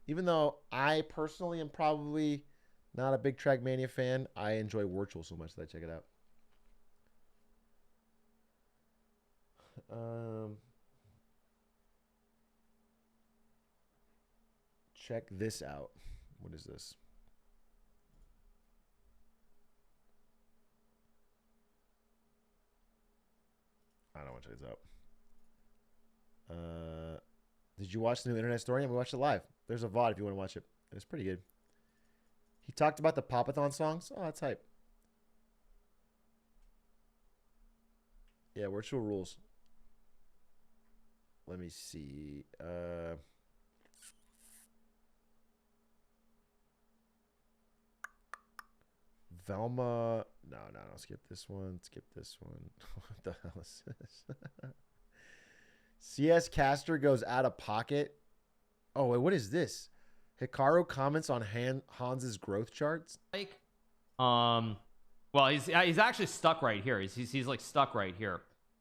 Even though I personally am probably not a big Trackmania fan, I enjoy Virtual so much that I check it out. Check this out. What is this? I don't want to check this out. Did you watch the new Internet Story? And we watched it live. There's a VOD if you want to watch it. It's pretty good. He talked about the Popathon songs. Oh, that's hype. Yeah, Virtual rules. Let me see. Velma. No. Skip this one. Skip this one. What the hell is this? CS Caster goes out of pocket. Oh, wait, what is this? Hikaru comments on Hans's growth charts. Well, he's actually stuck right here. He's like stuck right here.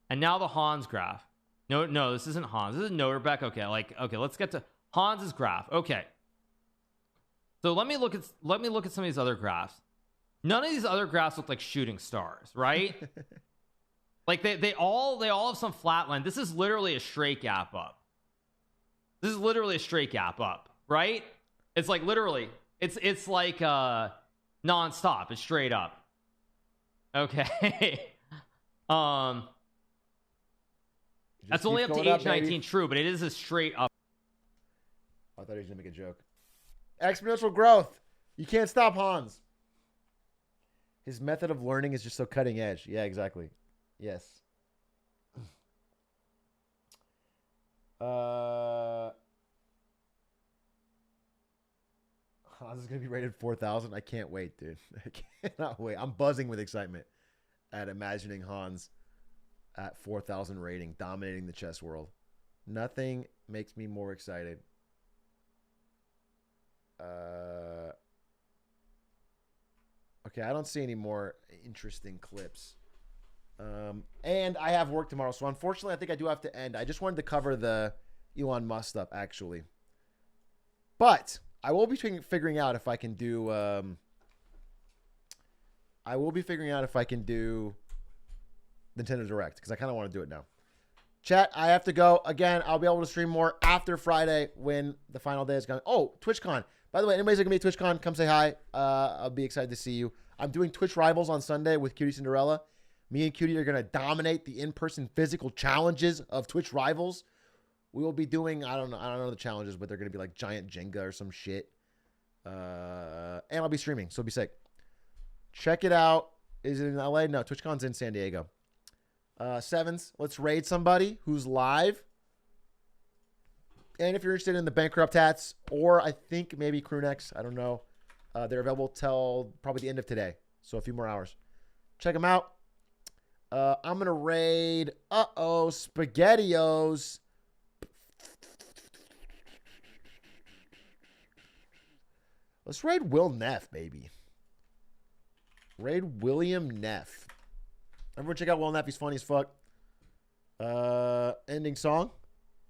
And now the Hans graph. No, this isn't Hans. This is Noterbeck. Okay, let's get to Hans's graph. Okay. So let me look at some of these other graphs. None of these other graphs look like shooting stars, right? Like they all have some flat line. This is literally a straight gap up. This is literally a straight gap up, right? It's like literally, it's like non-stop. It's straight up. Okay. That's only up to age 19, true, but it is a straight up. I thought he was gonna make a joke. Exponential growth. You can't stop Hans. His method of learning is just so cutting edge. Yeah, exactly. Yes. Hans is gonna be rated 4,000. I can't wait, dude. I cannot wait. I'm buzzing with excitement at imagining Hans at 4,000 rating, dominating the chess world. Nothing makes me more excited. Okay, I don't see any more interesting clips. And I have work tomorrow, so unfortunately, I think I do have to end. I just wanted to cover the Elon Musk stuff, actually. But I will be figuring out if I can do. I will be figuring out if I can do Nintendo Direct because I kind of want to do it now. Chat, I have to go again. I'll be able to stream more after Friday when the final day is gone. Oh, TwitchCon. By the way, anybody's gonna be at TwitchCon, come say hi. I'll be excited to see you. I'm doing Twitch Rivals on Sunday with Cutie Cinderella. Me and Cutie are gonna dominate the in-person physical challenges of Twitch Rivals. We will be doing I don't know the challenges, but they're gonna be like giant Jenga or some shit. And I'll be streaming, so be sick. Check it out. Is it in LA? No, TwitchCon's in San Diego. Sevens, let's raid somebody who's live. And if you're interested in the Bankrupt hats, or I think maybe Crewnecks, I don't know. They're available till probably the end of today. So a few more hours. Check them out. I'm going to raid, SpaghettiOs. Let's raid Will Neff, baby. Raid William Neff. Everyone check out Will Neff. He's funny as fuck. Ending song.